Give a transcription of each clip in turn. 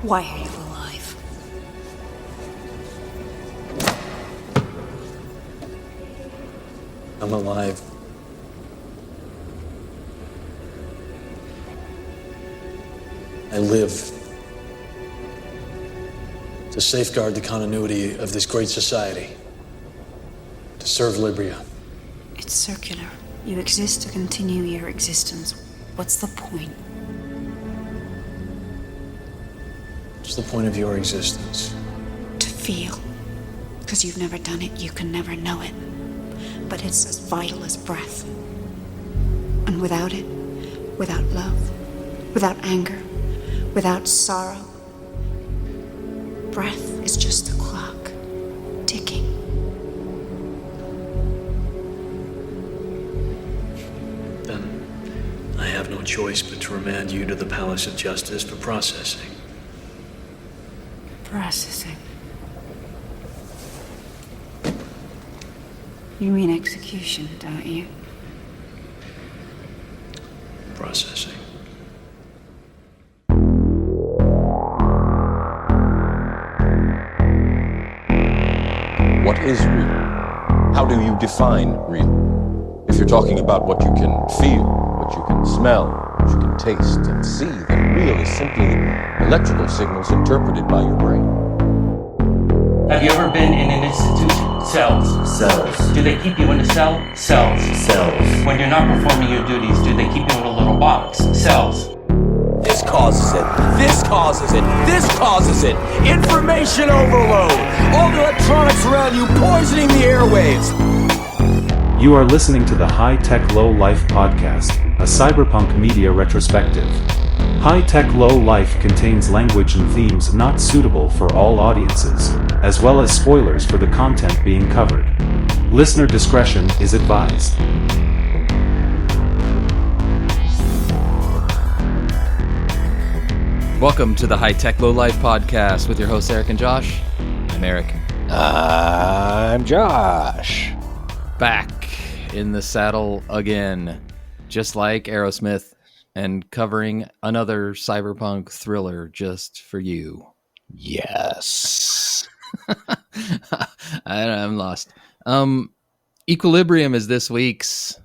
Why are you alive? I'm alive. I live to safeguard the continuity of this great society, to serve Libria. It's circular. You exist to continue your existence. What's the point? What's the point of your existence? To feel. Because you've never done it, you can never know it. But it's as vital as breath. And without it, without love, without anger, without sorrow, breath is just a clock, ticking. Then I have no choice but to remand you to the Palace of Justice for processing. Processing. You mean execution, don't you? Processing. What is real? How do you define real? If you're talking about what you can feel, what you can smell, what you can taste and see, then real is simply electrical signals interpreted by your brain. Have you ever been in an institution? Cells. Cells. Do they keep you in a cell? Cells. Cells. When you're not performing your duties, do they keep you in a little box? Cells. This causes it. This causes it. This causes it. Information overload. All the electronics around you poisoning the airwaves. You are listening to the High Tech Low Life podcast, a cyberpunk media retrospective. High Tech Low Life contains language and themes not suitable for all audiences, as well as spoilers for the content being covered. Listener discretion is advised. Welcome to the High Tech Low Life podcast with your hosts Eric and Josh. I'm Eric. I'm Josh. Back in the saddle again, just like Aerosmith, and covering another cyberpunk thriller just for you. Yes. I'm lost. Equilibrium is this week's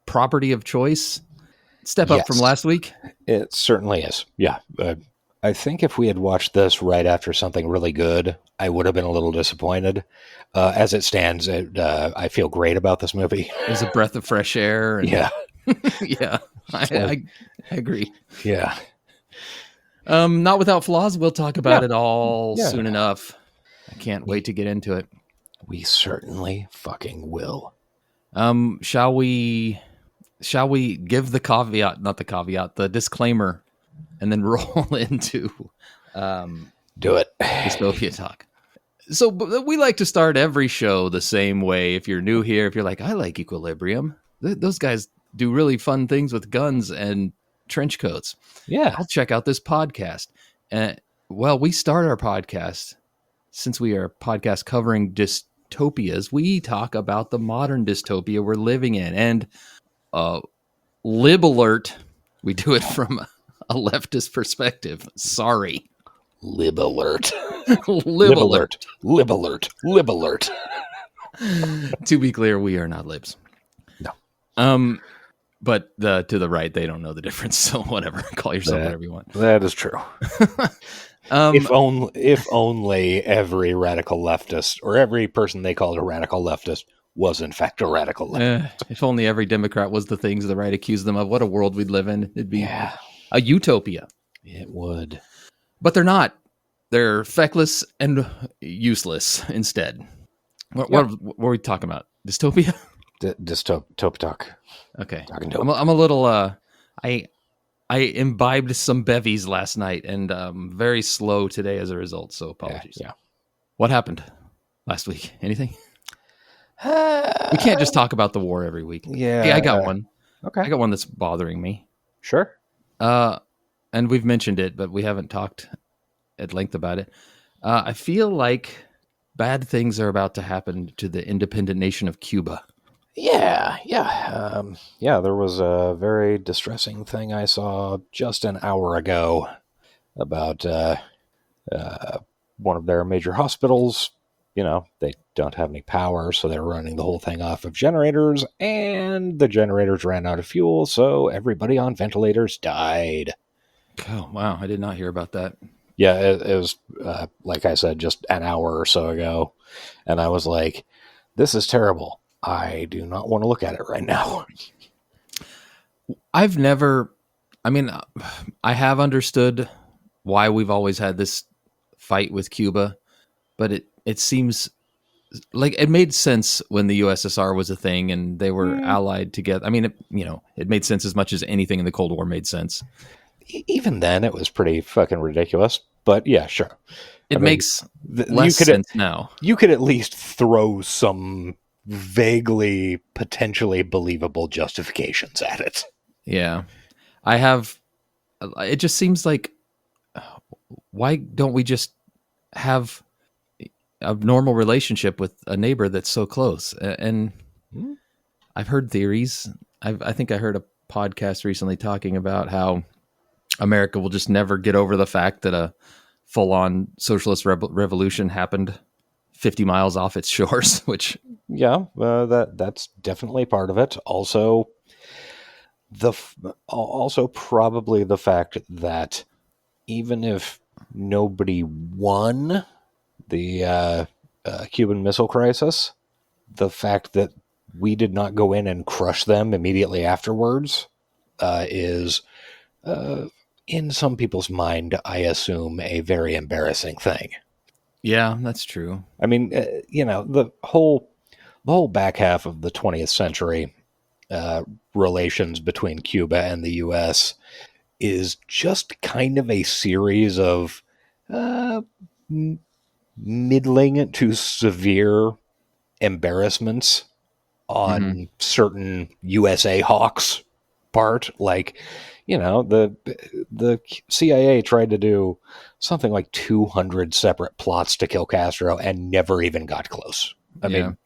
property of choice. Step up from last week. It certainly is. Yeah. I think if we had watched this right after something really good, I would have been a little disappointed. As it stands, I feel great about this movie. It was a breath of fresh air. And Yeah. yeah, I agree. Yeah. Not without flaws. We'll talk about it all soon enough. I can't wait to get into it. We certainly fucking will. Shall we give the caveat, not the caveat, the disclaimer, and then roll into Do it. dystopia talk? So we like to start every show the same way. If you're new here, if you're like, I like Equilibrium, those guys do really fun things with guns and trench coats. Yeah. I'll check out this podcast. Well, we start our podcast, since we are a podcast covering dystopias, we talk about the modern dystopia we're living in. And lib alert, we do it from a leftist perspective. Sorry. Lib alert. Lib alert. Lib alert. Lib alert. To be clear, we are not libs. No. But to the right, they don't know the difference. So whatever, call yourself whatever you want. That is true. If only every radical leftist or every person they called a radical leftist was in fact a radical leftist. If only every Democrat was the things the right accused them of. What a world we'd live in. It'd be a utopia. It would. But they're not. They're feckless and useless instead. What were we talking about? Dystopia? Talk. Okay. I'm I'm a little, I imbibed some bevies last night and very slow today as a result. So apologies. Yeah. What happened last week? Anything? We can't just talk about the war every week. Yeah. Hey, I got one. Okay. I got one that's bothering me. Sure. And we've mentioned it, but we haven't talked at length about it. I feel like bad things are about to happen to the independent nation of Cuba. Yeah. There was a very distressing thing I saw just an hour ago about one of their major hospitals. They don't have any power, so they're running the whole thing off of generators, and the generators ran out of fuel, so everybody on ventilators died. Oh, wow. I did not hear about that. Yeah, it was, like I said, just an hour or so ago, and I was like, this is terrible. I do not want to look at it right now. I have understood why we've always had this fight with Cuba, but it seems like it made sense when the USSR was a thing and they were allied together. I mean, it made sense as much as anything in the Cold War made sense. Even then, it was pretty fucking ridiculous. But yeah, sure. It makes less sense now. You could at least throw some vaguely, potentially believable justifications at it. Yeah. It just seems like, why don't we just have a normal relationship with a neighbor that's so close? And I've heard theories. I think I heard a podcast recently talking about how America will just never get over the fact that a full-on socialist revolution happened 50 miles off its shores, which... Yeah, that's definitely part of it. Also probably the fact that even if nobody won the Cuban Missile Crisis, the fact that we did not go in and crush them immediately afterwards is, in some people's mind, I assume, a very embarrassing thing. Yeah, that's true. I mean, the whole back half of the 20th century, relations between Cuba and the U.S. is just kind of a series of middling to severe embarrassments on certain USA hawks' part. Like, the CIA tried to do something like 200 separate plots to kill Castro and never even got close. I mean,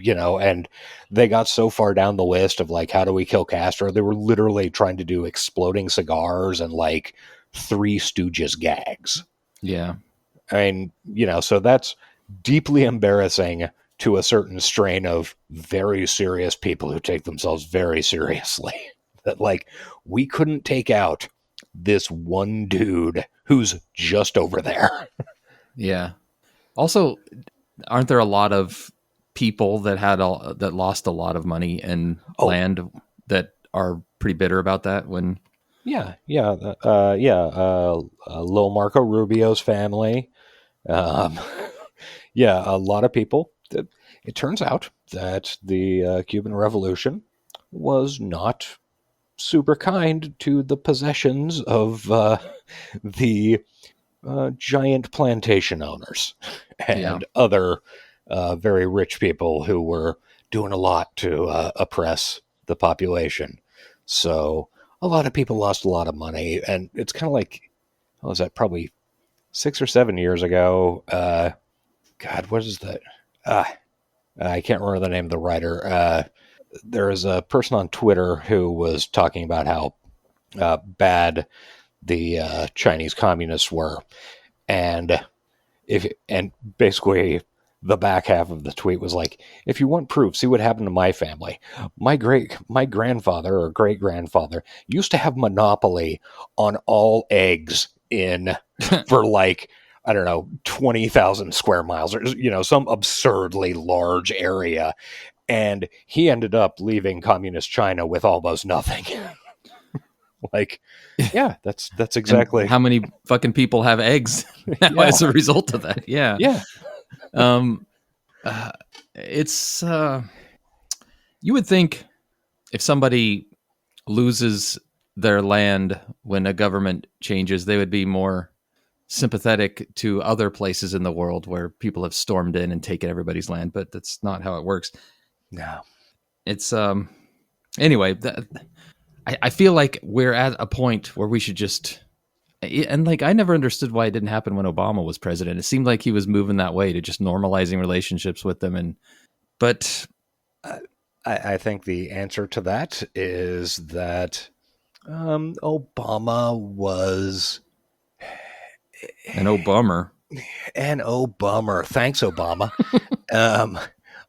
and they got so far down the list of like, how do we kill Castro? They were literally trying to do exploding cigars and like Three Stooges gags. Yeah. I mean, so that's deeply embarrassing to a certain strain of very serious people who take themselves very seriously. That like, we couldn't take out this one dude who's just over there. Yeah. Also, aren't there a lot of people that that lost a lot of money and land that are pretty bitter about that? When Lil Marco Rubio's family, a lot of people. It turns out that the Cuban Revolution was not super kind to the possessions of the giant plantation owners and other very rich people who were doing a lot to oppress the population. So a lot of people lost a lot of money, and it's kind of like, what was that, probably 6 or 7 years ago? God, what is that? I can't remember the name of the writer. There is a person on Twitter who was talking about how bad the Chinese communists were, and basically the back half of the tweet was like, if you want proof, see what happened to my family. My grandfather or great grandfather used to have monopoly on all eggs for like, I don't know, 20,000 square miles or, some absurdly large area. And he ended up leaving communist China with almost nothing. Like, yeah, that's exactly. And how many fucking people have eggs now as a result of that? Yeah. Yeah. It's, you would think if somebody loses their land when a government changes, they would be more sympathetic to other places in the world where people have stormed in and taken everybody's land, but that's not how it works. No. It's, anyway, I feel like we're at a point where we should just, and like, I never understood why it didn't happen when Obama was president. It seemed like he was moving that way to just normalizing relationships with them. But I think the answer to that is that Obama was, And oh, bummer. And oh, bummer. Thanks, Obama.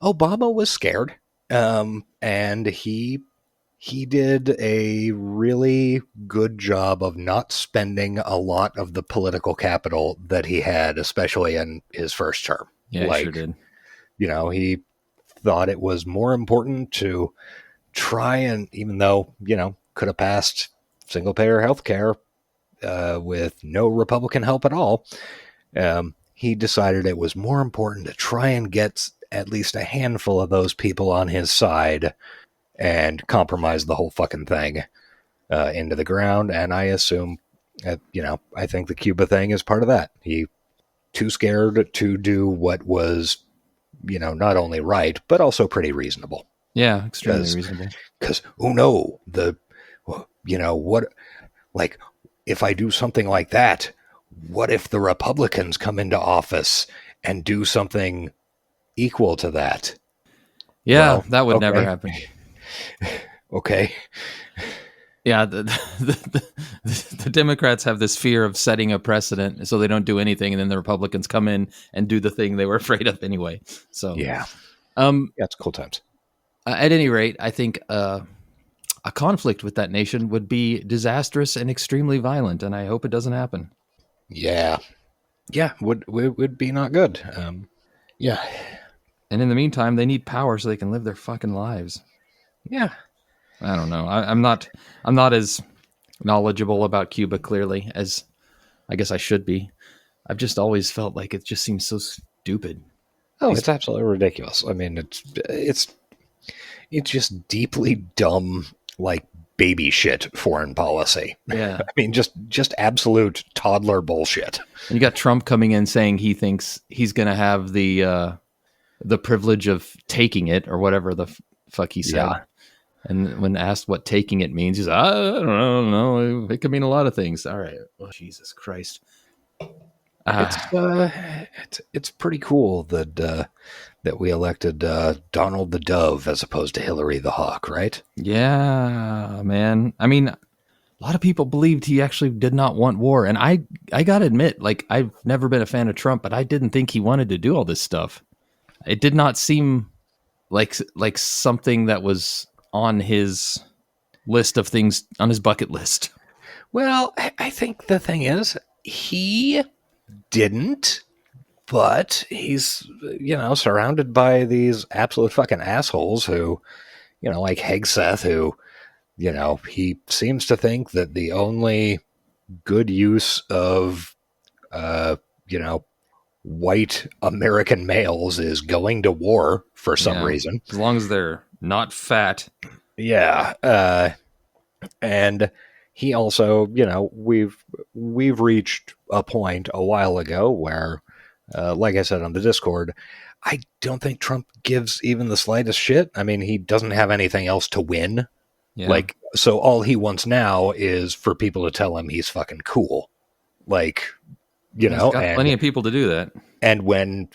Obama was scared. And he did a really good job of not spending a lot of the political capital that he had, especially in his first term. Yeah, he sure did. He thought it was more important to try and, even though, could have passed single payer health care with no Republican help at all, he decided it was more important to try and get at least a handful of those people on his side and compromise the whole fucking thing into the ground. And I assume, I think the Cuba thing is part of that. He too scared to do what was, not only right, but also pretty reasonable. Yeah, extremely reasonable. Because, oh no, if I do something like that, what if the Republicans come into office and do something equal to that? Yeah, well, that would never happen. Okay. Yeah, the Democrats have this fear of setting a precedent, so they don't do anything, and then the Republicans come in and do the thing they were afraid of anyway. So yeah, it's cool times. At any rate, I think a conflict with that nation would be disastrous and extremely violent, and I hope it doesn't happen. Yeah, would be not good. Yeah, and in the meantime, they need power so they can live their fucking lives. Yeah. I don't know. I'm not as knowledgeable about Cuba clearly as I guess I should be. I've just always felt like it just seems so stupid. Oh, it's absolutely ridiculous. I mean, it's just deeply dumb, like baby shit foreign policy. Yeah. I mean, just absolute toddler bullshit. And you got Trump coming in saying he thinks he's going to have the privilege of taking it or whatever the fuck he said. Yeah. And when asked what taking it means, he's like, I don't know. It could mean a lot of things. All right. Oh, Jesus Christ. It's pretty cool that we elected Donald the Dove as opposed to Hillary the Hawk, right? Yeah, man. I mean, a lot of people believed he actually did not want war. And I got to admit, like, I've never been a fan of Trump, but I didn't think he wanted to do all this stuff. It did not seem like something that was on his list of things on his bucket list. Well, I think the thing is he didn't, but he's, surrounded by these absolute fucking assholes who, like Hegseth, who, he seems to think that the only good use of, white American males is going to war for some reason. As long as they're not fat. Yeah. And he also, we've reached a point a while ago where, like I said on the Discord, I don't think Trump gives even the slightest shit. I mean, he doesn't have anything else to win. Yeah. So all he wants now is for people to tell him he's fucking cool. He's got plenty of people to do that. And when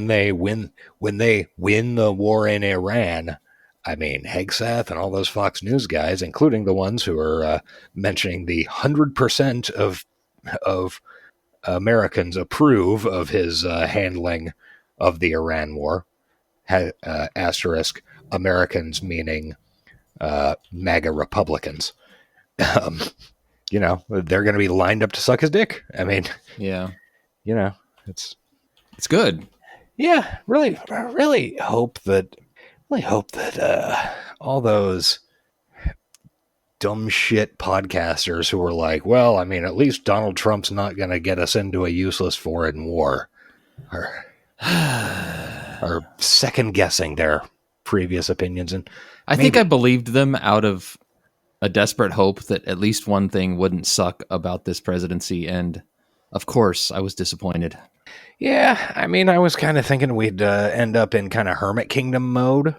they win the war in Iran, I mean, Hegseth and all those Fox News guys, including the ones who are mentioning the 100% of Americans approve of his handling of the Iran war, asterisk, Americans meaning MAGA Republicans. They're going to be lined up to suck his dick. I mean, yeah, it's good. Yeah, really hope that all those dumb shit podcasters who are like, well, I mean, at least Donald Trump's not going to get us into a useless foreign war, are second guessing their previous opinions. And I think I believed them out of a desperate hope that at least one thing wouldn't suck about this presidency. And of course I was disappointed. Yeah. I mean, I was kind of thinking we'd end up in kind of hermit kingdom mode.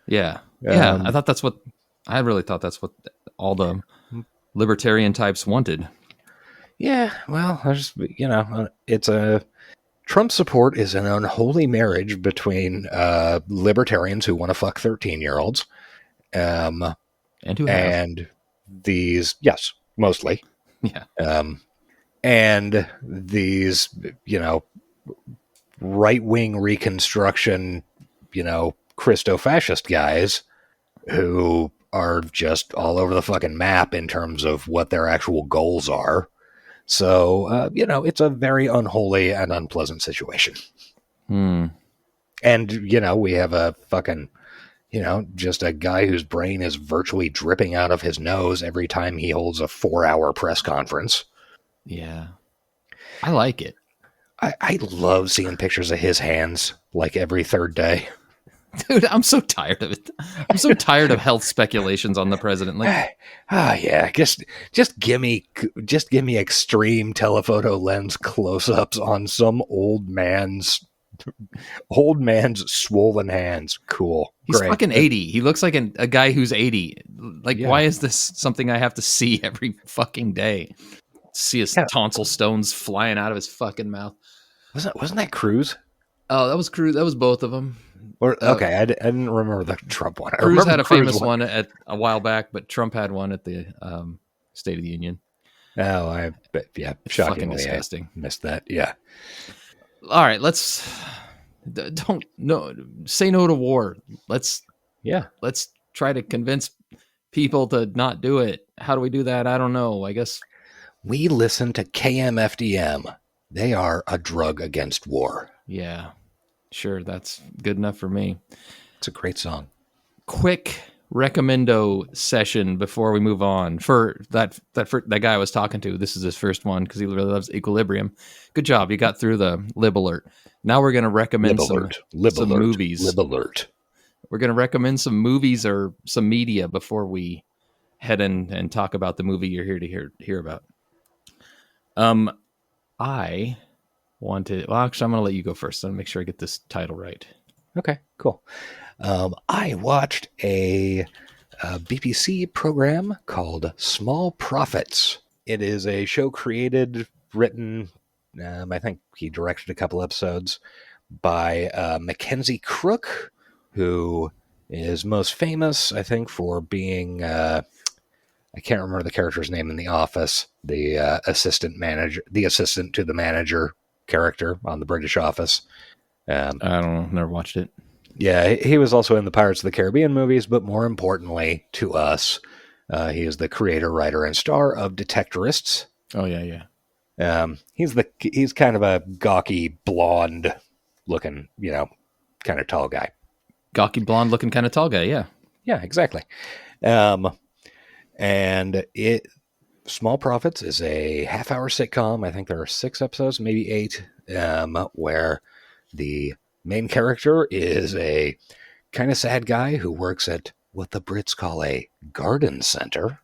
Yeah. I really thought that's what all the libertarian types wanted. Yeah. Well, Trump support is an unholy marriage between libertarians who want to fuck 13-year-olds. And who have. And these, yes, mostly. Yeah. and these, right-wing reconstruction, Christo-fascist guys who are just all over the fucking map in terms of what their actual goals are. So, it's a very unholy and unpleasant situation. And, we have a fucking, just a guy whose brain is virtually dripping out of his nose every time he holds a 4-hour press conference. Yeah. I like it. I love seeing pictures of his hands like every third day. Dude, I'm so tired of it. I'm so tired of health speculations on the president. Like, yeah, just give me extreme telephoto lens close-ups on some old man's swollen hands. Cool. He's Great. fucking 80. He looks like a guy who's 80. Like, Yeah. Why is this something I have to see every fucking day? See his tonsil stones flying out of his fucking mouth. Wasn't that Cruz? Oh, that was Cruz. That was both of them. Okay, I didn't remember the Trump one. Cruz had a famous one at a while back, but Trump had one at the State of the Union. Oh, Fucking shockingly, disgusting. I missed that. Yeah. All right, say no to war. Let's try to convince people to not do it. How do we do that? I don't know. I guess we listen to KMFDM. They are a drug against war. Yeah. Sure, that's good enough for me. It's a great song. Quick recommendo session before we move on. For that guy I was talking to, this is his first one because he really loves Equilibrium. Good job, you got through the lib alert. Now we're going to recommend some movies. Lib alert. We're going to recommend some movies or some media before we head in and talk about the movie you're here to hear about. Actually, I'm going to let you go first. I'll make sure I get this title right. Okay, cool. I watched a BBC program called Small Profits. It is a show written, I think he directed a couple episodes, by Mackenzie Crook, who is most famous, I think, for being, I can't remember the character's name in The Office, the assistant to the manager character on the British Office. I don't know. Never watched it. Yeah, he was also in the Pirates of the Caribbean movies, but more importantly to us, he is the creator, writer, and star of Detectorists. Oh yeah. He's kind of a gawky, blonde looking, kind of tall guy. Gawky, blonde looking kind of tall guy. Yeah. Yeah, exactly. And Small Profits is a half-hour sitcom. I think there are 6 episodes, maybe 8, where the main character is a kind of sad guy who works at what the Brits call a garden center.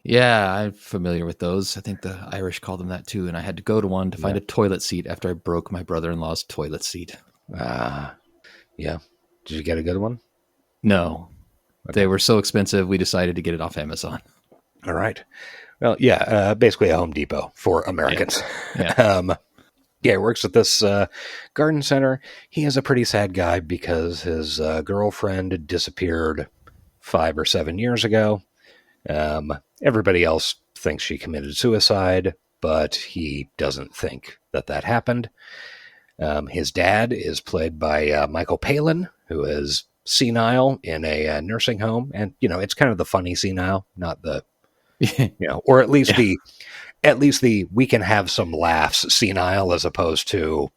Yeah, I'm familiar with those. I think the Irish call them that too, and I had to go to one to find a toilet seat after I broke my brother-in-law's toilet seat. Yeah. Did you get a good one? No. Okay. They were so expensive, we decided to get it off Amazon. All right. Well, yeah, basically a Home Depot for Americans. Yeah. He works at this garden center. He is a pretty sad guy because his girlfriend disappeared 5 or 7 years ago. Everybody else thinks she committed suicide, but he doesn't think that happened. His dad is played by Michael Palin, who is senile in a nursing home. And, it's kind of the funny senile, not the, or at least the we can have some laughs senile as opposed to,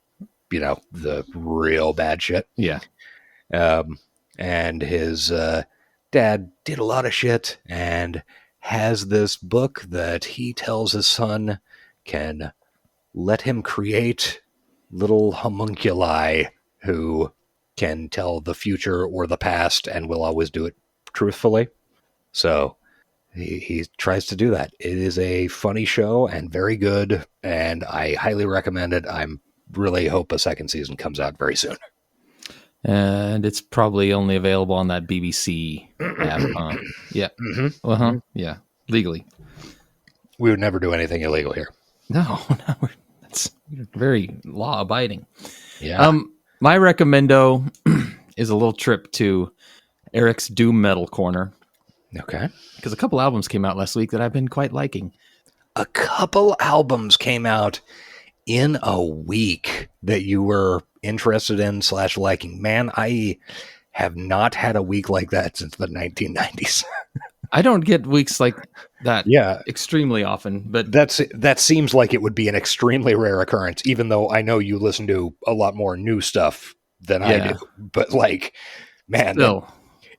the real bad shit. Yeah. And his dad did a lot of shit and has this book that he tells his son can let him create little homunculi who can tell the future or the past and will always do it truthfully. So he tries to do that. It is a funny show and very good, and I highly recommend it. I really hope a second season comes out very soon. And it's probably only available on that BBC app. Yeah. Mm-hmm. Yeah. Legally. We would never do anything illegal here. No. That's very law abiding. Yeah. My recommendo is a little trip to Eric's Doom Metal Corner. Okay. Because a couple albums came out last week that I've been quite liking. a couple albums came out in a week that you were interested in / liking. Man, I have not had a week like that since the 1990s. I don't get weeks like that Yeah. extremely often, but That seems like it would be an extremely rare occurrence, even though I know you listen to a lot more new stuff than I do. But like, man, still.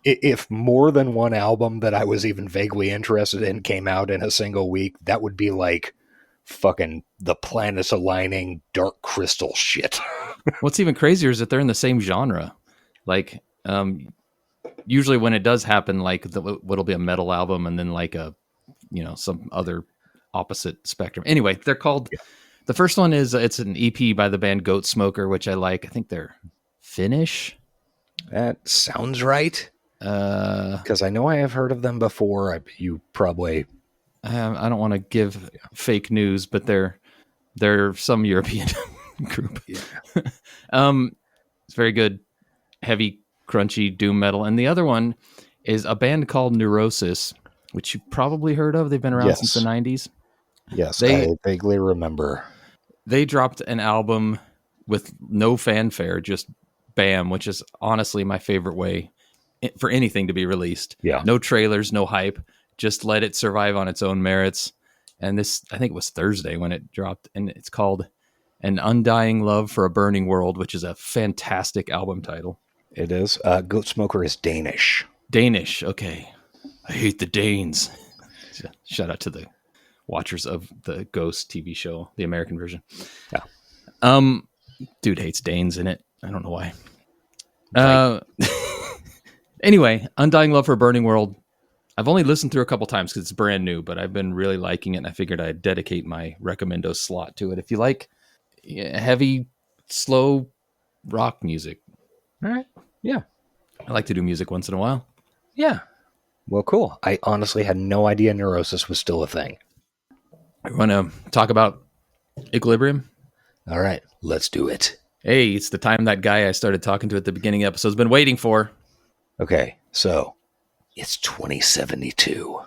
If more than one album that I was even vaguely interested in came out in a single week, that would be like fucking the planets aligning dark crystal shit. What's even crazier is that they're in the same genre. Like, usually when it does happen, like what'll be a metal album and then like a, some other opposite spectrum. Anyway, they're called, the first one is, it's an EP by the band Goat Smoker, which I like. I think they're Finnish. That sounds right. Because I know I have heard of them before. You probably... I don't want to give fake news, but they're some European group. Yeah. It's very good, heavy, crunchy doom metal. And the other one is a band called Neurosis, which you probably heard of. They've been around since the 90s. Yes, I vaguely remember. They dropped an album with no fanfare, just bam, which is honestly my favorite way for anything to be released. Yeah. No trailers, no hype. Just let it survive on its own merits. And this, I think it was Thursday when it dropped, and it's called An Undying Love for a Burning World, which is a fantastic album title. It is. Goat Smoker is Danish. Danish, okay. I hate the Danes. Shout out to the watchers of the Ghost TV show, the American version. Yeah. Dude hates Danes in it. I don't know why. Anyway, Undying Love for a Burning World. I've only listened through a couple times because it's brand new, but I've been really liking it, and I figured I'd dedicate my recommendo slot to it. If you like heavy, slow rock music. All right. Yeah. I like to do music once in a while. Yeah. Well, cool. I honestly had no idea Neurosis was still a thing. I want to talk about Equilibrium. All right. Let's do it. Hey, it's the time that guy I started talking to at the beginning of the episode has been waiting for. Okay. So it's 2072.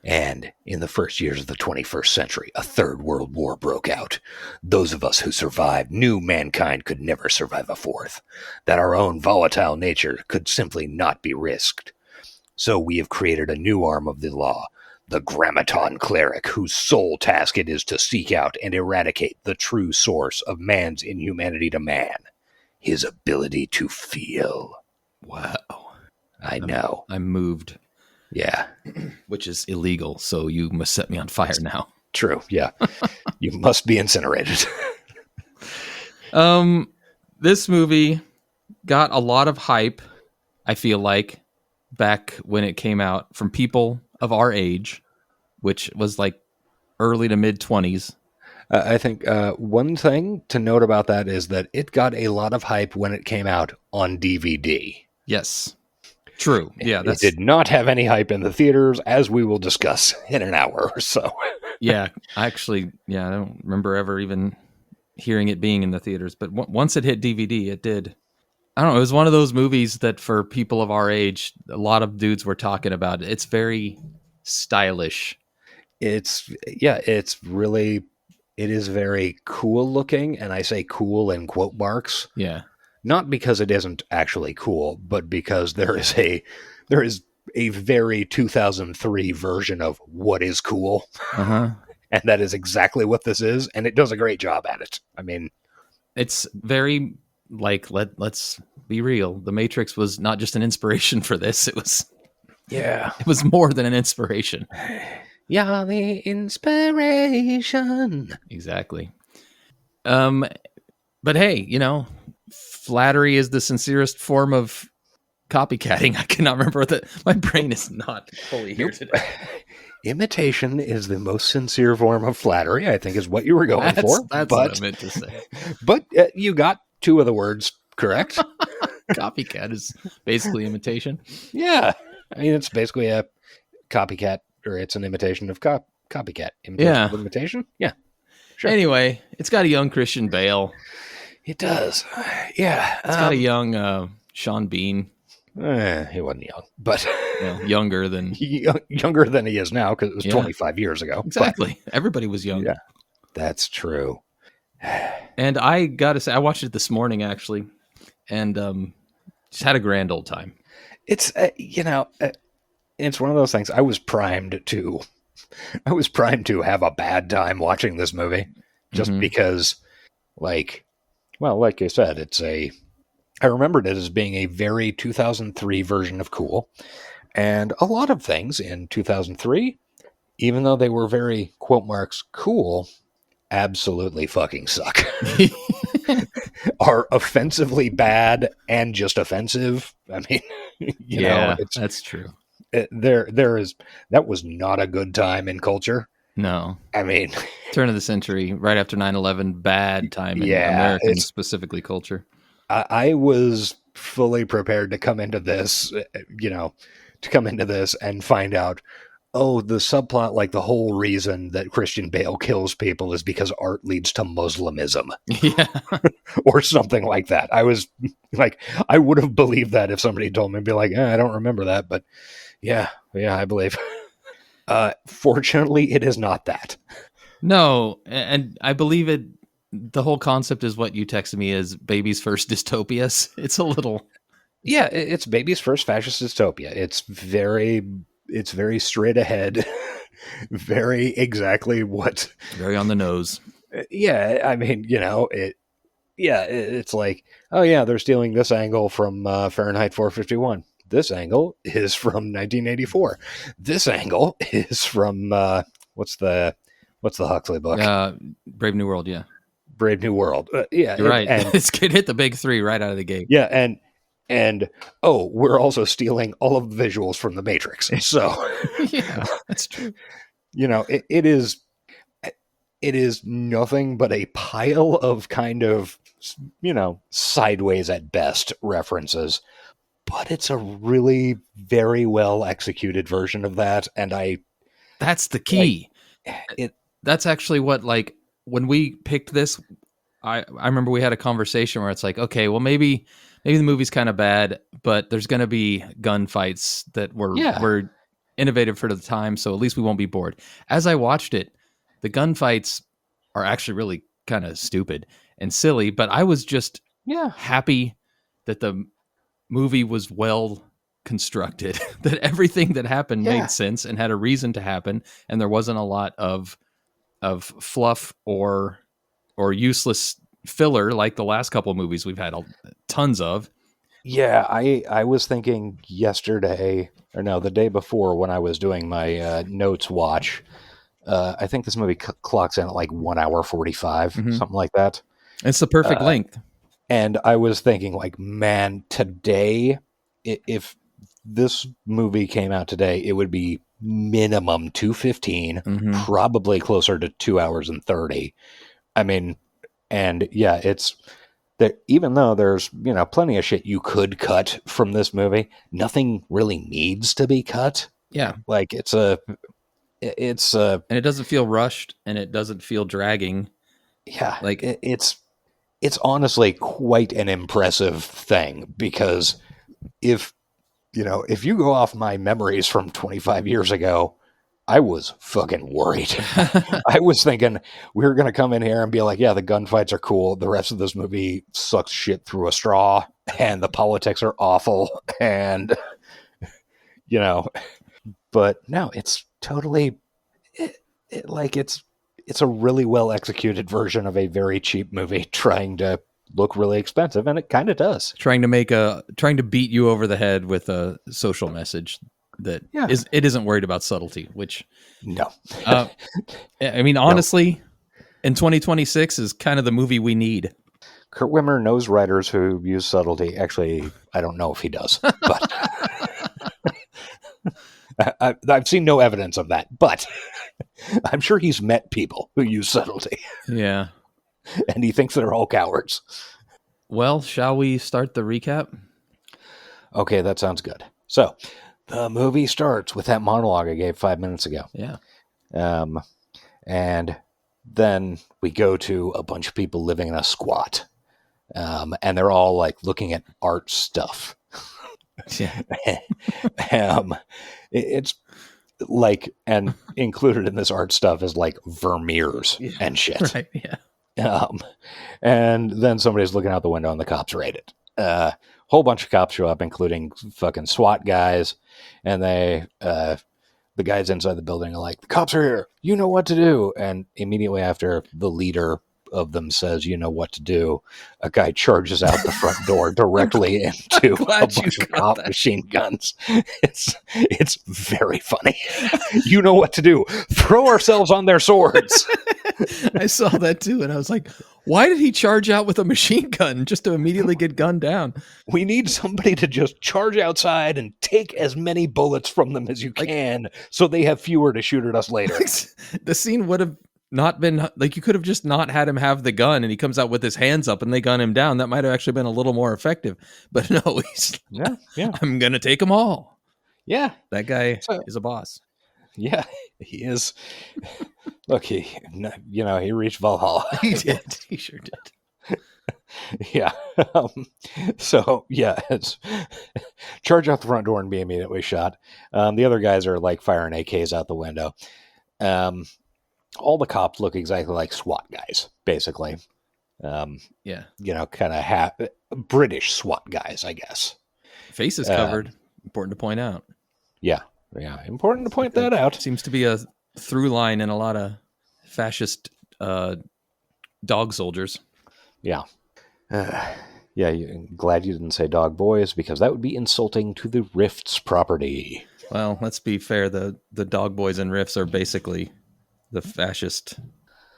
And in the first years of the 21st century, a third world war broke out. Those of us who survived knew mankind could never survive a fourth, that our own volatile nature could simply not be risked. So we have created a new arm of the law, the Grammaton Cleric, whose sole task it is to seek out and eradicate the true source of man's inhumanity to man, his ability to feel. Wow. I know. I'm moved. Yeah. Which is illegal, so you must set me on fire now. True, yeah. You must be incinerated. This movie got a lot of hype, I feel like, back when it came out from people of our age, which was like early to mid-20s. I think one thing to note about that is that it got a lot of hype when it came out on DVD. Yes. True. Yeah, it did not have any hype in the theaters, as we will discuss in an hour or so. Yeah, I don't remember ever even hearing it being in the theaters. But once it hit DVD, it did. I don't know. It was one of those movies that for people of our age, a lot of dudes were talking about. It's very stylish. It is very cool looking, and I say cool in quote marks. Yeah. Not because it isn't actually cool, but because there is a very 2003 version of what is cool. Uh-huh. And that is exactly what this is, and it does a great job at it. I mean, it's very like let's be real. The Matrix was not just an inspiration for this. It was more than an inspiration. Yeah, the inspiration. Exactly. But hey, flattery is the sincerest form of copycatting. I cannot remember my brain is not fully here today. Imitation is the most sincere form of flattery, I think, is what you were going for. That's what I meant to say. But you got two of the words correct. Copycat is basically imitation. Yeah. I mean, it's basically a copycat, or it's an imitation of copycat. Imitation of imitation? Yeah. Sure. Anyway, it's got a young Christian Bale. It does. Yeah. It's got a young Sean Bean. He wasn't young, but... Well, younger than younger than he is now because it was 25 years ago. Exactly. Everybody was young. Yeah, that's true. And I gotta say, I watched it this morning actually, and just had a grand old time. It's it's one of those things. I was primed to have a bad time watching this movie, just because, like you said, I remembered it as being a very 2003 version of cool, and a lot of things in 2003, even though they were very quote marks cool, absolutely fucking suck. Are offensively bad and just offensive. I mean, you know, that's true. That was not a good time in culture. No. I mean, turn of the century, right after 9/11, bad time in American, specifically culture. I was fully prepared to come into this, and find out, oh, the subplot, like the whole reason that Christian Bale kills people is because art leads to Muslimism. Yeah. Or something like that. I was like, I would have believed that if somebody told me, I'd be like, I don't remember that, but yeah, I believe. Fortunately, it is not that. No, and I believe it. The whole concept is what you texted me as baby's first dystopias. It's a little... Yeah, it's baby's first fascist dystopia. It's very straight ahead. Very exactly what... Very on the nose. Yeah, I mean, it's like, oh yeah, they're stealing this angle from Fahrenheit 451. This angle is from 1984. This angle is from what's the Huxley book? Brave New World, yeah. Brave New World. Yeah, you're right. And It's gonna hit the big three right out of the gate. Yeah, and we're also stealing all of the visuals from the Matrix. So yeah, that's true. It is nothing but a pile of kind of sideways at best references, but it's a really very well executed version of that. And that's the key. That's actually what, like, when we picked this, I remember we had a conversation where it's like, okay, well, maybe the movie's kind of bad, but there's going to be gunfights that were innovative for the time, so at least we won't be bored. As I watched it, the gunfights are actually really kind of stupid and silly, but I was just happy that the movie was well constructed, that everything that happened made sense and had a reason to happen, and there wasn't a lot of fluff or useless filler like the last couple of movies we've had tons of. Yeah, I was thinking yesterday, or no, the day before when I was doing my notes watch, I think this movie clocks in at like 1 hour 45, something like that. It's the perfect length. And I was thinking, like, man, today, if this movie came out today, it would be minimum 2:15, probably closer to 2 hours and 30. I mean, and yeah, it's that even though there's, plenty of shit you could cut from this movie, nothing really needs to be cut. Yeah. Like and it doesn't feel rushed and it doesn't feel dragging. Yeah. Like it's honestly quite an impressive thing, because if you go off my memories from 25 years ago, I was fucking worried. I was thinking we were going to come in here and be like, yeah, the gunfights are cool. The rest of this movie sucks shit through a straw and the politics are awful. And, but no, it's totally it's a really well executed version of a very cheap movie trying to look really expensive, and it kind of does. Trying to beat you over the head with a social message that isn't worried about subtlety, which no. I mean, honestly, in 2026 is kind of the movie we need. Kurt Wimmer knows writers who use subtlety. Actually, I don't know if he does, but I've seen no evidence of that, but I'm sure he's met people who use subtlety. Yeah. And he thinks they're all cowards. Well, shall we start the recap? Okay, that sounds good. So, the movie starts with that monologue I gave 5 minutes ago. Yeah. And then we go to a bunch of people living in a squat. And they're all like looking at art stuff. Yeah. It's like, and included in this art stuff is like Vermeers and shit. Right. Yeah. And then somebody's looking out the window and the cops raid it. Whole bunch of cops show up, including fucking SWAT guys, and the guys inside the building are like, the cops are here, you know what to do. And immediately after the leader of them says, you know what to do, a guy charges out the front door directly into a bunch of cop machine guns. It's very funny. You know what to do. Throw ourselves on their swords. I saw that too, and I was like, why did he charge out with a machine gun just to immediately get gunned down? We need somebody to just charge outside and take as many bullets from them as you can, so they have fewer to shoot at us later. The scene would have not been like, you could have just not had him have the gun and he comes out with his hands up and they gun him down. That might have actually been a little more effective. But no, he's I'm gonna take them all. Yeah, that guy is a boss. Yeah, he is. Look, he reached Valhalla. He did. He sure did. Yeah. So yeah, it's charge out the front door and be immediately shot. The other guys are like firing AKs out the window. All the cops look exactly like SWAT guys, basically. Yeah. Kind of British SWAT guys, I guess. Faces covered. Important to point out. Yeah. Yeah. Important to point that out. Seems to be a through line in a lot of fascist dog soldiers. Yeah. Glad you didn't say dog boys, because that would be insulting to the Rifts property. Well, let's be fair. The dog boys and Rifts are basically the fascist,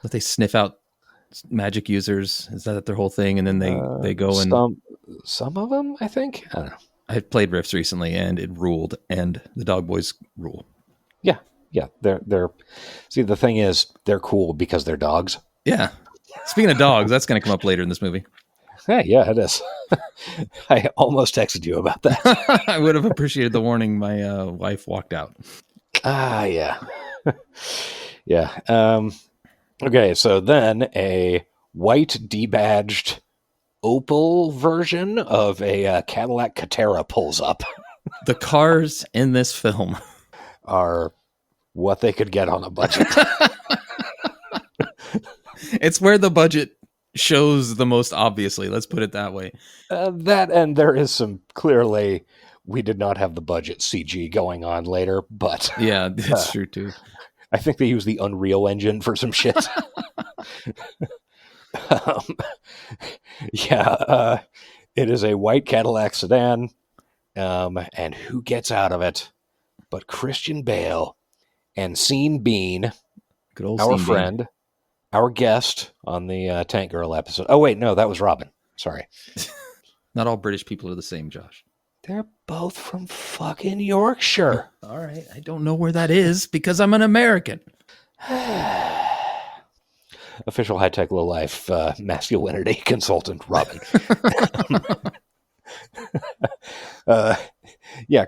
that they sniff out magic users. Is that their whole thing? And then they go and some of them, I think. I don't know. I played Rifts recently and it ruled, and the dog boys rule. Yeah. Yeah. They're see, the thing is, they're cool because they're dogs. Yeah. Speaking of dogs, that's going to come up later in this movie. Hey, yeah, it is. I almost texted you about that. I would have appreciated the warning. My wife walked out. Yeah. Yeah. Okay, so then a white debadged Opel version of a Cadillac Catera pulls up. The cars in this film are what they could get on a budget. It's where the budget shows the most obviously. Let's put it that way. That, and there is some clearly, we did not have the budget CG going on later, but yeah, that's true too. I think they use the Unreal Engine for some shit. It is a white Cadillac sedan, and who gets out of it but Christian Bale and Scene Bean, good old our Scene friend, Bean. Our guest on the Tank Girl episode. Oh wait, no, that was Robin. Sorry. Not all British people are the same, Josh. They're both from fucking Yorkshire. All right, I don't know where that is because I'm an American. Official high-tech low-life masculinity consultant, Robin.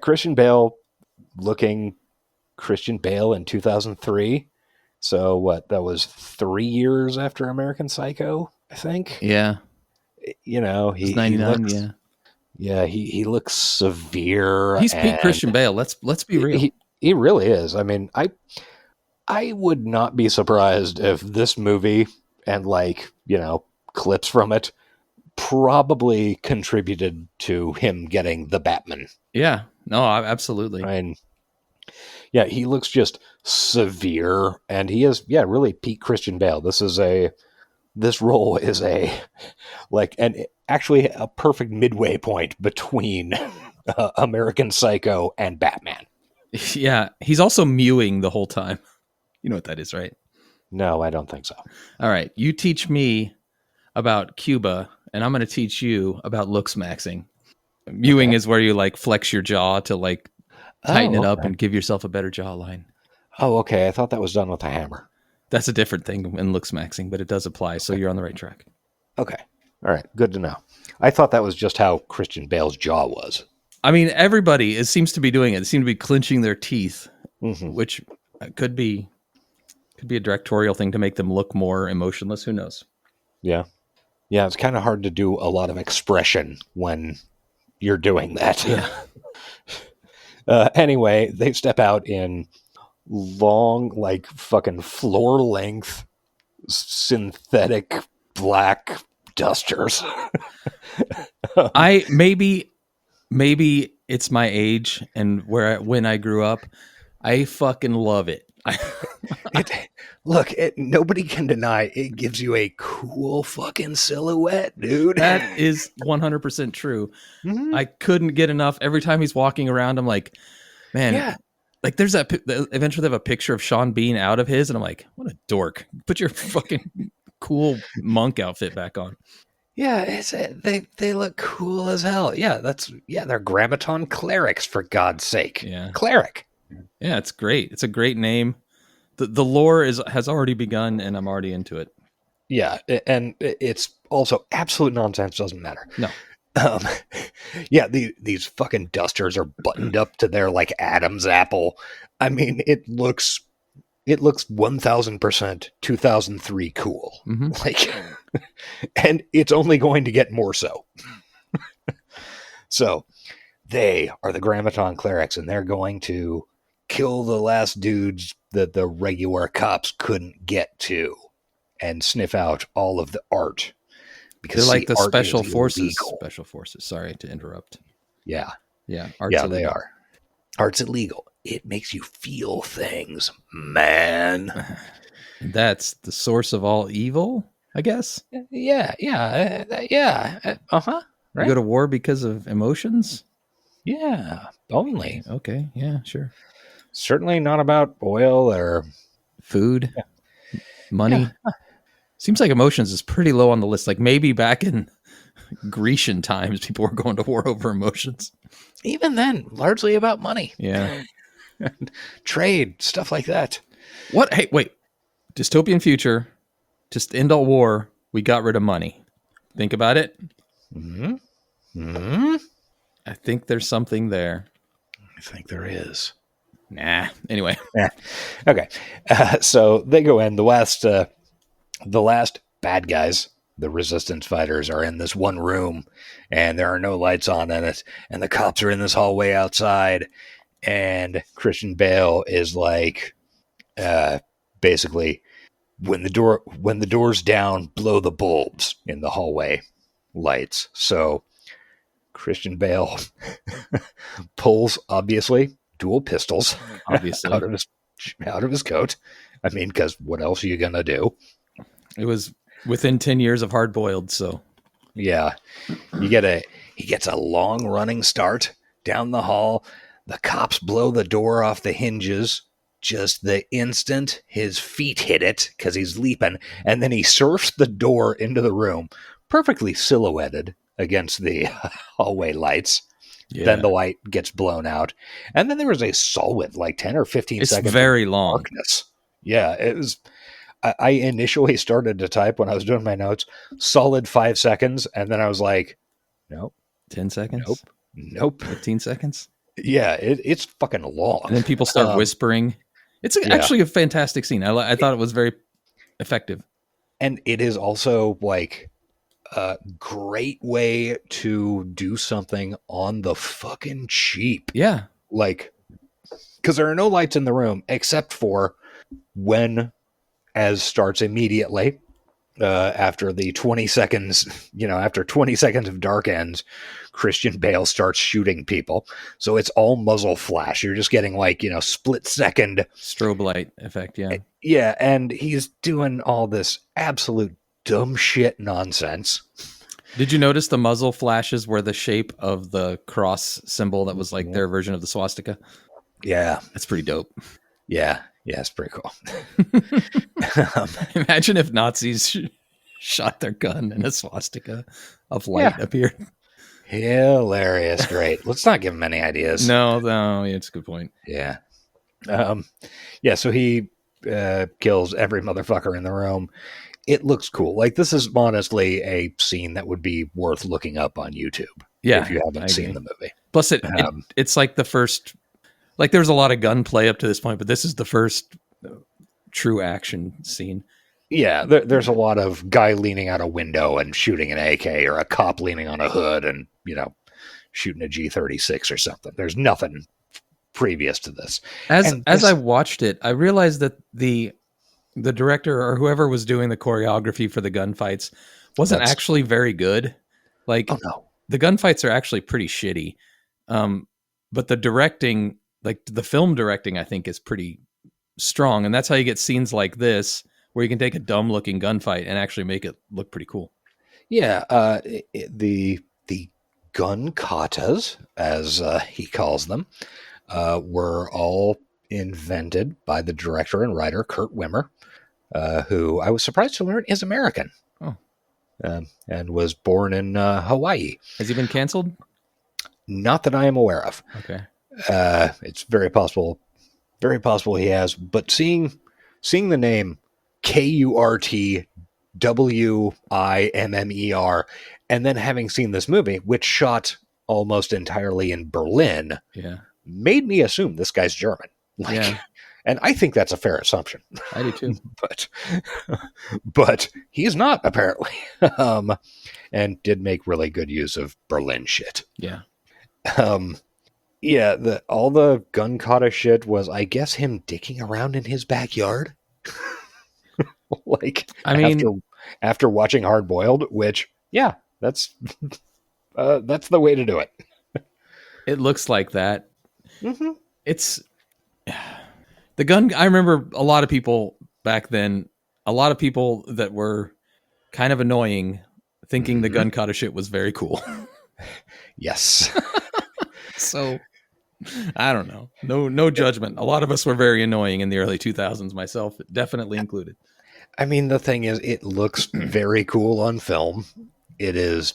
Christian Bale looking Christian Bale in 2003. So what, that was 3 years after American Psycho, I think? Yeah. He 99, looks, yeah, he looks severe. He's peak Christian Bale. Let's be real. He really is. I mean, I would not be surprised if this movie and clips from it probably contributed to him getting the Batman. Yeah, no, absolutely. I mean, yeah, he looks just severe, and he is, really peak Christian Bale. This role is actually a perfect midway point between American Psycho and Batman. Yeah, he's also mewing the whole time. You know what that is, right? No, I don't think so. All right, you teach me about Cuba, and I'm going to teach you about looks maxing. Mewing is where you flex your jaw to tighten it up and give yourself a better jawline. Oh, okay. I thought that was done with a hammer. That's a different thing in looks maxing, but it does apply, so you're on the right track. Okay. All right. Good to know. I thought that was just how Christian Bale's jaw was. I mean, everybody seems to be doing it. They seem to be clenching their teeth, which could be a directorial thing to make them look more emotionless. Who knows? Yeah. Yeah, it's kind of hard to do a lot of expression when you're doing that. Anyway, they step out in long, like fucking floor length synthetic black dusters. I maybe it's my age and when I grew up, I fucking love it. Nobody can deny it gives you a cool fucking silhouette, dude. That is 100% true. Mhm. I couldn't get enough. Every time he's walking around, I'm like, man, Yeah. like there's eventually they have a picture of Sean Bean out of his, and I'm like, what a dork. Put your fucking cool monk outfit back on. Yeah, they look cool as hell. Yeah, they're grammaton clerics, for God's sake. Yeah. Cleric. Yeah, it's great. It's a great name. The lore has already begun, and I'm already into it. Yeah, and it's also absolute nonsense. Doesn't matter. No. Yeah, these fucking dusters are buttoned up to their like Adam's apple. I mean, it looks 1000% 2003 cool. Mm-hmm. Like, and it's only going to get more so. So they are the Grammaton clerics, and they're going to kill the last dudes that the regular cops couldn't get to, and sniff out all of the art. They're like the art special is forces. illegal. Special forces. Sorry to interrupt. Yeah. Yeah. Yeah, they are. Art's illegal. It makes you feel things, man. That's the source of all evil, I guess. Yeah. Right? You go to war because of emotions? Yeah, only. Okay. Yeah, sure. Certainly not about oil or Food, money. Yeah. Seems like emotions is pretty low on the list. Like maybe back in Grecian times, people were going to war over emotions. even then, largely about money. Yeah. Trade, stuff like that. What? Hey, wait. Dystopian future. Just to end all war. We got rid of money. Think about it. Hmm. Hmm. I think there's something there. I think there is. Nah. Anyway. Okay. So they go in. The last bad guys, the resistance fighters, are in this one room, and there are no lights on in it, and the cops are in this hallway outside, and Christian Bale is like, basically, when the door's down, blow the bulbs in the hallway lights. So Christian Bale pulls, obviously, dual pistols Obviously. out of his coat. I mean, because what else are you gonna do? It was within 10 years of Hard Boiled, so. Yeah, he gets a long running start down the hall. The cops blow the door off the hinges just the instant his feet hit it because he's leaping, and then he surfs the door into the room, perfectly silhouetted against the hallway lights. Yeah. Then the light gets blown out, and then there was a solid like 10 or 15 It's seconds very of long. darkness. Yeah, it was. I initially started to type when I was doing my notes, solid 5 seconds, and then I was like, nope, 10 seconds? nope. 15 seconds? Yeah, it's fucking long. And then people start whispering. It's actually a fantastic scene. I thought it was very effective. And it is also like a great way to do something on the fucking cheap. Yeah. Like, because there are no lights in the room except for when, as starts immediately after the 20 seconds, after 20 seconds of dark ends, Christian Bale starts shooting people. So it's all muzzle flash. You're just getting like, split second strobe light effect. Yeah. Yeah. And he's doing all this absolute dumb shit nonsense. Did you notice the muzzle flashes were the shape of the cross symbol that was like their version of the swastika? Yeah. That's pretty dope. Yeah. Yeah. It's pretty cool. Imagine if Nazis shot their gun and a swastika of light appeared. Hilarious. Great. Let's not give him any ideas. No, it's a good point. Yeah. So he kills every motherfucker in the room. It looks cool. Like, this is honestly a scene that would be worth looking up on YouTube. Yeah. If you haven't seen the movie. Plus it's like the first, like there's a lot of gunplay up to this point, but this is the first true action scene. Yeah, there's a lot of guy leaning out a window and shooting an AK, or a cop leaning on a hood and, shooting a G-36 or something. There's nothing previous to this. As I watched it, I realized that the director or whoever was doing the choreography for the gunfights wasn't actually very good. Like, oh no, the gunfights are actually pretty shitty. But the directing, like the film directing, I think is pretty strong. And that's how you get scenes like this, where you can take a dumb looking gunfight and actually make it look pretty cool. Yeah. The gun katas, as he calls them, were all invented by the director and writer Kurt Wimmer, who I was surprised to learn is American. Oh. And was born in Hawaii. Has he been canceled? Not that I am aware of. Okay. It's very possible he has. But seeing the name KURTWIMMER, and then having seen this movie, which shot almost entirely in Berlin, made me assume this guy's German. And I think that's a fair assumption. I do too. but he's not, apparently. And did make really good use of Berlin shit. Yeah. All the gun kata shit was, I guess, him dicking around in his backyard. After watching Hard Boiled, which, that's the way to do it. It looks like that. Mm-hmm. It's the gun. I remember a lot of people back then, a lot of people that were kind of annoying, thinking the gun kata shit was very cool. Yes. So I don't know. No judgment. A lot of us were very annoying in the early 2000s, myself definitely included. I mean, the thing is, it looks very cool on film. It is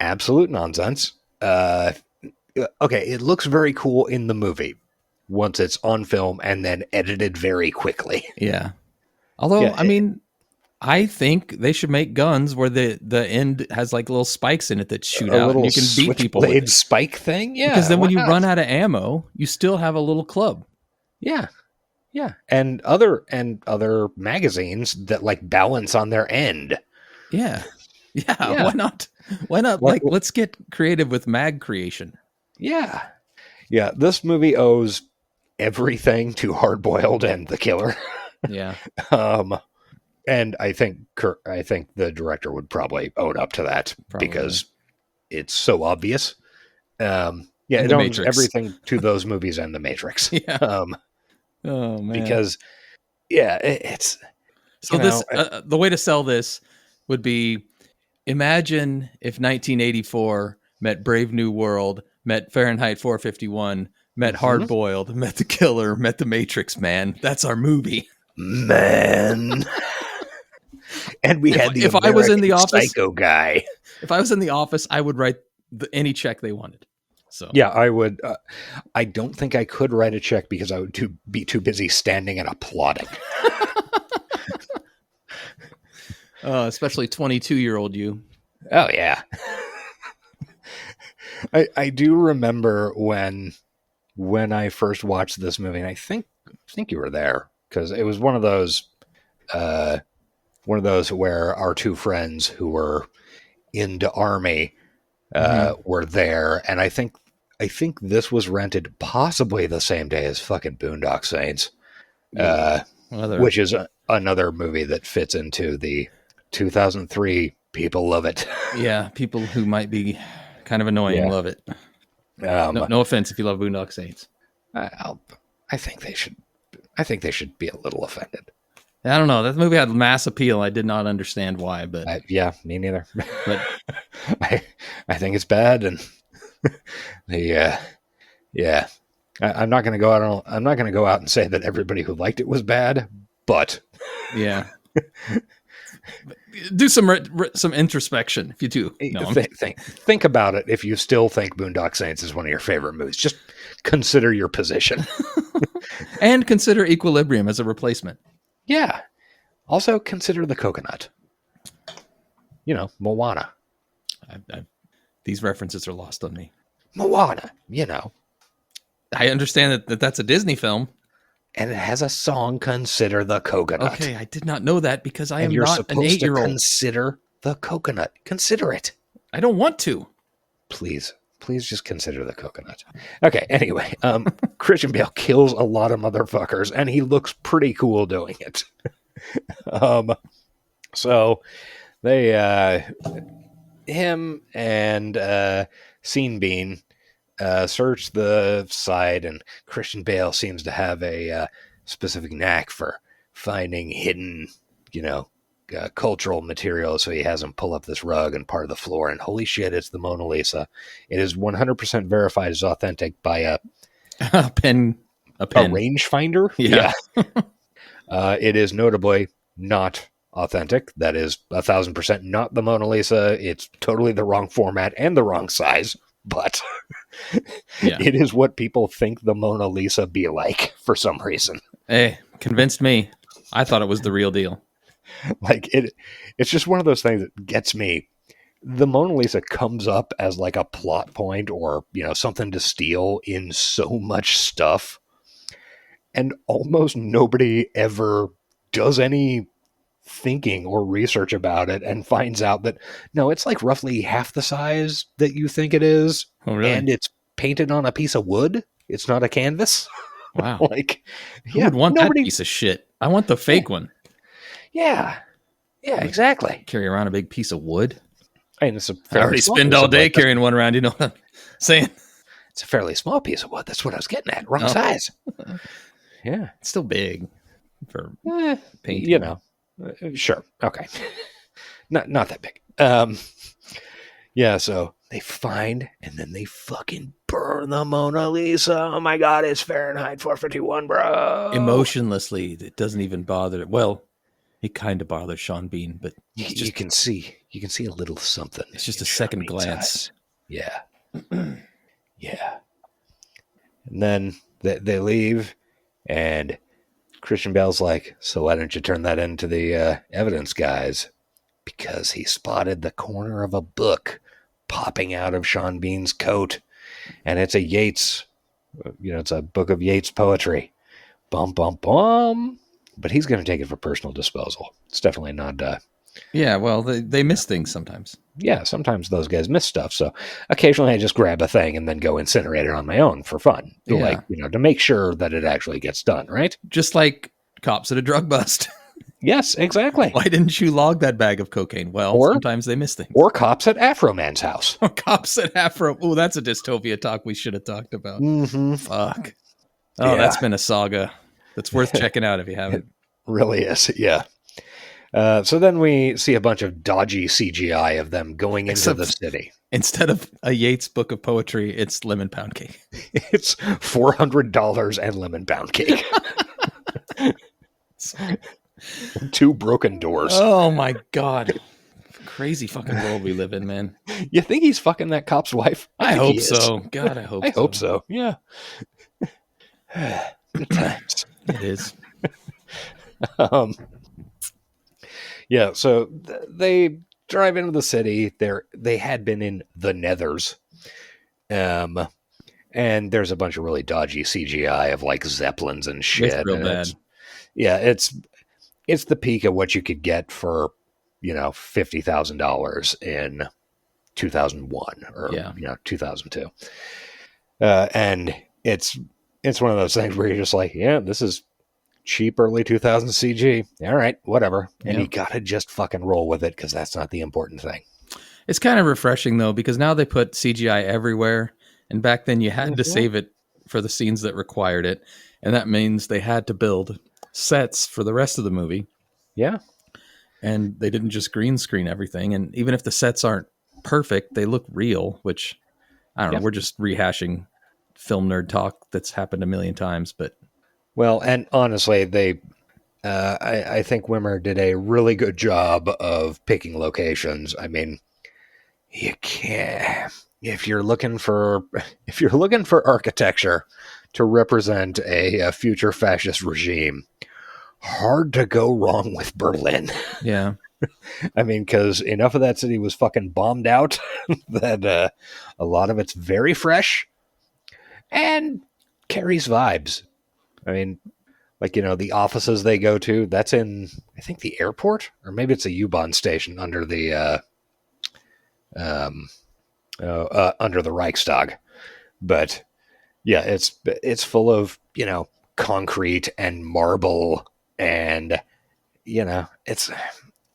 absolute nonsense. Okay, it looks very cool in the movie once it's on film and then edited very quickly. Yeah. Although, I mean, I think they should make guns where the end has like little spikes in it that shoot out and you can beat people with it. Spike thing? Yeah. Because then when you run out of ammo, you still have a little club. Yeah. Yeah. And other magazines that like balance on their end. Yeah. Yeah. Why not? Like, let's get creative with mag creation. Yeah. Yeah. This movie owes everything to Hard Boiled and The Killer. Yeah. And I think the director would probably own up to that because it's so obvious. It owns everything to those movies and The Matrix. Yeah. Oh man. Because it's so this the way to sell this would be, imagine if 1984 met Brave New World, met Fahrenheit 451, met Hard Boiled, met The Killer, met The Matrix. Man, that's our movie. Man. And we had the if I was in the office, Psycho guy. If I was in the office, I would write any check they wanted. So yeah, I would. I don't think I could write a check because I would be too busy standing and applauding. Especially 22-year-old you. Oh yeah. I do remember when I first watched this movie, and I think you were there because it was one of those where our two friends who were into Army were there, and I think this was rented possibly the same day as fucking Boondock Saints, which is another movie that fits into the 2003 people love it. Yeah, people who might be kind of annoying love it. No offense if you love Boondock Saints. I think they should be a little offended. I don't know. That movie had mass appeal. I did not understand why, but me neither. But I think it's bad, and I'm not going to go out. I'm not going to go out and say that everybody who liked it was bad, but yeah. Do some introspection if you do. No, think about it. If you still think Boondock Saints is one of your favorite movies, just consider your position. And consider Equilibrium as a replacement. Yeah. Also consider The Coconut. Moana. These references are lost on me. Moana, I understand that that's a Disney film. And it has a song, Consider the Coconut. Okay, I did not know that because I am you're not an supposed 8-year-old. To consider the coconut. Consider it. I don't want to. Please Please just consider the coconut. Okay, anyway, Christian Bale kills a lot of motherfuckers, and he looks pretty cool doing it. So they, him and Scene Bean search the site, and Christian Bale seems to have a specific knack for finding hidden, cultural material. So he has them pull up this rug and part of the floor, and holy shit, it's the Mona Lisa. It is 100% verified as authentic by a pen. A rangefinder. Yeah. It is notably not authentic. That is 1,000% not the Mona Lisa. It's totally the wrong format and the wrong size, but it is what people think the Mona Lisa be like for some reason. Hey, convinced me. I thought it was the real deal. Like it's just one of those things that gets me. The Mona Lisa comes up as like a plot point or, something to steal in so much stuff. And almost nobody ever does any thinking or research about it and finds out that, no, it's like roughly half the size that you think it is. Oh, really? And it's painted on a piece of wood. It's not a canvas. Wow. Who would want that piece of shit? I want the fake one. Yeah, exactly. Carry around a big piece of wood. I mean, I already spend all day carrying one around. You know what I'm saying? It's a fairly small piece of wood. That's what I was getting at. Wrong size. Yeah, it's still big for painting. Sure. Okay. not that big. So they find and then they fucking burn the Mona Lisa. Oh my God, it's Fahrenheit 451, bro. Emotionlessly, it doesn't even bother. Well, it kind of bothers Sean Bean, but you can see a little something. It's just a second glance. Yeah. Yeah. And then they leave, and Christian Bale's like, so why don't you turn that into the evidence, guys? Because he spotted the corner of a book popping out of Sean Bean's coat, and it's a Yeats, it's a book of Yeats poetry. Bum, bum, bum. But he's going to take it for personal disposal. It's definitely not... yeah, well, they miss things sometimes. Yeah, sometimes those guys miss stuff. So occasionally I just grab a thing and then go incinerate it on my own for fun. Yeah. To make sure that it actually gets done, right? Just like cops at a drug bust. Yes, exactly. Why didn't you log that bag of cocaine? Well, sometimes they miss things. Or cops at Afro Man's house. Or cops at Afro. Oh, that's a dystopia talk we should have talked about. Mm-hmm. Fuck. Oh, that's been a saga. That's worth checking out if you haven't. It really is, yeah. So then we see a bunch of dodgy CGI of them going into the city. Instead of a Yeats book of poetry, it's lemon pound cake. It's $400 and lemon pound cake. 2 broken doors. Oh my God. Crazy fucking world we live in, man. You think he's fucking that cop's wife? I hope so. God, I hope so. I hope so. Yeah. Good times. It is. Yeah, so they drive into the city. They had been in the Nethers. And there's a bunch of really dodgy CGI of like zeppelins and shit. It's real bad. It's the peak of what you could get for, $50,000 in 2001 or 2002. And it's one of those things where you're just like, yeah, this is cheap early 2000 CG. All right, whatever. And you gotta just fucking roll with it because that's not the important thing. It's kind of refreshing though, because now they put CGI everywhere, and back then you had to save it for the scenes that required it, and that means they had to build sets for the rest of the movie. Yeah. And they didn't just green screen everything, and even if the sets aren't perfect, they look real, which I don't know, we're just rehashing film nerd talk that's happened a million times, but well, and honestly, I think Wimmer did a really good job of picking locations. I mean, you can't, if you're looking for architecture to represent a future fascist regime, hard to go wrong with Berlin. Yeah. I mean, because enough of that city was fucking bombed out that a lot of it's very fresh and carries vibes. I mean, like, the offices they go to, that's in, I think, the airport, or maybe it's a U-Bahn station under the under the Reichstag. But yeah, it's full of, concrete and marble, and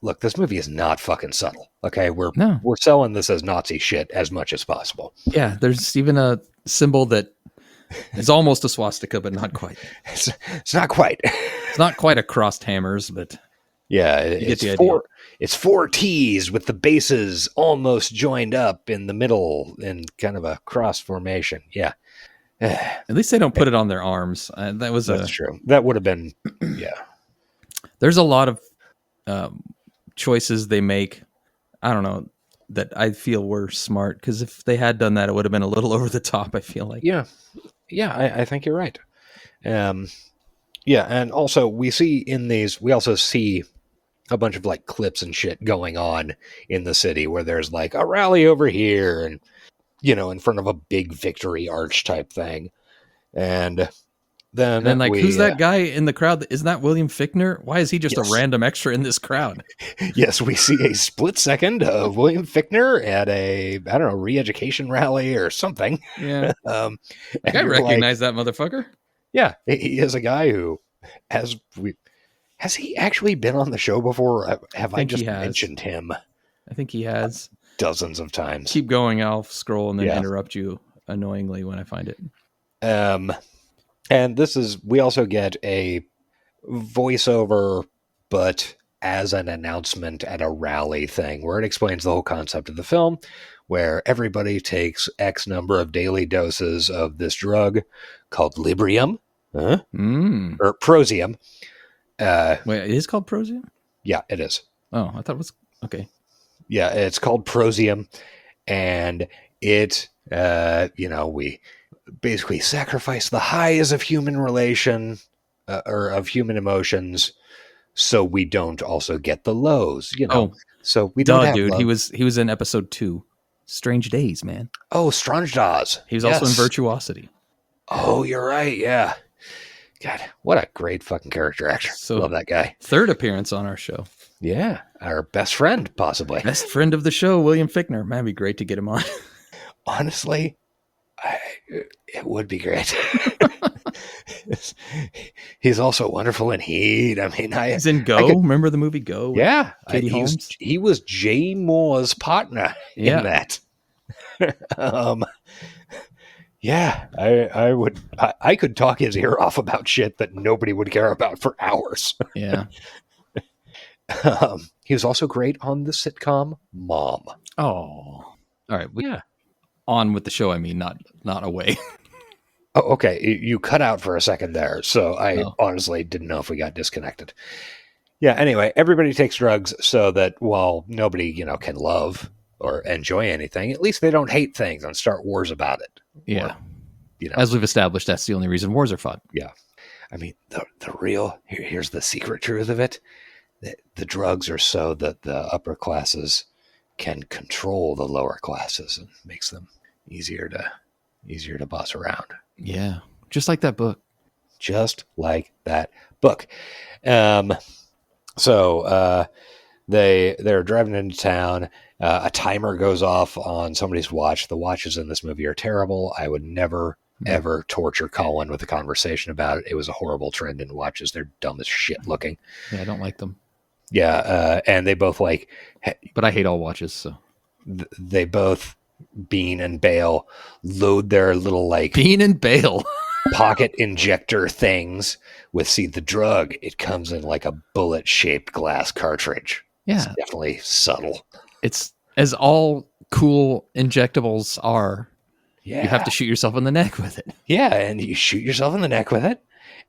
look, this movie is not fucking subtle. Okay, we're selling this as Nazi shit as much as possible. Yeah, there's even a symbol that is almost a swastika, but not quite. It's not quite. It's not quite a crossed hammers, but yeah, it's four T's with the bases almost joined up in the middle in kind of a cross formation. Yeah. At least they don't put it on their arms. That's true. That would have been, yeah. There's a lot of choices they make. I don't know, that I feel were smart, because if they had done that, it would have been a little over the top. I feel like. Yeah, I think you're right. And also we also see a bunch of like clips and shit going on in the city where there's like a rally over here and, in front of a big victory arch type thing. And then like, who's that guy in the crowd? Isn't that William Fichtner? Why is he just a random extra in this crowd? Yes, we see a split second of William Fichtner at a, I don't know, re-education rally or something. Yeah. I recognize that motherfucker. Yeah, he is a guy who has he actually been on the show before? Have I just mentioned him? I think he has. Dozens of times. Keep going. I'll scroll and then interrupt you annoyingly when I find it. And we also get a voiceover, but as an announcement at a rally thing, where it explains the whole concept of the film, where everybody takes X number of daily doses of this drug called Librium, or Prosium. Wait, it is called Prosium? Yeah, it is. Oh, I thought it was, okay. Yeah, it's called Prosium, and it, we basically sacrifice the highs of human relation, or of human emotions, so we don't also get the lows, so we don't have dude, lows. He was in episode 2, Strange Days, man. Oh, Strange Days. He was also in Virtuosity. Oh, you're right, yeah. God, what a great fucking character actor. Love that guy. Third appearance on our show. Yeah, our best friend, possibly. Best friend of the show, William Fichtner. Man, it'd be great to get him on. Honestly, it would be great. He's also wonderful in Heat. I mean, he's in Go. Remember the movie Go? Yeah, Katie Holmes. He was Jay Moore's partner in that. Yeah, I could talk his ear off about shit that nobody would care about for hours. Yeah. He was also great on the sitcom Mom. Oh, all right. On with the show. I mean, not away. Oh, okay. You cut out for a second there, so I honestly didn't know if we got disconnected. Yeah. Anyway, everybody takes drugs so that while nobody, can love or enjoy anything, at least they don't hate things and start wars about it. Yeah. Or, as we've established, that's the only reason wars are fought. Yeah. I mean, the real here's the secret truth of it. The drugs are so that the upper classes can control the lower classes and makes them easier to boss around. Yeah. Just like that book. Just like that book. So they're driving into town. A timer goes off on somebody's watch. The watches in this movie are terrible. I would never, ever torture Colin with a conversation about it. It was a horrible trend in watches. They're dumb as shit looking. Yeah, I don't like them. Yeah, and they both but I hate all watches, so. They both, Bean and Bale, load their little Bean and Bale pocket injector things with, the drug. It comes in like a bullet-shaped glass cartridge. Yeah. It's definitely subtle. It's as all cool injectables are. Yeah. You have to shoot yourself in the neck with it. Yeah, and you shoot yourself in the neck with it,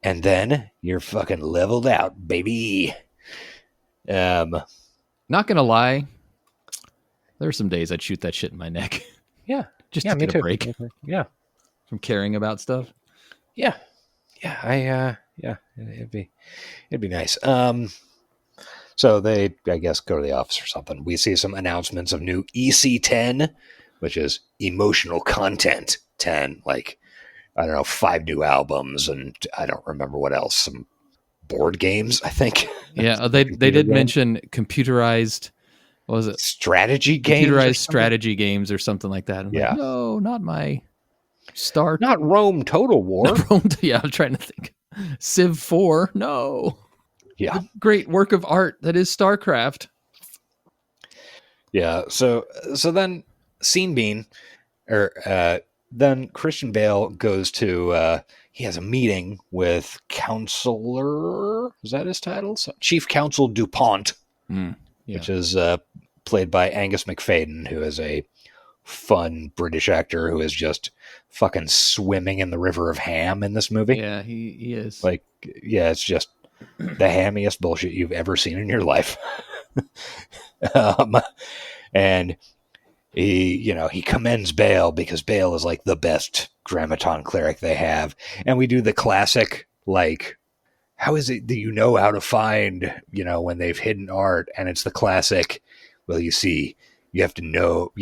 and then you're fucking leveled out, baby. Not gonna lie, there are some days I'd shoot that shit in my neck. Yeah, just to get a break. Yeah, from caring about stuff. Yeah, it'd be nice. So they, I guess, go to the office or something. We see some announcements of new EC10, which is emotional content 10, like, I don't know, 5 new albums, and I don't remember what else, some board games, I think. Yeah, they did mention computerized what was it? strategy games, or Computerized something? strategy games or something like that. I'm Yeah. like, no, not my Star. Not Rome Total War. Yeah, I'm trying to think. Civ 4. No. Yeah. Great work of art that is StarCraft. Yeah. So then Scene Bean, then Christian Bale goes to, he has a meeting with Counselor, is that his title? Chief Counsel DuPont, Yeah. which is played by Angus McFadden, who is a fun British actor who is just fucking swimming in the river of ham in this movie. Yeah, he is. Like, yeah, it's just the hammiest bullshit you've ever seen in your life. And he commends Bale because Bale is like the best grammaton cleric they have. And we do the classic, like, how is it that you know how to find, when they've hidden art? And it's the classic, well, you see, you have to know,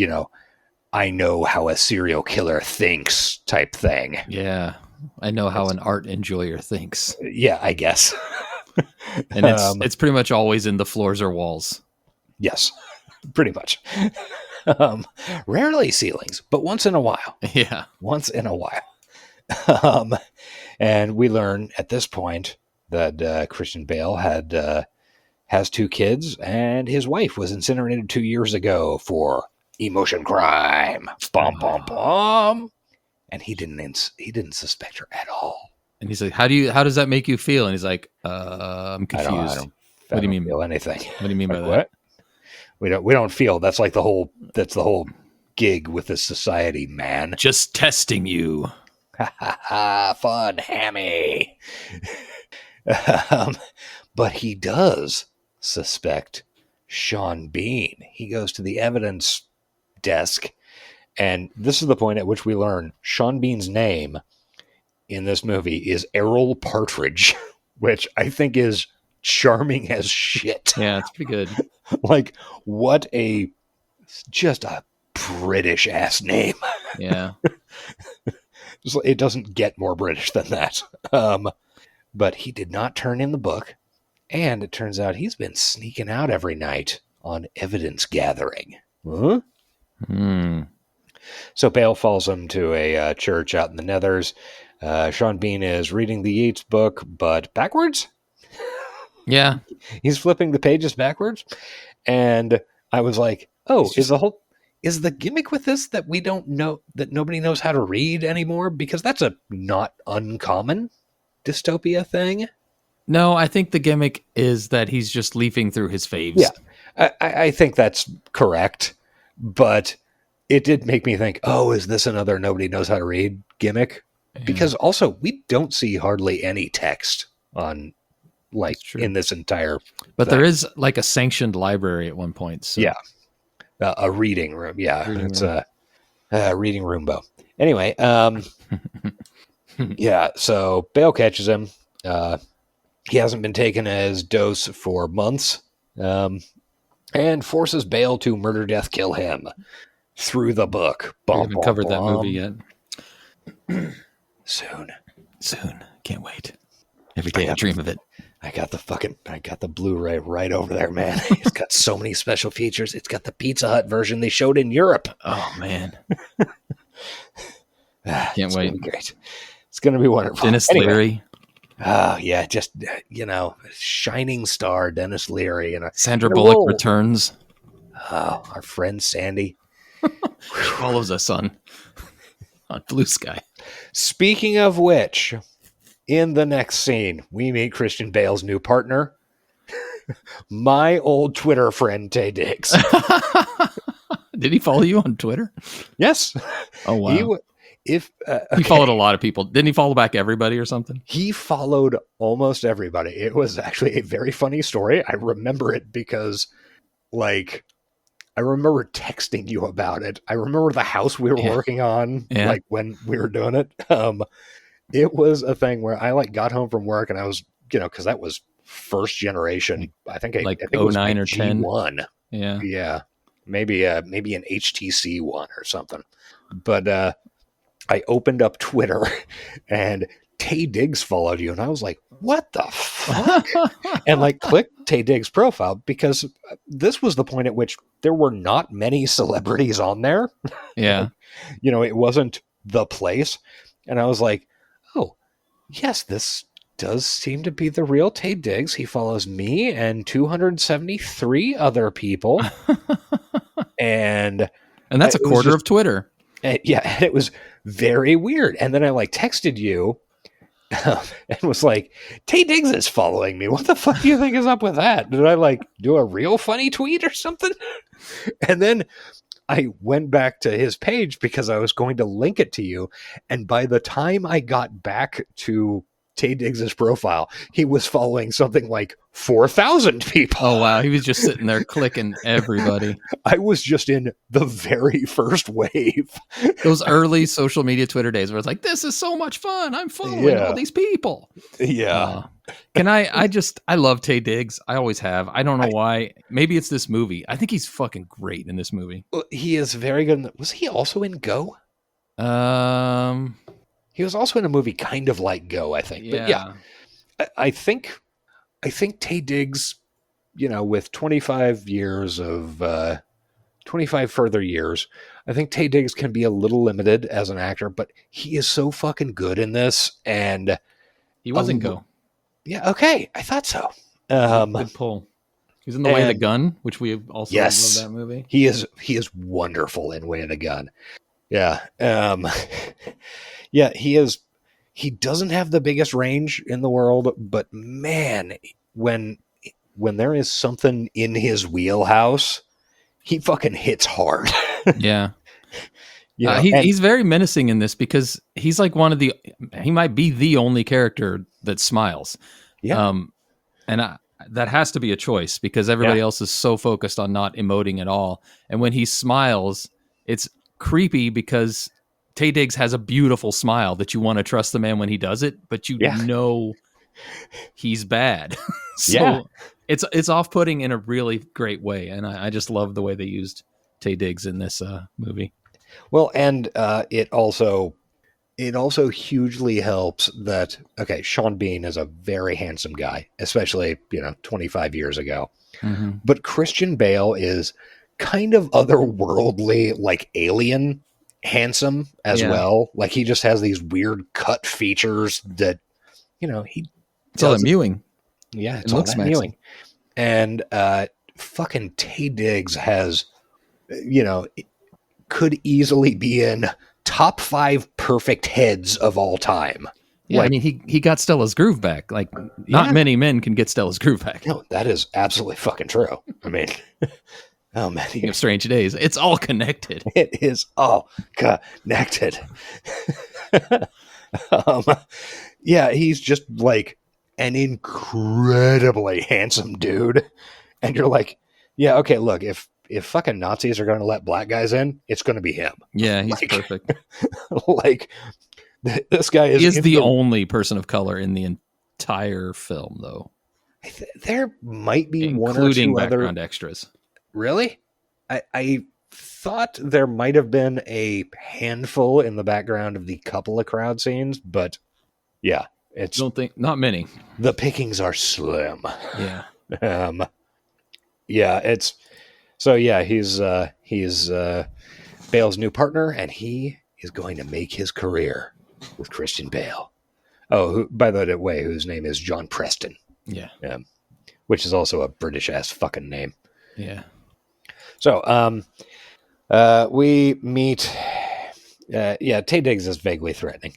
I know how a serial killer thinks type thing. Yeah. I know how an art enjoyer thinks. Yeah, I guess. And it's pretty much always in the floors or walls. Yes, pretty much. Rarely ceilings, but once in a while. Yeah. Once in a while. And we learn at this point that Christian Bale has 2 kids, and his wife was incinerated 2 years ago for emotion crime. Bum, bum, bum. And he didn't suspect her at all. And he's like, how does that make you feel? And he's like, I'm confused. I don't feel anything. What do you mean by that? What? We don't feel. That's like the whole gig with this society, man. Just testing you. Fun, hammy. But he does suspect Sean Bean. He goes to the evidence desk, and this is the point at which we learn Sean Bean's name in this movie is Errol Partridge, which I think is charming as shit. Yeah, it's pretty good. Like, what just a British ass name. Yeah. It doesn't get more British than that. But he did not turn in the book. And it turns out he's been sneaking out every night on evidence gathering. Huh? So Bale follows him to a church out in the Nethers. Sean Bean is reading the Yeats book, but backwards? Yeah. He's flipping the pages backwards. And I was like, oh, is the gimmick with this that we don't know, that nobody knows how to read anymore? Because that's a not uncommon dystopia thing. No, I think the gimmick is that he's just leafing through his faves. Yeah, I think that's correct. But it did make me think, oh, is this another nobody knows how to read gimmick? Yeah. Because also, we don't see hardly any text on, in this entire But thing. there is like a sanctioned library at one point. So. Yeah. A reading room. Yeah. It's a reading roombo. Anyway, yeah, so Bale catches him. He hasn't been taking his dose for months, and forces Bale to murder, death, kill him through the book. We haven't covered that movie yet. Soon. Can't wait. Every day I dream of it. I got the Blu-ray right over there, man. It's got so many special features. It's got the Pizza Hut version they showed in Europe. Oh, man. Can't wait. Gonna be great. It's going to be wonderful. Dennis Leary. Oh, yeah. Just, shining star Dennis Leary. And Sandra Bullock returns. Oh, our friend Sandy. Follows us on Bluesky. Speaking of which, in the next scene, we meet Christian Bale's new partner, my old Twitter friend, Tay Diggs. Did he follow you on Twitter? Yes. Oh, wow. He followed a lot of people. Didn't he follow back everybody or something? He followed almost everybody. It was actually a very funny story. I remember it because, I remember texting you about it. I remember the house we were working on, when we were doing it. It was a thing where I got home from work and I was, because that was first generation. I think it was 09 or 10. G1. Yeah. Yeah. Maybe an HTC one or something. But I opened up Twitter and Tay Diggs followed you. And I was like, what the fuck? And like clicked Tay Diggs' profile because this was the point at which there were not many celebrities on there. Yeah. You know, it wasn't the place. And I was like, oh, yes, this does seem to be the real Tay Diggs. He follows me and 273 other people. and that's a quarter of Twitter. And it was very weird. And then I like texted you and was like, Tay Diggs is following me. What the fuck do you think is up with that? Did I like do a real funny tweet or something? And then I went back to his page because I was going to link it to you. And by the time I got back to Tay Diggs' profile, he was following something like 4,000 people. Oh, wow. He was just sitting there clicking everybody. I was just in the very first wave. Those early social media Twitter days where it's like, this is so much fun. I'm following all these people. Yeah. I love Tay Diggs. I always have. I don't know why. Maybe it's this movie. I think he's fucking great in this movie. He is very good. Was he also in Go? He was also in a movie kind of like Go, I think. Yeah. But yeah, I think Tay Diggs, you know, with 25 further years, I think Tay Diggs can be a little limited as an actor, but he is so fucking good in this. And he wasn't Go. Yeah. Okay. I thought so. Good pull. He's in The Way of the Gun, which we also love that movie. He is wonderful in Way of the Gun. Yeah. Yeah, he doesn't have the biggest range in the world, but man, when there is something in his wheelhouse, he fucking hits hard. Yeah. You know, he's very menacing in this because he's like he might be the only character that smiles. Yeah. That has to be a choice because everybody else is so focused on not emoting at all. And when he smiles, it's creepy because Tay Diggs has a beautiful smile that you want to trust the man when he does it, but you know he's bad. So it's off-putting in a really great way. And I just love the way they used Tay Diggs in this movie. Well, and it also hugely helps that, okay, Sean Bean is a very handsome guy, especially, 25 years ago. Mm-hmm. But Christian Bale is kind of otherworldly, like alien handsome as well. Like he just has these weird cut features that, it's all that mewing. Yeah, it's all that mewing. And fucking Tay Diggs has, could easily be in top 5 perfect heads of all time. Yeah, I mean, he got Stella's groove back. Like, not many men can get Stella's groove back. No, that is absolutely fucking true. I mean, oh man, Speaking of strange days, it's all connected. It is all connected. Yeah, he's just like an incredibly handsome dude, and you're like, yeah, okay, look, if fucking Nazis are going to let black guys in, it's going to be him. Yeah, he's perfect. Like, this guy is... He is the only person of color in the entire film, though. There might be including one or two background other... extras. Really? I thought there might have been a handful in the background of the couple of crowd scenes, but yeah, not many. The pickings are slim. Yeah. He's Bale's new partner, and he is going to make his career with Christian Bale. Oh, by the way, whose name is John Preston. Yeah. Which is also a British ass fucking name. Yeah. So, we meet. Tay Diggs is vaguely threatening.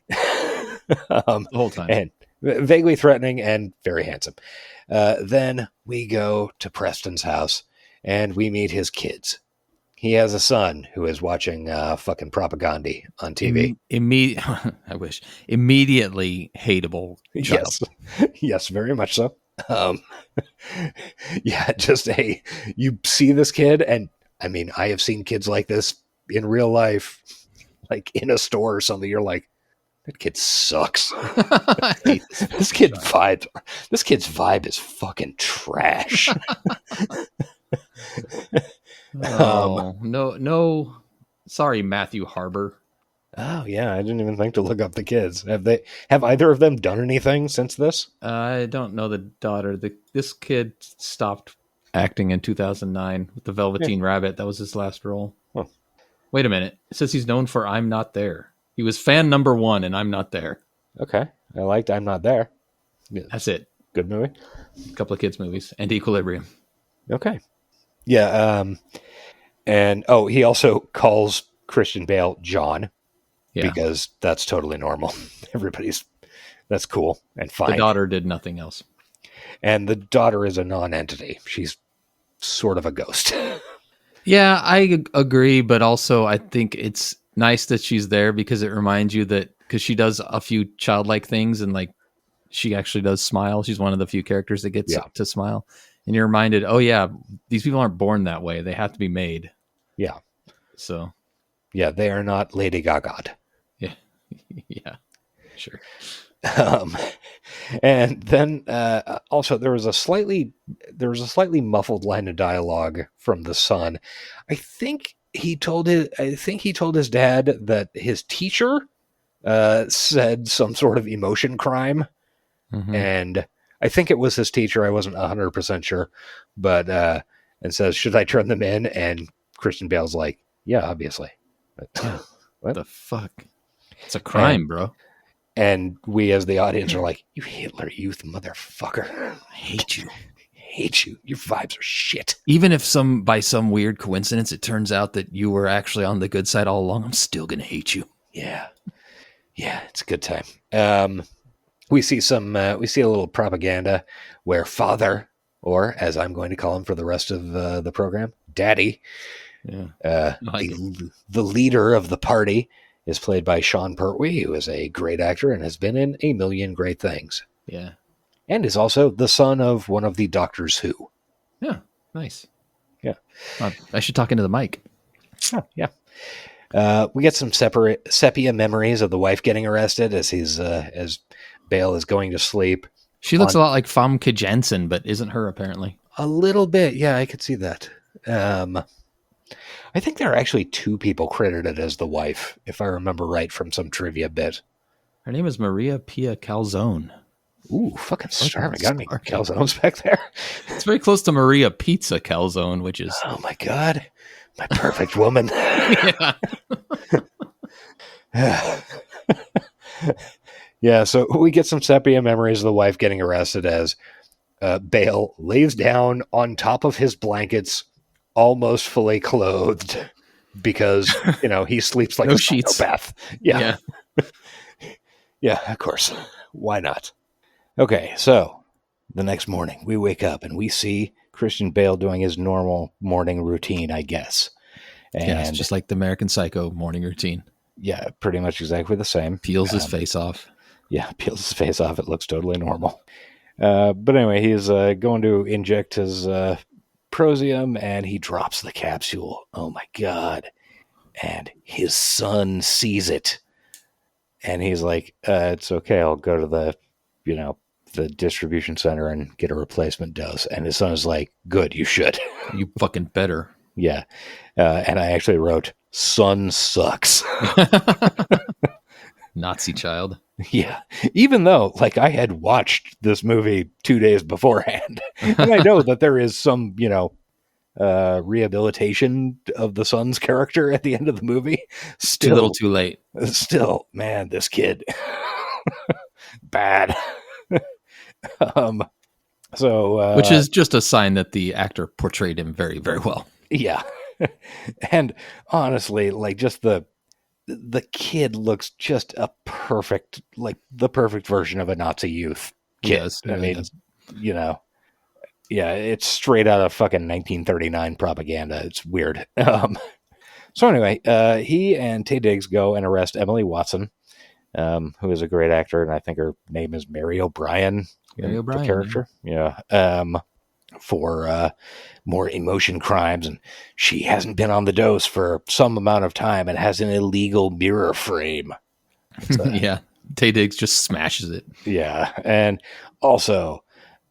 The whole time. And vaguely threatening and very handsome. Then we go to Preston's house and we meet his kids. He has a son who is watching fucking propaganda on TV. I wish. Immediately hateable child. Yes, very much so. You see this kid, and I mean, I have seen kids like this in real life, like in a store or something. You're like, that kid sucks. I hate This kid's vibe is fucking trash. No. Sorry, Matthew Harbour. Oh yeah, I didn't even think to look up the kids. Have either of them done anything since this? I don't know the daughter. This kid stopped acting in 2009 with the Velveteen Rabbit. That was his last role. Huh. Wait a minute. It says he's known for I'm Not There. He was fan number 1 in I'm Not There. Okay, I liked I'm Not There. Yeah, That's it. good movie. A couple of kids movies and Equilibrium. Okay, yeah. And he also calls Christian Bale John because that's totally normal. That's cool and fine. The daughter did nothing else. And the daughter is a non-entity. She's sort of a ghost. Yeah, I agree, but also I think it's nice that she's there because it reminds you that because she does a few childlike things and like she actually does smile. She's one of the few characters that gets to smile. And you're reminded, oh yeah, these people aren't born that way. They have to be made. Yeah. So. Yeah, they are not Lady Gaga. Yeah. Yeah. Sure. And then also there was a slightly muffled line of dialogue from the son. I think he told his dad that his teacher said some sort of emotion crime, and I think it was his teacher. I wasn't 100% sure, but and says, "Should I turn them in?" And Christian Bale's like, "Yeah, obviously." What the fuck? It's a crime, bro. And we, as the audience, are like, "You Hitler Youth motherfucker! I hate you. Hate you. Your vibes are shit." Even if by some weird coincidence it turns out that you were actually on the good side all along, I'm still gonna hate you. Yeah, it's a good time. We see a little propaganda where Father, or as I'm going to call him for the rest of the program, Daddy, the leader of the party, is played by Sean Pertwee, who is a great actor and has been in a million great things. Yeah. And is also the son of one of the Doctors Who. Yeah, nice. Yeah. I should talk into the mic. Oh, yeah. We get some sepia memories of the wife getting arrested as Bale is going to sleep. She looks a lot like Famke Janssen, but isn't her apparently. A little bit. Yeah, I could see that. I think there are actually 2 people credited as the wife, if I remember right from some trivia bit. Her name is Maria Pia Calzone. Ooh, fucking starving. Got me calzones back there. It's very close to Maria Pizza Calzone, which is... Oh my God. My perfect woman. Yeah, so we get some sepia memories of the wife getting arrested as Bale lays down on top of his blankets, almost fully clothed, because, he sleeps like no a sheets. psychopath. Yeah. Yeah, of course. Why not? Okay, so the next morning we wake up and we see Christian Bale doing his normal morning routine, I guess. And it's just like the American Psycho morning routine. Yeah, pretty much exactly the same. Peels his face off. Yeah, peels his face off. It looks totally normal. But anyway, he's going to inject his Prosium, and he drops the capsule. Oh my God. And his son sees it. And he's like, it's okay. I'll go to the distribution center and get a replacement dose. And his son is like, good, you should. You fucking better. Yeah. And I actually wrote, son sucks. Nazi child. Yeah. Even though, I had watched this movie 2 days beforehand. And I know that there is some, rehabilitation of the son's character at the end of the movie. Still, too little too late. Still, man, this kid. Bad. Which is just a sign that the actor portrayed him very, very well. Yeah. And honestly, just the kid looks just the perfect version of a Nazi youth kid. Yes, I mean, yeah, it's straight out of fucking 1939 propaganda. It's weird. So anyway, he and Tay Diggs go and arrest Emily Watson, who is a great actor, and I think her name is Mary O'Brien. The character. Yeah. For more emotion crimes, and she hasn't been on the dose for some amount of time and has an illegal mirror frame. Yeah, Tay Diggs just smashes it. Yeah, and also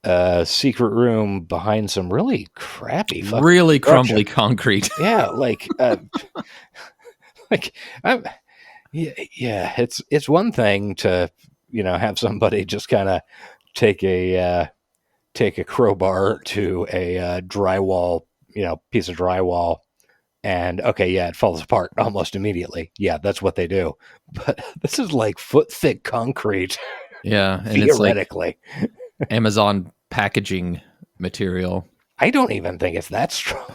a secret room behind some really crappy, really crumbly concrete. Yeah, Yeah. It's one thing to, have somebody just kind of take a crowbar to a drywall, piece of drywall. And okay, yeah, it falls apart almost immediately. Yeah, that's what they do. But this is like foot thick concrete, Yeah, and theoretically. it's like Amazon packaging material. I don't even think it's that strong.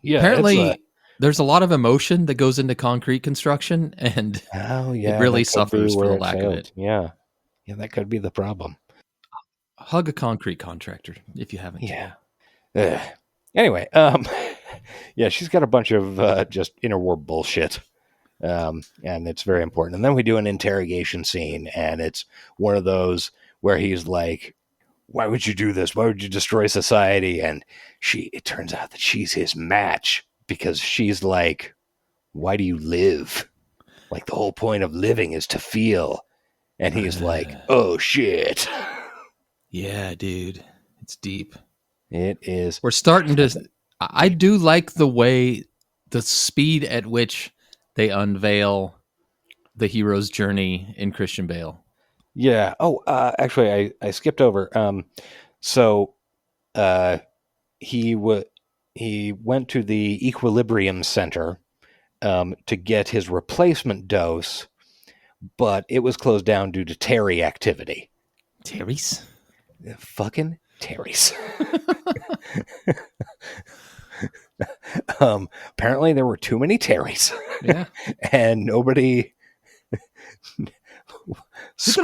Apparently, there's a lot of emotion that goes into concrete construction, and it really suffers for the lack of it. Yeah, that could be the problem. Hug a concrete contractor if you haven't. Yeah. Anyway, yeah, she's got a bunch of just interwar bullshit, and it's very important. And then we do an interrogation scene, and it's one of those where he's like, "Why would you do this? Why would you destroy society?" And it turns out that she's his match, because she's like, "Why do you live? Like, the whole point of living is to feel." And he's like, "Oh shit." Yeah, dude, it's deep. It is. We're starting to. I do like the speed at which they unveil the hero's journey in Christian Bale. Yeah. Oh, actually, I skipped over. So, he went to the Equilibrium Center to get his replacement dose, but it was closed down due to Terry activity. Terry's? Fucking Terry's. Apparently there were too many Terrys. Yeah. And nobody did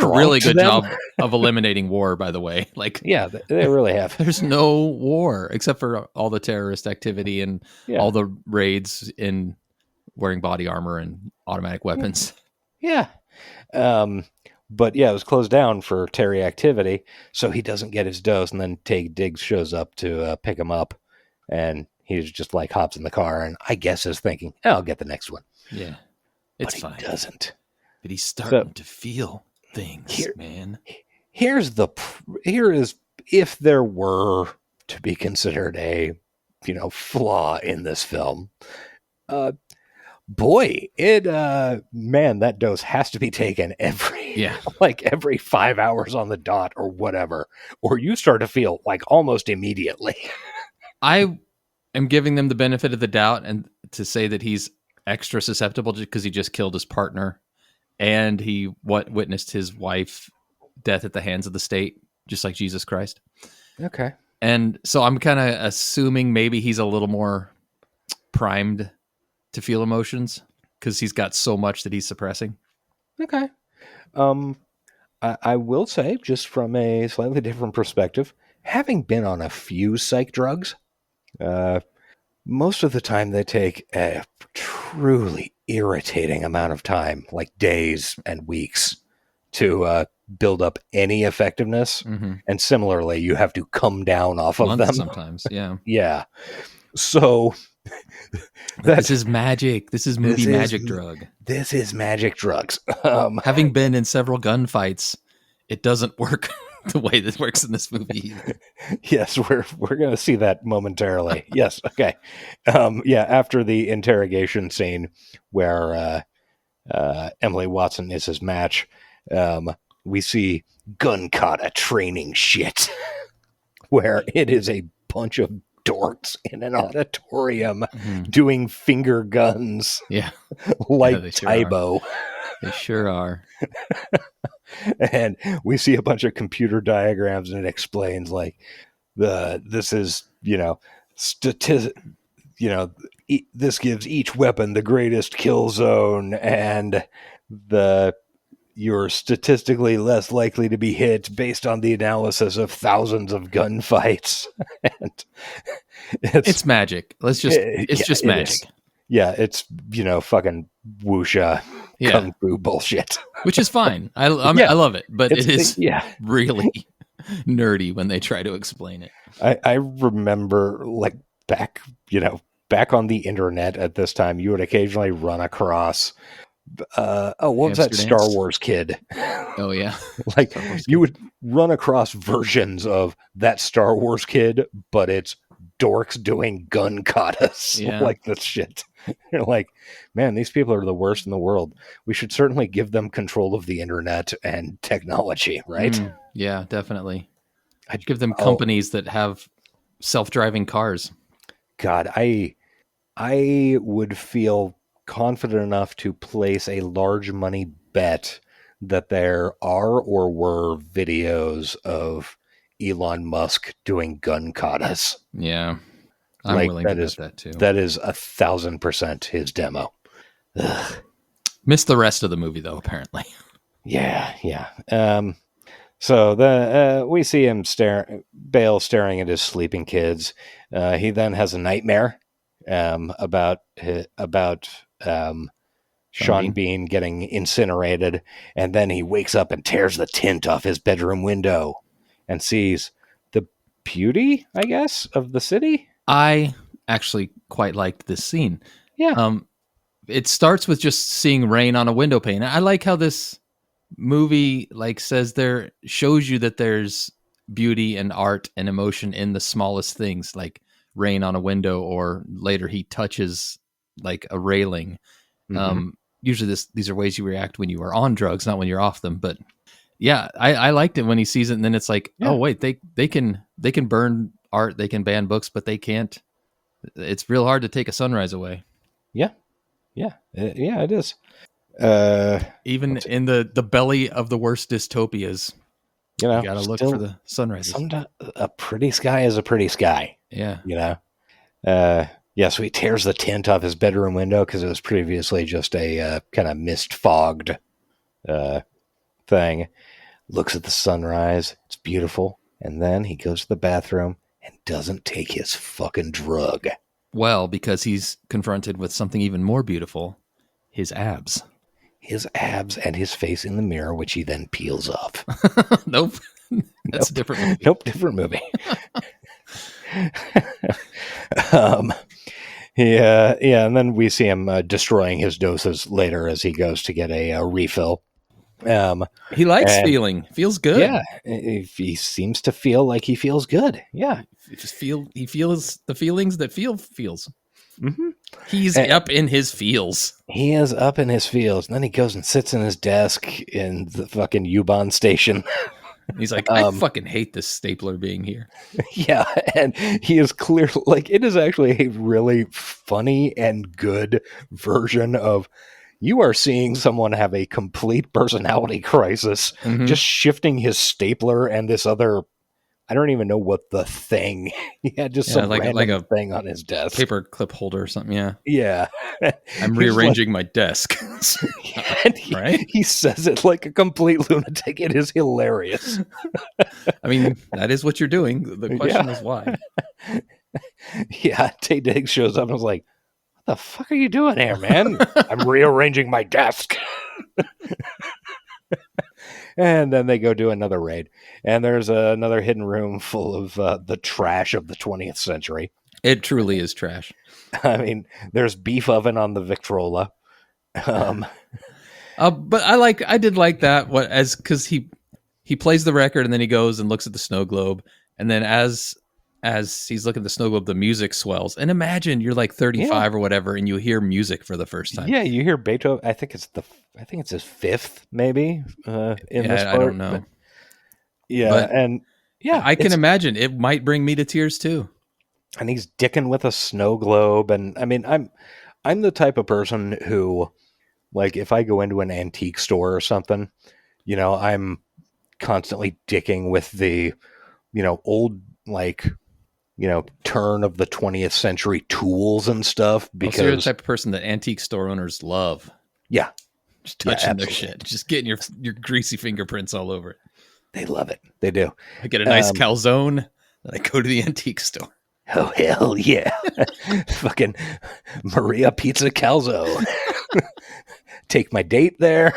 a really good job of eliminating war, by the way. Like, yeah, they really have. There's no war except for all the terrorist activity and all the raids in wearing body armor and automatic weapons. Yeah. But yeah, it was closed down for Terry activity, so he doesn't get his dose, and then Diggs shows up to pick him up, and he's just like hops in the car, and I guess is thinking, I'll get the next one. Yeah, it's fine. He doesn't. But he's starting to feel things, man. Here is, if there were to be considered a, flaw in this film, boy, man, that dose has to be taken every 5 hours on the dot or whatever, or you start to feel like almost immediately. I am giving them the benefit of the doubt and to say that he's extra susceptible because he just killed his partner and he witnessed his wife death at the hands of the state, just like Jesus Christ. Okay. And so I'm kind of assuming maybe he's a little more primed to feel emotions because he's got so much that he's suppressing. Okay. I will say, just from a slightly different perspective, having been on a few psych drugs, most of the time they take a truly irritating amount of time, like days and weeks, to build up any effectiveness. Mm-hmm. And similarly, you have to come down off of them sometimes. Yeah. Yeah. So this is magic. This is movie magic drug. This is magic drugs. Having been in several gunfights, it doesn't work the way that works in this movie. Yes, we're going to see that momentarily. Yes, okay. Yeah, after the interrogation scene where Emily Watson is his match, we see gun kata training shit, where it is a bunch of dorks in an auditorium doing finger guns. Yeah. Like Tybo. They sure are. And we see a bunch of computer diagrams, and it explains like this is, this gives each weapon the greatest kill zone, and you're statistically less likely to be hit based on the analysis of thousands of gunfights. And it's magic. It's just magic. Yeah, it's, fucking wuxia kung fu bullshit. Which is fine. I love it, but it is really nerdy when they try to explain it. I remember, like, back on the internet at this time, you would occasionally run across what was that Star Wars kid? Oh yeah. Like, you would run across versions of that Star Wars kid, but it's dorks doing gun katas. Like this shit. You're like, man, these people are the worst in the world. We should certainly give them control of the internet and technology, right? Yeah, definitely. I'd give them companies that have self-driving cars. God, I would feel confident enough to place a large money bet that there are or were videos of Elon Musk doing gun katas. Yeah. I'm willing to bet that too. That is 1,000% his demo. Ugh. Missed the rest of the movie though, apparently. Yeah. So we see him Bale staring at his sleeping kids. He then has a nightmare about Sean Bean getting incinerated, and then he wakes up and tears the tint off his bedroom window and sees the beauty, I guess, of the city. I actually quite liked this scene. Yeah. It starts with just seeing rain on a window pane. I like how this movie shows you that there's beauty and art and emotion in the smallest things, like rain on a window, or later he touches like a railing. Usually these are ways you react when you are on drugs, not when you're off them. But yeah, I liked it when he sees it, and then it's like, oh wait, they can burn art, they can ban books, but they can't. It's real hard to take a sunrise away. Yeah, it is. Even in the belly of the worst dystopias, you gotta look for the sunrises. Sometimes a pretty sky is a pretty sky. Yeah. So he tears the tint off his bedroom window because it was previously just a kind of mist-fogged thing. Looks at the sunrise. It's beautiful. And then he goes to the bathroom and doesn't take his fucking drug. Well, because he's confronted with something even more beautiful, his abs. His abs and his face in the mirror, which he then peels off. Nope. That's a different movie. Nope, different movie. And then we see him destroying his doses later as he goes to get a refill. He likes feels good. Yeah, he seems to feel like he feels good. Yeah, he feels the feelings that feels. Mm-hmm. He's up in his feels. He is up in his feels, and then he goes and sits in his desk in the fucking U-Bahn station. He's like, I fucking hate this stapler being here. Yeah, and he is clear. Like, it is actually a really funny and good version of, you are seeing someone have a complete personality crisis, just shifting his stapler and this other, I don't even know what the thing. He had just some random like a thing on his desk. Paper clip holder or something, yeah. Yeah. I'm rearranging my desk. And he says it like a complete lunatic. It is hilarious. I mean, that is what you're doing. The question is why. Yeah, Tay Diggs shows up and was like, what the fuck are you doing here, man? I'm rearranging my desk. And then they go do another raid. And there's another hidden room full of the trash of the 20th century. It truly is trash. I mean, there's beef oven on the Victrola. But I did like that because he plays the record and then he goes and looks at the snow globe. And then as he's looking at the snow globe, the music swells. And imagine you're like 35 or whatever, and you hear music for the first time. Yeah, you hear Beethoven. I think it's his fifth, maybe. In this part. I don't know. I can imagine it might bring me to tears too. And he's dicking with a snow globe, and I mean, I'm the type of person who, like, if I go into an antique store or something, I'm constantly dicking with the, old, like, turn of the 20th century tools and stuff, because you're the type of person that antique store owners love. Yeah. Just touching their shit. Just getting your greasy fingerprints all over it. They love it. They do. I get a nice calzone, and I go to the antique store. Oh, hell yeah. Fucking Maria Pizza Calzone. Take my date there.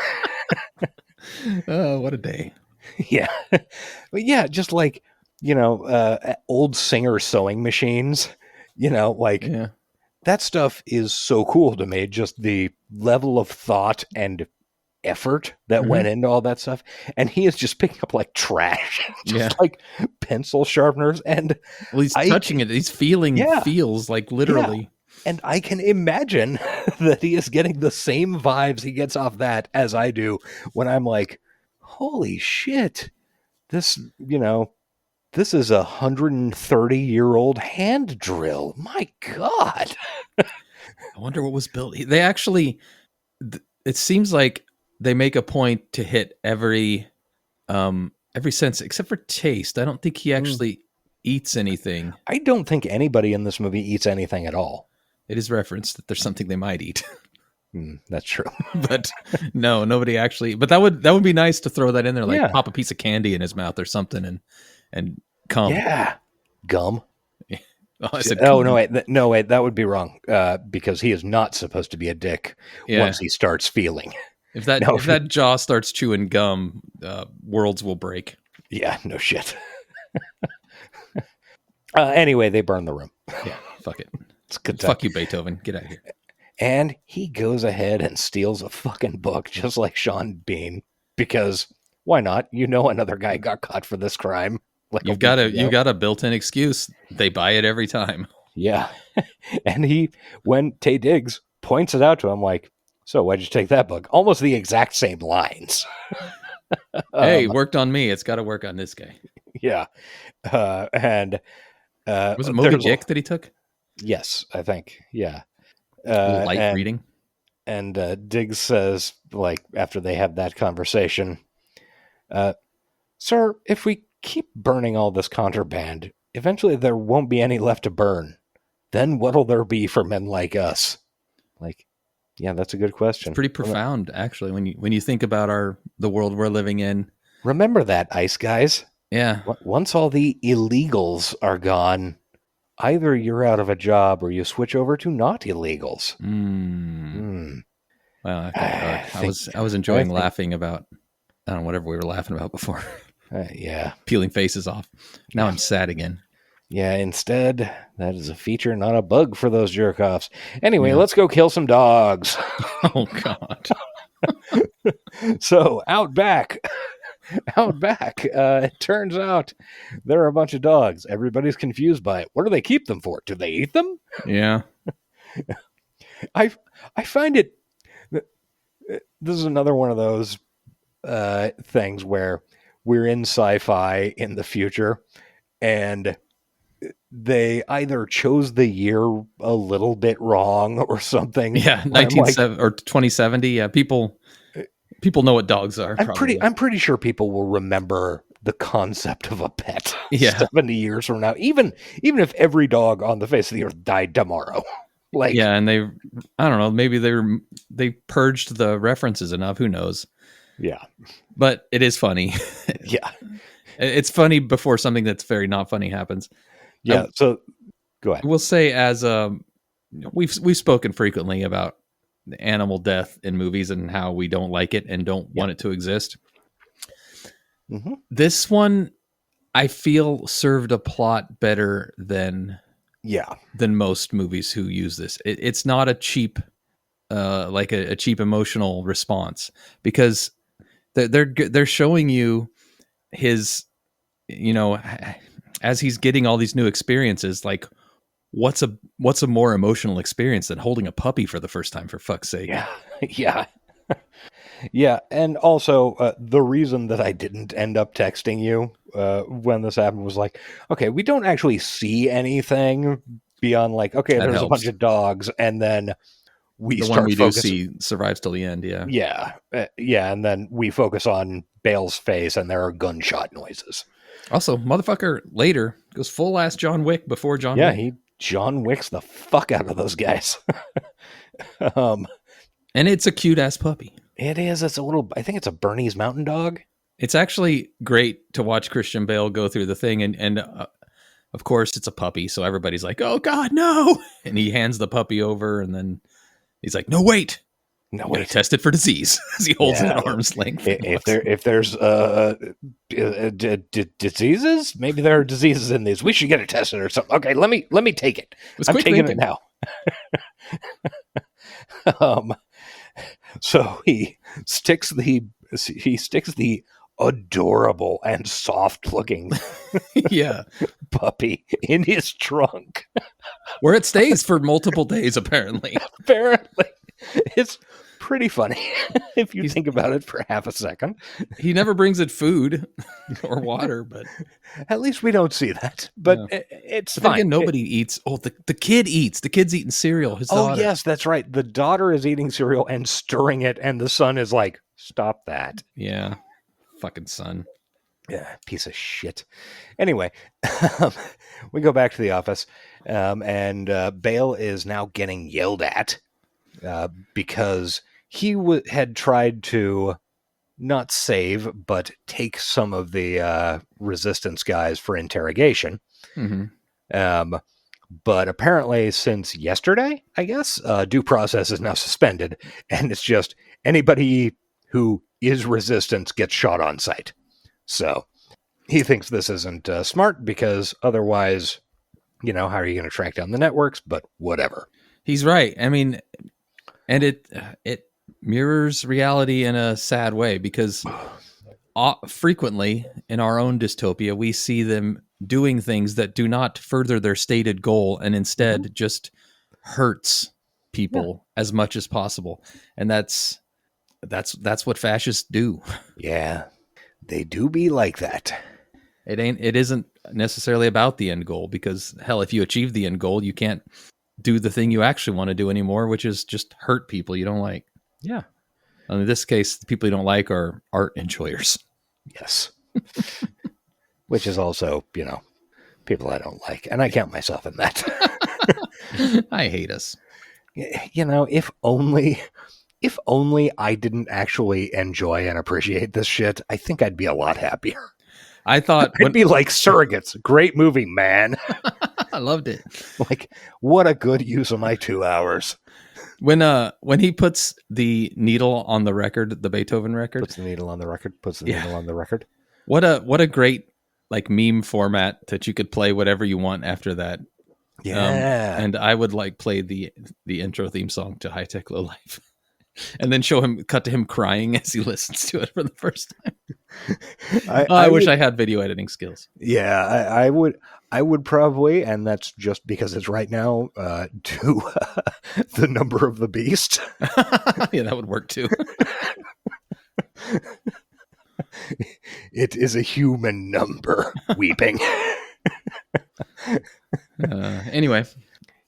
Oh, what a day. Yeah. But yeah, just like, old Singer sewing machines, that stuff is so cool to me. Just the level of thought and effort that went into all that stuff. And he is just picking up like trash, like pencil sharpeners. And he's touching it. He's feeling feels like literally. Yeah. And I can imagine that he is getting the same vibes he gets off that as I do when I'm like, holy shit, this, this is 130-year-old hand drill. My God. I wonder what was built. They actually, it seems like they make a point to hit every sense except for taste. I don't think he actually eats anything. I don't think anybody in this movie eats anything at all. It is referenced that there's something they might eat. That's true. But no, nobody actually. But that would be nice to throw that in there, like pop a piece of candy in his mouth or something, and come. Yeah, gum. Oh, I said no, wait, that would be wrong. Because he is not supposed to be a dick once he starts feeling. If that jaw starts chewing gum, worlds will break. Yeah, no shit. Anyway, they burn the room. Yeah, fuck it. It's good. Fuck you, Beethoven. Get out of here. And he goes ahead and steals a fucking book, just like Sean Bean, because why not? Another guy got caught for this crime. Like you got a built-in excuse. They buy it every time. Yeah, and when Tay Diggs points it out to him, like, so why'd you take that book? Almost the exact same lines. Hey, worked on me. It's got to work on this guy. Yeah, and was it Moby Dick that he took? Yes, I think. Yeah. Light reading. And Diggs says, like, after they have that conversation, sir, if we keep burning all this contraband, eventually there won't be any left to burn. Then what'll there be for men like us? Like, yeah, that's a good question. It's pretty profound, actually, when you think about the world we're living in. Remember that, ice guys. Yeah. Once all the illegals are gone, either you're out of a job or you switch over to not illegals. Well, okay. I was enjoying laughing about, I don't know, whatever we were laughing about before. Yeah. Peeling faces off. Now I'm sad again. Yeah, instead, that is a feature, not a bug for those jerk-offs. Anyway, let's go kill some dogs. Oh, God. So, out back, it turns out there are a bunch of dogs. Everybody's confused by it. What do they keep them for? Do they eat them? Yeah. I find it... This is another one of those things where we're in sci-fi in the future, and they either chose the year a little bit wrong or something. Yeah, 1970 or 2070. Yeah, people know what dogs are. I'm pretty sure people will remember the concept of a pet. Yeah. 70 years from now, even if every dog on the face of the earth died tomorrow. Like, yeah, and I don't know, maybe they purged the references enough. Who knows? Yeah, but it is funny. Yeah, it's funny before something that's very not funny happens. Yeah. So go ahead. We'll say, as we've spoken frequently about animal death in movies and how we don't like it and don't want it to exist. Mm-hmm. This one, I feel, served a plot better than most movies who use this. It's not a cheap, like a cheap emotional response, because they're showing you his, as he's getting all these new experiences, like what's a more emotional experience than holding a puppy for the first time, for fuck's sake. Yeah. Yeah. And also the reason that I didn't end up texting you when this happened was like, okay, we don't actually see anything beyond like, okay, there's a bunch of dogs, and then we do see survives till the end. Yeah. And then we focus on Bale's face and there are gunshot noises. Also, motherfucker later goes full ass John Wick before John Wick. Yeah, he John Wicks the fuck out of those guys. And it's a cute ass puppy. It is. It's I think it's a Bernese Mountain Dog. It's actually great to watch Christian Bale go through the thing. And of course, it's a puppy. So everybody's like, oh, God, no. And he hands the puppy over. And then he's like, no, wait. Test it for disease as he holds it at arm's length. If there's diseases, maybe there are diseases in these. We should get it tested or something. Okay, let me take it. I'm taking it now. So he sticks the adorable and soft looking Yeah. puppy in his trunk. Where it stays for multiple days, apparently. Apparently, it's pretty funny if you think about it for half a second. He never brings it food or water, but At least we don't see that. But Yeah. it's but then fine. again, nobody eats. Oh, the kid eats. The kid's eating cereal. His Oh, daughter. yes, that's right. The daughter is eating cereal and stirring it, and the son is like, stop that. Yeah. Fucking son. Yeah, piece of shit. Anyway, we go back to the office, and Bale is now getting yelled at because he had tried to not save, but take some of the resistance guys for interrogation. Mm-hmm. But apparently since yesterday, I guess, due process is now suspended, and it's just anybody who is resistance gets shot on sight. So he thinks this isn't smart because otherwise, how are you going to track down the networks? But whatever. He's right. I mean, and it mirrors reality in a sad way because frequently in our own dystopia, we see them doing things that do not further their stated goal and instead just hurts people as much as possible. And that's what fascists do. Yeah, they do be like that. It isn't necessarily about the end goal because hell, if you achieve the end goal, you can't do the thing you actually want to do anymore, which is just hurt people you don't like. Yeah. In this case, the people you don't like are art enjoyers. Yes. Which is also, people I don't like. And I count myself in that. I hate us. If only I didn't actually enjoy and appreciate this shit, I think I'd be a lot happier. I thought I'd be like Surrogates. Great movie, man. I loved it. Like, what a good use of my 2 hours. When he puts the needle on the record, the Beethoven record, Puts the needle on the record. What a great like meme format that you could play whatever you want after that. Yeah. And I would like play the intro theme song to High Tech Low Life, and then cut to him crying as he listens to it for the first time. I wish I had video editing skills. Yeah, I would probably, and that's just because it's right now, do the number of the beast. Yeah, that would work too. It is a human number weeping. Anyway.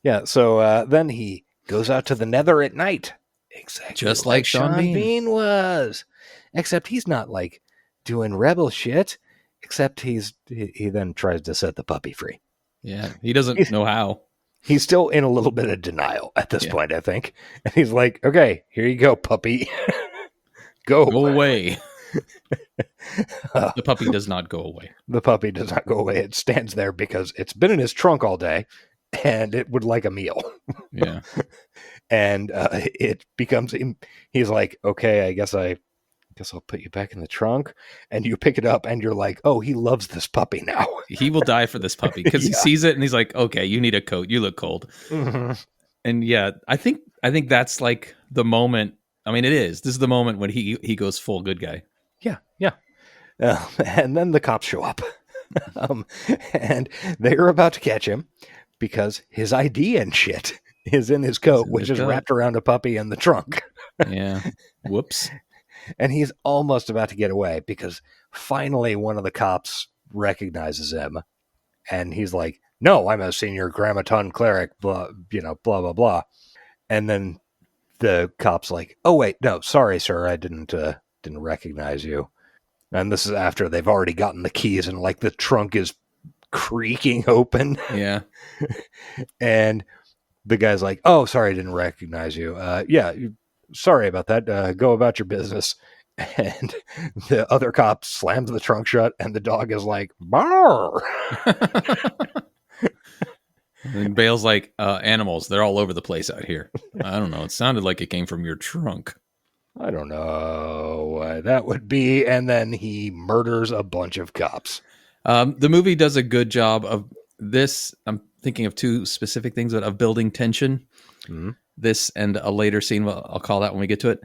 Yeah, so then he goes out to the nether at night. Exactly. Just like Sean Bean was. Except he's not like doing rebel shit. Except he then tries to set the puppy free. Yeah, he doesn't know how. He's still in a little bit of denial at this point, I think. And he's like, okay, here you go, puppy. Go away. The puppy does not go away. The puppy does not go away. It stands there because it's been in his trunk all day and it would like a meal. Yeah. And it becomes, he's like, okay, I guess I'll put you back in the trunk. And you pick it up and you're like, oh, he loves this puppy now. He will die for this puppy because he sees it and he's like, okay, you need a coat. You look cold. Mm-hmm. And yeah, I think that's like the moment. I mean, it is. This is the moment when he goes full good guy. Yeah. And then the cops show up. And they're about to catch him because his ID and shit is in his coat, which is wrapped around a puppy in the trunk. Yeah. Whoops. And he's almost about to get away because finally one of the cops recognizes him. And he's like, no, I'm a senior grammaton cleric, blah, blah, blah, blah. And then the cop's like, oh, wait, no, sorry, sir. I didn't recognize you. And this is after they've already gotten the keys and like the trunk is creaking open. Yeah. And the guy's like, oh, sorry, I didn't recognize you. Yeah, sorry about that. Go about your business. And the other cop slams the trunk shut and the dog is like, barr. And Bale's like, animals, they're all over the place out here. I don't know. It sounded like it came from your trunk. I don't know why that would be. And then he murders a bunch of cops. The movie does a good job of this. I'm thinking of two specific things of building tension. Mm-hmm. This and a later scene. I'll call that when we get to it.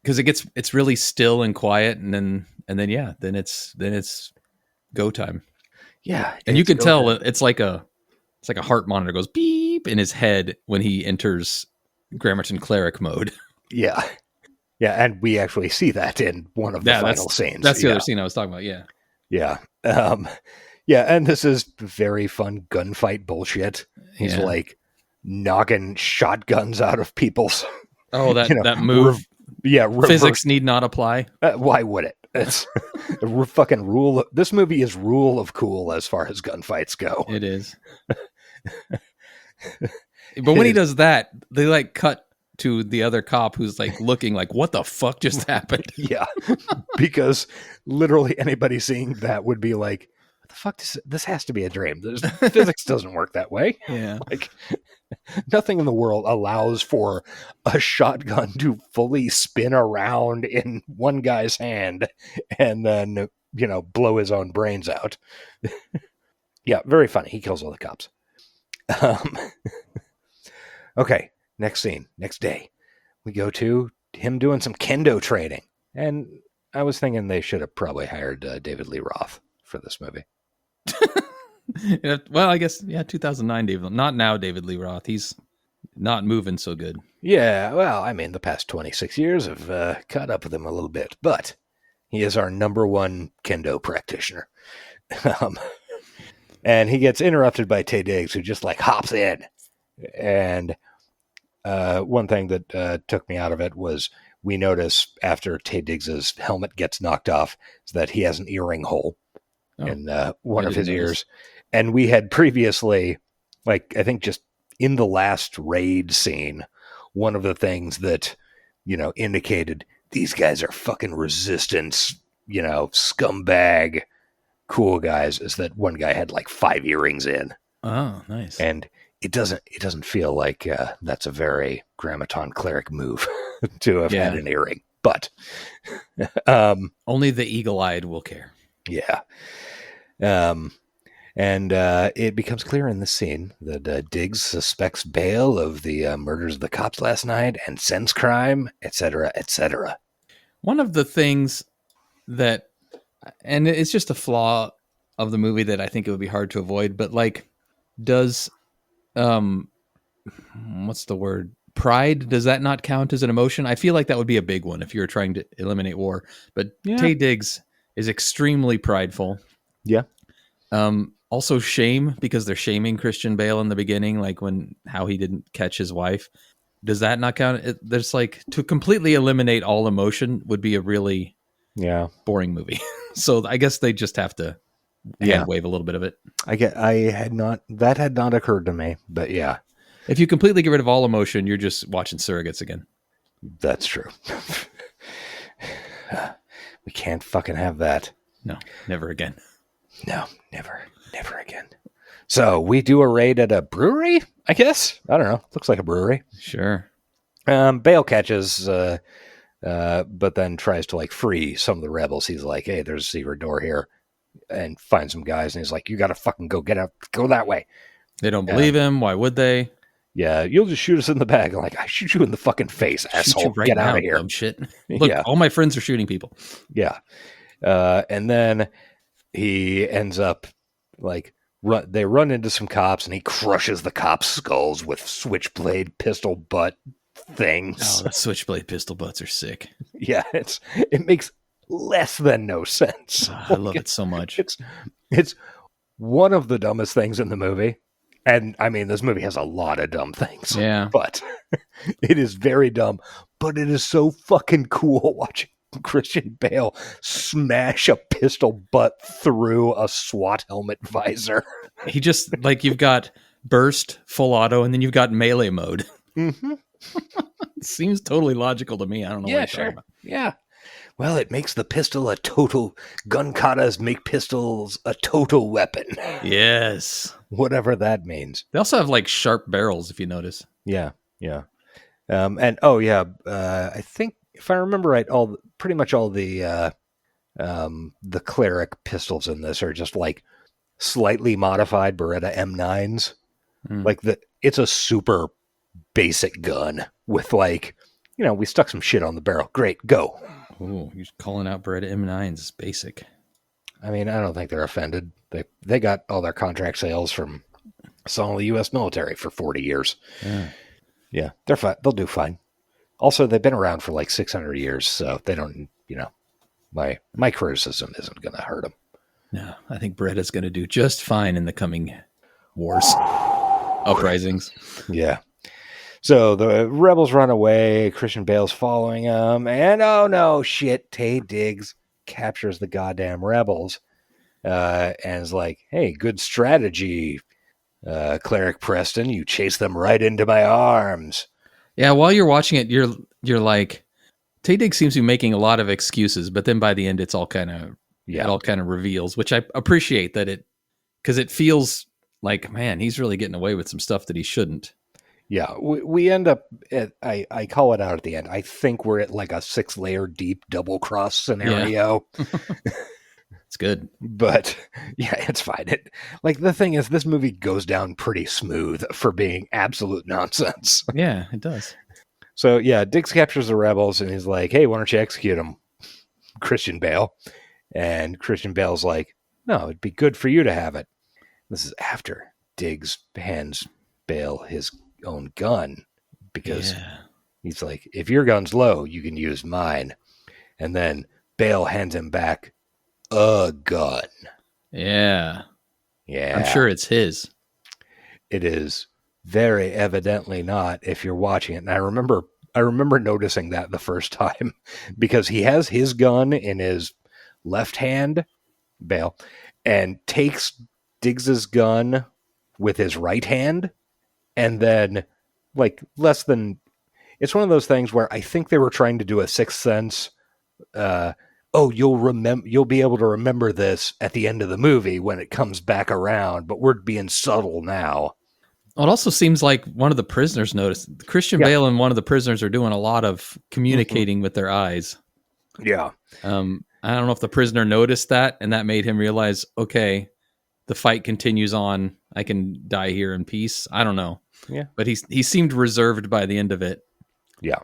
because it's really still and quiet, and then it's go time. Yeah, And you it's can go tell time. it's like a heart monitor goes beep in his head when he enters Grammarton cleric mode. Yeah, yeah, and we actually see that in one of the final scenes. That's the Yeah. other scene I was talking about. Yeah. Yeah. Yeah, and this is very fun gunfight bullshit. He's Yeah. like knocking shotguns out of people's. Oh, that you know, that move. reverse. Physics need not apply. Why would it? It's a fucking rule. This movie is rule of cool as far as gunfights go. It is. But when he does that, they like cut to the other cop who's like looking like, what the fuck just happened? Yeah, because literally anybody seeing that would be like, what the fuck? This has to be a dream. Physics doesn't work that way. Yeah. Like, nothing in the world allows for a shotgun to fully spin around in one guy's hand and then, blow his own brains out. Yeah, very funny. He kills all the cops. Okay, next scene, next day. We go to him doing some kendo training. And I was thinking they should have probably hired David Lee Roth for this movie. Yeah, well, I guess, 2009 David. Not now David Lee Roth. He's not moving so good. Yeah, well, I mean, the past 26 years have caught up with him a little bit. But he is our number one kendo practitioner. And he gets interrupted by Tay Diggs, who just like hops in. And one thing that took me out of it was we notice after Tay Diggs's helmet gets knocked off is that he has an earring hole in one of his ears. And we had previously, like, I think just in the last raid scene, one of the things that, indicated these guys are fucking resistance, scumbag, cool guys, is that one guy had like 5 earrings in. Oh, nice. And it doesn't feel like that's a very Grammaton cleric move to have had an earring. But only the eagle-eyed will care. Yeah. And it becomes clear in this scene that Diggs suspects Bale of the murders of the cops last night and sense crime, etc., etc. One of the things that, and it's just a flaw of the movie that I think it would be hard to avoid, but like, does, what's the word? Pride, does that not count as an emotion? I feel like that would be a big one if you were trying to eliminate war. But Tay Diggs is extremely prideful. Yeah. Also shame, because they're shaming Christian Bale in the beginning, like how he didn't catch his wife. Does that not count? There's like, to completely eliminate all emotion would be a really boring movie. So I guess they just have to hand wave a little bit of it. That had not occurred to me, but yeah. If you completely get rid of all emotion, you're just watching surrogates again. That's true. We can't fucking have that. No, never again. No, never again. So we do a raid at a brewery, I guess. I don't know. Looks like a brewery. Sure. Bale catches, but then tries to like free some of the rebels. He's like, hey, there's a secret door here, and finds some guys. And he's like, you got to fucking go that way. They don't believe him. Why would they? Yeah, you'll just shoot us in the back. I'm like, I shoot you in the fucking face, asshole. Right, get out of here. Dumb shit. Look, all my friends are shooting people. Yeah. And then he ends up like, they run into some cops and he crushes the cops' skulls with switchblade pistol butt things. Oh, the switchblade pistol butts are sick. Yeah, it makes less than no sense. I love it so much. It's one of the dumbest things in the movie. And I mean, this movie has a lot of dumb things. Yeah. But it is very dumb. But it is so fucking cool watching Christian Bale smash a pistol butt through a SWAT helmet visor. He just, like, you've got burst, full auto, and then you've got melee mode. Mm-hmm. It seems totally logical to me. I don't know what you're talking about. Yeah. Well, it makes the pistol a total... Gun katas make pistols a total weapon. Yes. Whatever that means. They also have, like, sharp barrels, if you notice. Yeah. I think, if I remember right, pretty much all the cleric pistols in this are just, like, slightly modified Beretta M9s. Like, it's a super basic gun with, like, we stuck some shit on the barrel. Great, go. Oh, you're calling out Beretta M9s is basic. I mean, I don't think they're offended. They got all their contract sales from selling the U.S. military for 40 years. Yeah, they're fine. They'll do fine. Also, they've been around for like 600 years, so they don't, my criticism isn't going to hurt them. No, I think Beretta's going to do just fine in the coming wars, uprisings. Yeah. So the rebels run away. Christian Bale's following them, and oh no, shit! Tay Diggs captures the goddamn rebels, and is like, "Hey, good strategy, Cleric Preston. You chase them right into my arms." Yeah, while you're watching it, you're like, Tay Diggs seems to be making a lot of excuses, but then by the end, it all kind of reveals, which I appreciate because it feels like, man, he's really getting away with some stuff that he shouldn't. Yeah, we end up at, I call it out at the end. I think we're at like a 6-layer deep double cross scenario. Yeah. It's good. But yeah, it's fine. The thing is, this movie goes down pretty smooth for being absolute nonsense. Yeah, it does. So yeah, Diggs captures the rebels and he's like, "Hey, why don't you execute them, Christian Bale?" And Christian Bale's like, "No, it'd be good for you to have it." This is after Diggs hands Bale his own gun because he's like, "If your gun's low, you can use mine." And then Bale hands him back a gun. Yeah. Yeah. I'm sure it's his. It is very evidently not if you're watching it. And I remember noticing that the first time because he has his gun in his left hand, Bale, and takes Diggs's gun with his right hand. And then it's one of those things where I think they were trying to do a Sixth Sense, you'll be able to remember this at the end of the movie when it comes back around, but we're being subtle now. Well, it also seems like one of the prisoners noticed. Christian Bale and one of the prisoners are doing a lot of communicating with their eyes. Yeah. I don't know if the prisoner noticed that, and that made him realize, okay, the fight continues on. I can die here in peace. I don't know. Yeah. But he seemed reserved by the end of it. Yeah.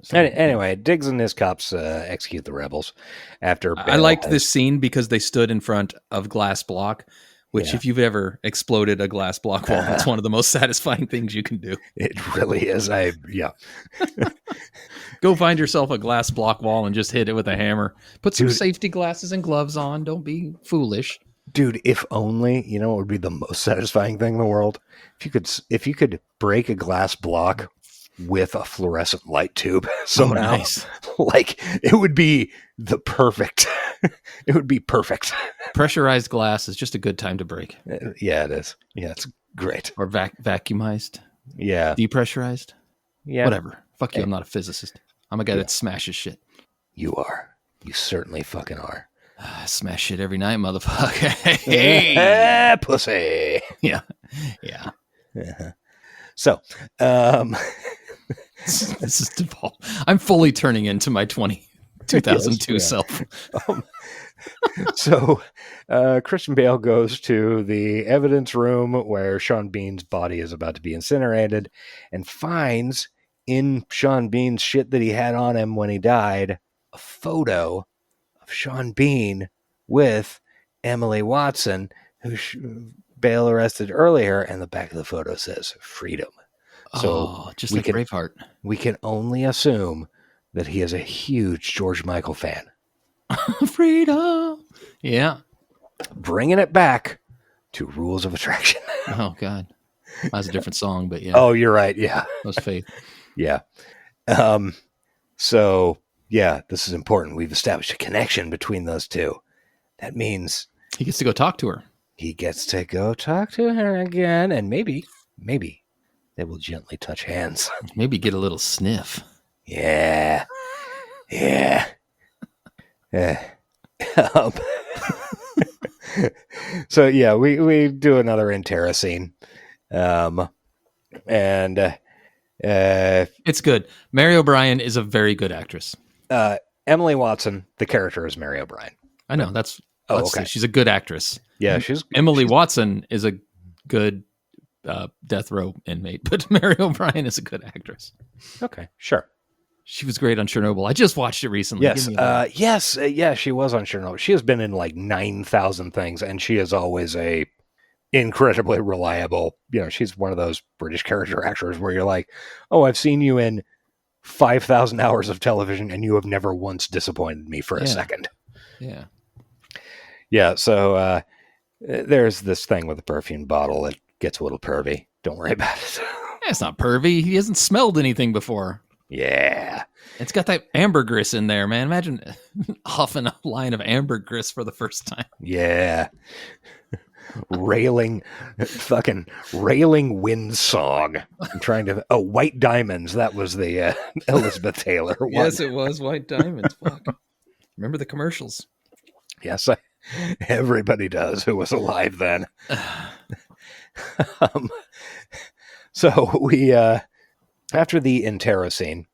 So, anyway, Diggs and his cops execute the rebels after Bale I liked this scene because they stood in front of glass block, which if you've ever exploded a glass block wall, it's one of the most satisfying things you can do. It really is. Go find yourself a glass block wall and just hit it with a hammer. Put some safety glasses and gloves on. Don't be foolish. Dude, if only, it would be the most satisfying thing in the world. If you could break a glass block with a fluorescent light tube somehow. Nice. It would be it would be perfect. Pressurized glass is just a good time to break. Yeah, it is. Yeah, it's great. Or vacuumized. Yeah. Depressurized. Yeah. Whatever. Fuck you, I'm not a physicist. I'm a guy that smashes shit. You are. You certainly fucking are. I smash shit every night, motherfucker. Hey, pussy. Yeah. Yeah. Uh-huh. So, this is default. I'm fully turning into my 2002 self. So, Christian Bale goes to the evidence room where Sean Bean's body is about to be incinerated and finds in Sean Bean's shit that he had on him when he died a photo of Sean Bean with Emily Watson, who Bale arrested earlier, and the back of the photo says freedom. So just like Braveheart. We can only assume that he is a huge George Michael fan. Freedom. Yeah. Bringing it back to Rules of Attraction. Oh, God. That's a different song, but yeah. Oh, you're right. Yeah. That was Faith. Yeah. So, yeah, this is important. We've established a connection between those two. That means he gets to go talk to her. He gets to go talk to her again, and maybe they will gently touch hands. Maybe get a little sniff. Yeah. Yeah. So, yeah, we do another Intera scene. It's good. Mary O'Brien is a very good actress. Emily Watson, the character, is Mary O'Brien. I know. That's okay. She's a good actress. Yeah, Emily Watson is a good death row inmate, but Mary O'Brien is a good actress. Okay, sure. She was great on Chernobyl. I just watched it recently. Yes, Give me a- yeah, she was on Chernobyl. She has been in like 9,000 things, and she is always a incredibly reliable. She's one of those British character actors where you're like, oh, I've seen you in 5,000 hours of television, and you have never once disappointed me for a second. Yeah. Yeah, so there's this thing with the perfume bottle that gets a little pervy. Don't worry about it. It's not pervy. He hasn't smelled anything before. Yeah. It's got that ambergris in there, man. Imagine huffing a line of ambergris for the first time. Yeah. fucking railing wind song. I'm trying to. Oh, White Diamonds. That was the Elizabeth Taylor one. Yes, it was White Diamonds. Fuck. Remember the commercials? Yes, everybody does who was alive then. So we, after the Intero scene,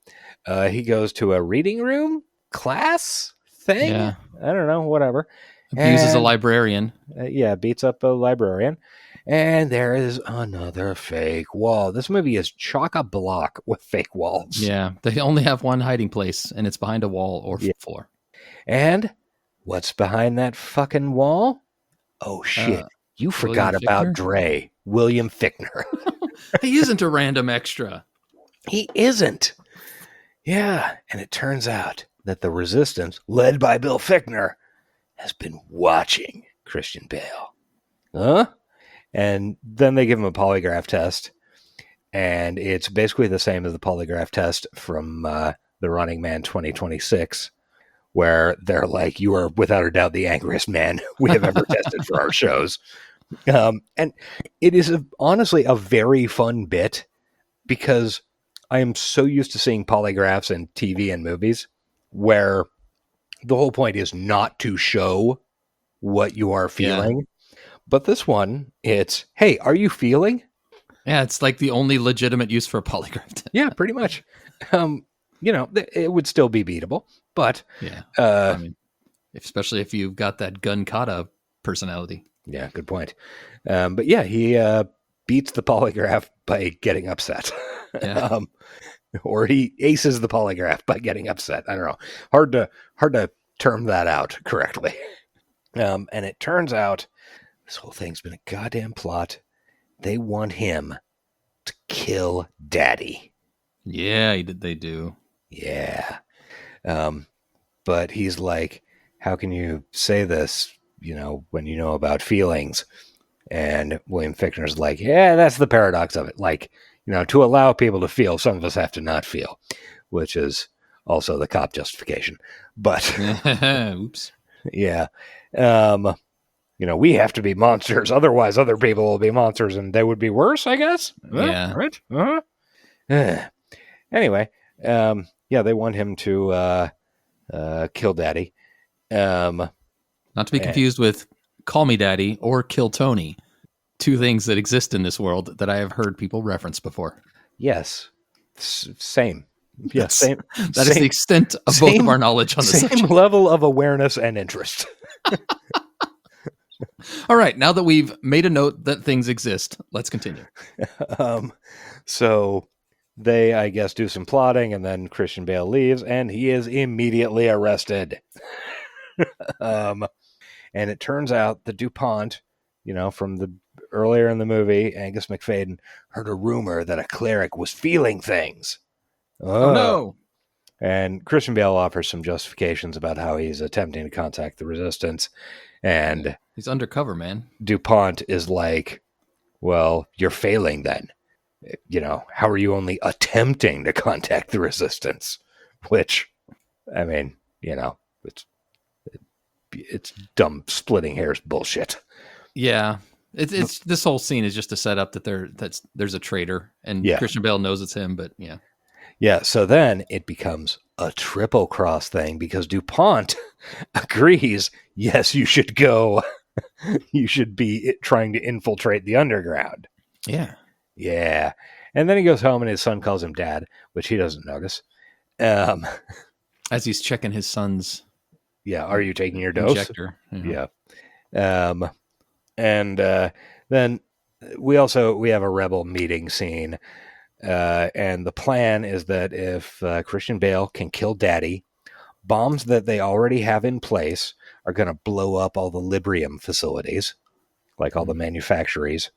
he goes to a reading room class thing. Yeah. I don't know, whatever. Abuses a librarian. Beats up a librarian. And there is another fake wall. This movie is chock-a-block with fake walls. Yeah, they only have one hiding place, and it's behind a wall or floor. And what's behind that fucking wall? Oh, shit. You forgot about Dre. William Fichtner. He isn't a random extra. He isn't. Yeah, and it turns out that the resistance, led by Bill Fichtner, has been watching Christian Bale. Huh? And then they give him a polygraph test, and it's basically the same as the polygraph test from The Running Man 2026, where they're like, you are without a doubt the angriest man we have ever tested for our shows. And it is honestly a very fun bit, because I am so used to seeing polygraphs in TV and movies where the whole point is not to show what you are feeling. Yeah. But this one, it's, hey, are you feeling? Yeah, it's like the only legitimate use for a polygraph test. Yeah, pretty much. It would still be beatable, but yeah, I mean, especially if you've got that gun kata personality. Yeah, good point. But yeah, he beats the polygraph by getting upset. Yeah. Or he aces the polygraph by getting upset. I don't know. Hard to term that out correctly. And it turns out this whole thing's been a goddamn plot. They want him to kill Daddy. Yeah, they do. Yeah. But he's like, how can you say this, when you know about feelings? And William Fichtner's like, yeah, that's the paradox of it. Like, to allow people to feel, some of us have to not feel, which is also the cop justification. But, oops. Yeah. We have to be monsters. Otherwise, other people will be monsters and they would be worse, I guess. Yeah. Right? Uh-huh. Anyway, they want him to kill Daddy. Not to be confused with Call Me Daddy or Kill Tony. Two things that exist in this world that I have heard people reference before. Yes. Same. Yes, same. That is the extent of both of our knowledge on the subject. Same level of awareness and interest. All right, now that we've made a note that things exist, let's continue. So they, I guess, do some plotting, and then Christian Bale leaves, and he is immediately arrested. And it turns out that DuPont, from the earlier in the movie, Angus McFadden heard a rumor that a cleric was feeling things. Oh no. And Christian Bale offers some justifications about how he's attempting to contact the resistance. And he's undercover, man. DuPont is like, well, you're failing then. How are you only attempting to contact the resistance? Which, I mean, it's dumb splitting hairs bullshit. Yeah. It's this whole scene is just to set up that there's a traitor, and Christian Bale knows it's him, but yeah. Yeah, so then it becomes a triple cross thing because DuPont agrees, yes, you should go. You should be trying to infiltrate the underground. Yeah. Yeah. And then he goes home and his son calls him Dad, which he doesn't notice. As he's checking his son's are you taking your dose? Injector. Yeah. And then we have a rebel meeting scene And the plan is that if Christian Bale can kill Daddy, bombs that they already have in place are going to blow up all the Librium facilities, like all the manufactories.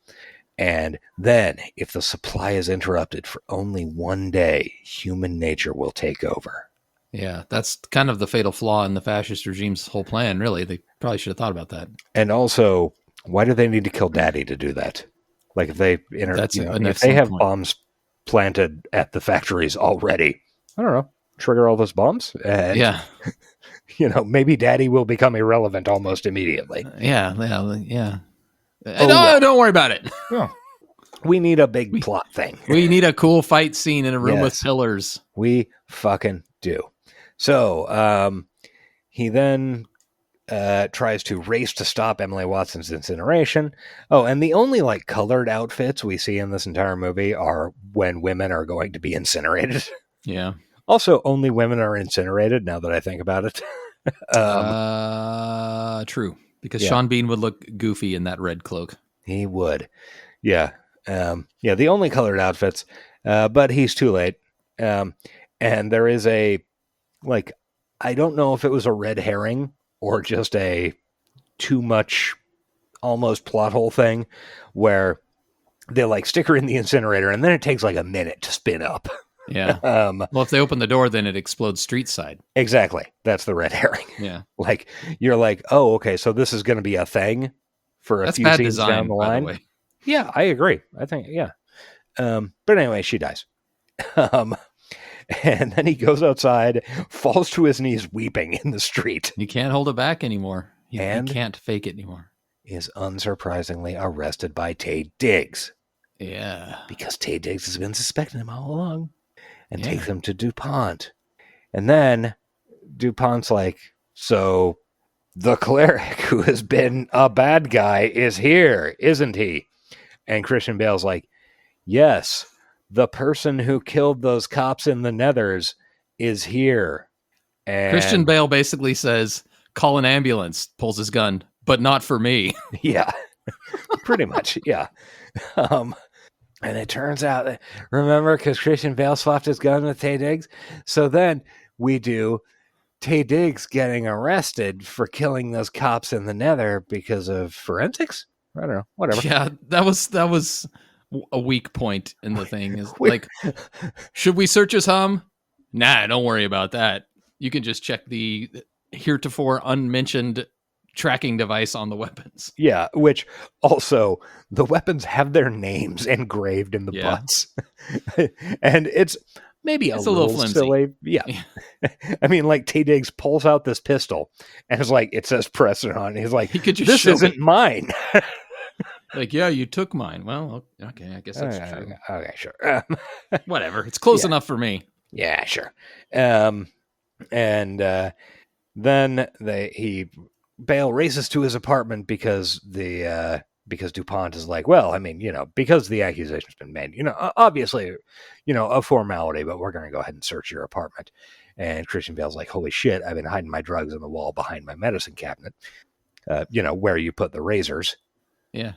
And then, if the supply is interrupted for only one day, human nature will take over. Yeah, that's kind of the fatal flaw in the fascist regime's whole plan, really. They probably should have thought about that. And also, why do they need to kill Daddy to do that? Like, if they if they have bombs planted at the factories already, I don't know, trigger all those bombs? And, yeah. Maybe Daddy will become irrelevant almost immediately. Yeah. No, don't worry about it. Oh. We need a big plot thing. We need a cool fight scene in a room with pillars. We fucking do. So he then tries to race to stop Emily Watson's incineration. Oh, and the only colored outfits we see in this entire movie are when women are going to be incinerated. Yeah. Also, only women are incinerated, now that I think about it. True. Because Sean Bean would look goofy in that red cloak. He would. Yeah. The only colored outfits, but he's too late. And there is a, I don't know if it was a red herring or just a too much almost plot hole thing where they stick her in the incinerator and then it takes a minute to spin up. Yeah. Well, if they open the door, then it explodes street side. Exactly. That's the red herring. Yeah. You're oh, okay, so this is going to be a thing for a few scenes design, down the line. by the way. Yeah, I agree. I think, yeah. But anyway, she dies. And then he goes outside, falls to his knees weeping in the street. You can't hold it back anymore. You can't fake it anymore. Is unsurprisingly arrested by Taye Diggs. Yeah. Because Taye Diggs has been suspecting him all along. And takes him to DuPont. And then DuPont's so the cleric who has been a bad guy is here, isn't he? And Christian Bale's yes, the person who killed those cops in the Nethers is here. And Christian Bale basically says, call an ambulance, pulls his gun, but not for me. Yeah, pretty much. Yeah. And it turns out, remember, because Christian Bale swapped his gun with Taye Diggs? So then we do Taye Diggs getting arrested for killing those cops in the Nether because of forensics? I don't know. Whatever. Yeah, that was a weak point in the thing. Is should we search his home? Nah, don't worry about that. You can just check the heretofore unmentioned tracking device on the weapons. Yeah, which also the weapons have their names engraved in the butts. And it's maybe a little flimsy. Silly. Yeah. I mean, Taye Diggs pulls out this pistol and it's it says Preston on it. He's he could just this isn't mine. Yeah, you took mine. Well, okay, I guess that's true. Okay, sure. Whatever. It's close enough for me. Yeah, sure. And then Bale races to his apartment because DuPont is well, I mean, because the accusation's been made, obviously, a formality, but we're going to go ahead and search your apartment. And Christian Bale's holy shit, I've been hiding my drugs in the wall behind my medicine cabinet, where you put the razors. Yeah.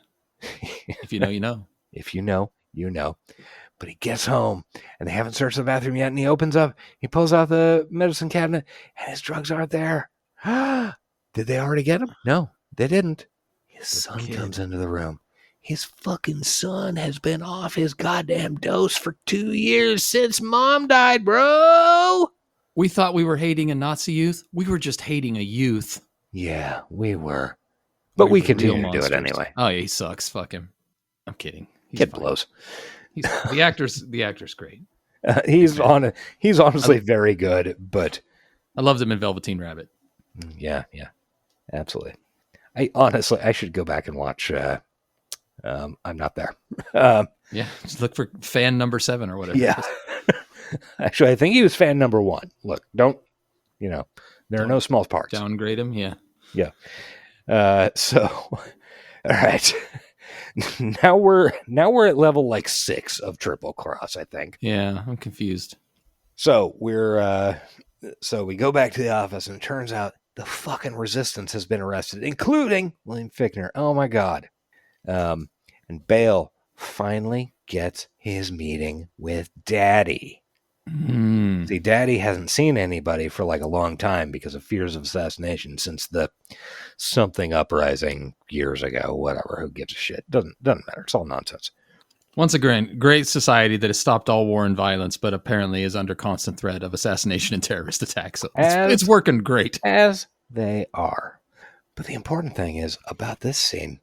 If you know, you know. If you know, you know. But he gets home and they haven't searched the bathroom yet. And he opens up, he pulls out the medicine cabinet and his drugs aren't there. Did they already get him? No, they didn't. His son comes into the room. His fucking son has been off his goddamn dose for 2 years since mom died, bro. We thought we were hating a Nazi youth. We were just hating a youth. Yeah, we were. But we continue to do it anyway. Oh, yeah, he sucks. Fuck him. I'm kidding. Kid blows. The actor's great. He's honestly very good, but I loved him in Velveteen Rabbit. Yeah, absolutely. I should go back and watch. I'm not there. Yeah, just look for fan number 7 or whatever. Yeah, actually, I think he was fan number 1. Look, there are no small parts. Downgrade him. Yeah. So, all right. Now we're at level 6 of Triple Cross, I think. Yeah, I'm confused. So we go back to the office, and it turns out the fucking resistance has been arrested, including William Fichtner. Oh my god! And Bale finally gets his meeting with Daddy. Mm. See, Daddy hasn't seen anybody for like a long time because of fears of assassination since the something uprising years ago. Whatever, who gives a shit? Doesn't matter. It's all nonsense. Once again, great society that has stopped all war and violence, but apparently is under constant threat of assassination and terrorist attacks. So it's working great. As they are. But the important thing is about this scene,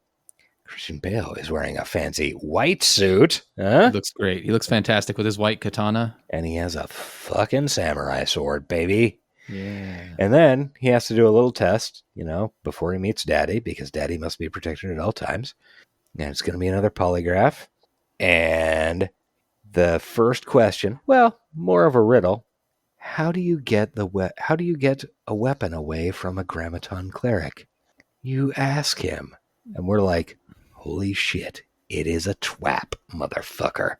Christian Bale is wearing a fancy white suit. Huh? He looks great. He looks fantastic with his white katana. And he has a fucking samurai sword, baby. Yeah. And then he has to do a little test, before he meets Daddy, because Daddy must be protected at all times. And it's going to be another polygraph. And the first question, well, more of a riddle. How do you get a weapon away from a grammaton cleric? You ask him. And we're like, holy shit, it is a twap, motherfucker.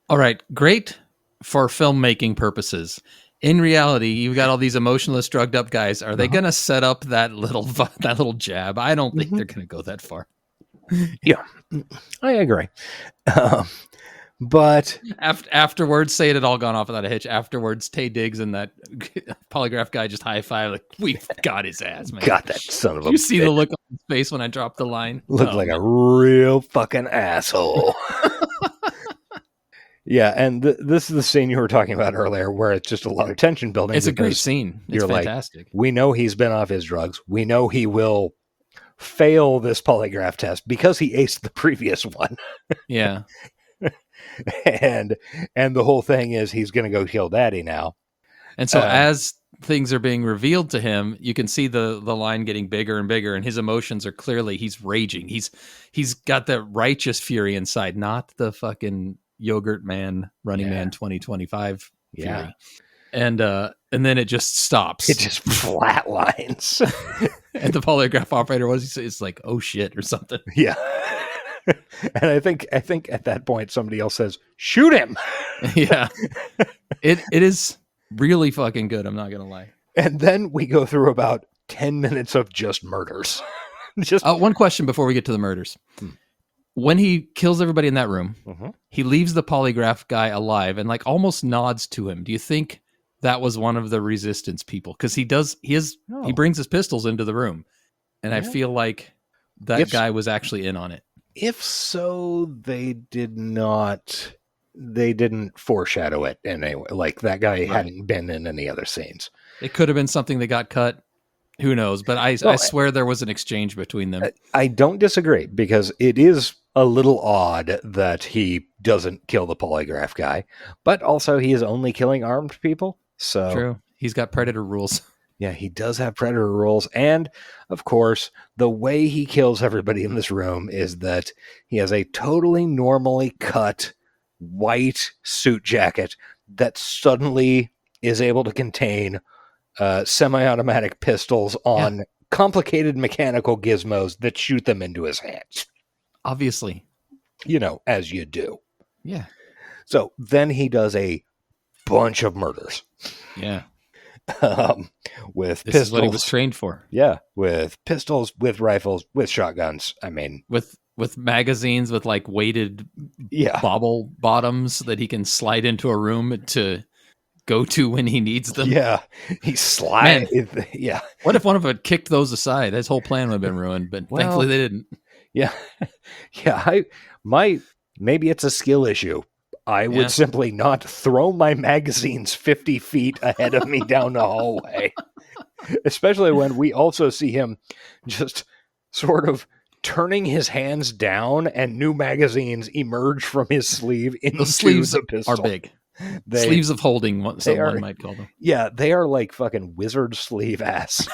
All right, great for filmmaking purposes. In reality, you've got all these emotionless, drugged up guys. Are they going to set up that little jab? I don't think they're going to go that far. Yeah, I agree. But afterwards, say it had all gone off without a hitch. Afterwards, Tay Diggs and that polygraph guy just high five, like, we've got his ass, man. Got that son of a You see the look on his face when I dropped the line? Looked like a real fucking asshole. Yeah, and this is the scene you were talking about earlier, where it's just a lot of tension building. It's a great scene. It's fantastic. Like, we know he's been off his drugs. We know he will fail this polygraph test because he aced the previous one. Yeah. and the whole thing is he's going to go kill Daddy now. And so as things are being revealed to him, you can see the line getting bigger and bigger, and his emotions are clearly, he's raging. He's got that righteous fury inside, not the fucking yogurt man, running man 2025 fury. And then it just stops. It just flatlines. And the polygraph operator it's like, oh shit, or something. Yeah. And I think at that point somebody else says, shoot him. Yeah. It is really fucking good, I'm not gonna lie. And then we go through about 10 minutes of just murders. One question before we get to the murders. When he kills everybody in that room, he leaves the polygraph guy alive and like almost nods to him. Do you think that was one of the resistance people? Because he brings his pistols into the room, and I feel like that guy was actually in on it. If so, they didn't foreshadow it in any way. Like that guy hadn't been in any other scenes. It could have been something that got cut. Who knows? But I swear there was an exchange between them. I don't disagree, because it is a little odd that he doesn't kill the polygraph guy, but also he is only killing armed people. So true. He's got predator rules. Yeah, he does have predator rules. And of course, the way he kills everybody in this room is that he has a totally normally cut white suit jacket that suddenly is able to contain semi-automatic pistols on complicated mechanical gizmos that shoot them into his hands. Obviously. As you do. Yeah. So then he does a bunch of murders. Yeah. With this pistols. Is what he was trained for. Yeah. With pistols, with rifles, with shotguns. I mean, with magazines, with like weighted bobble bottoms that he can slide into a room to go to when he needs them. Yeah. He slides. Yeah. What if one of them had kicked those aside? His whole plan would have been ruined, but thankfully they didn't. Yeah. Yeah. Maybe it's a skill issue. I would simply not throw my magazines 50 feet ahead of me down the hallway. Especially when we also see him just sort of turning his hands down and new magazines emerge from his sleeve into the sleeves the pistol. Are big. Sleeves of holding, one might call them. Yeah, they are like fucking wizard sleeve ass.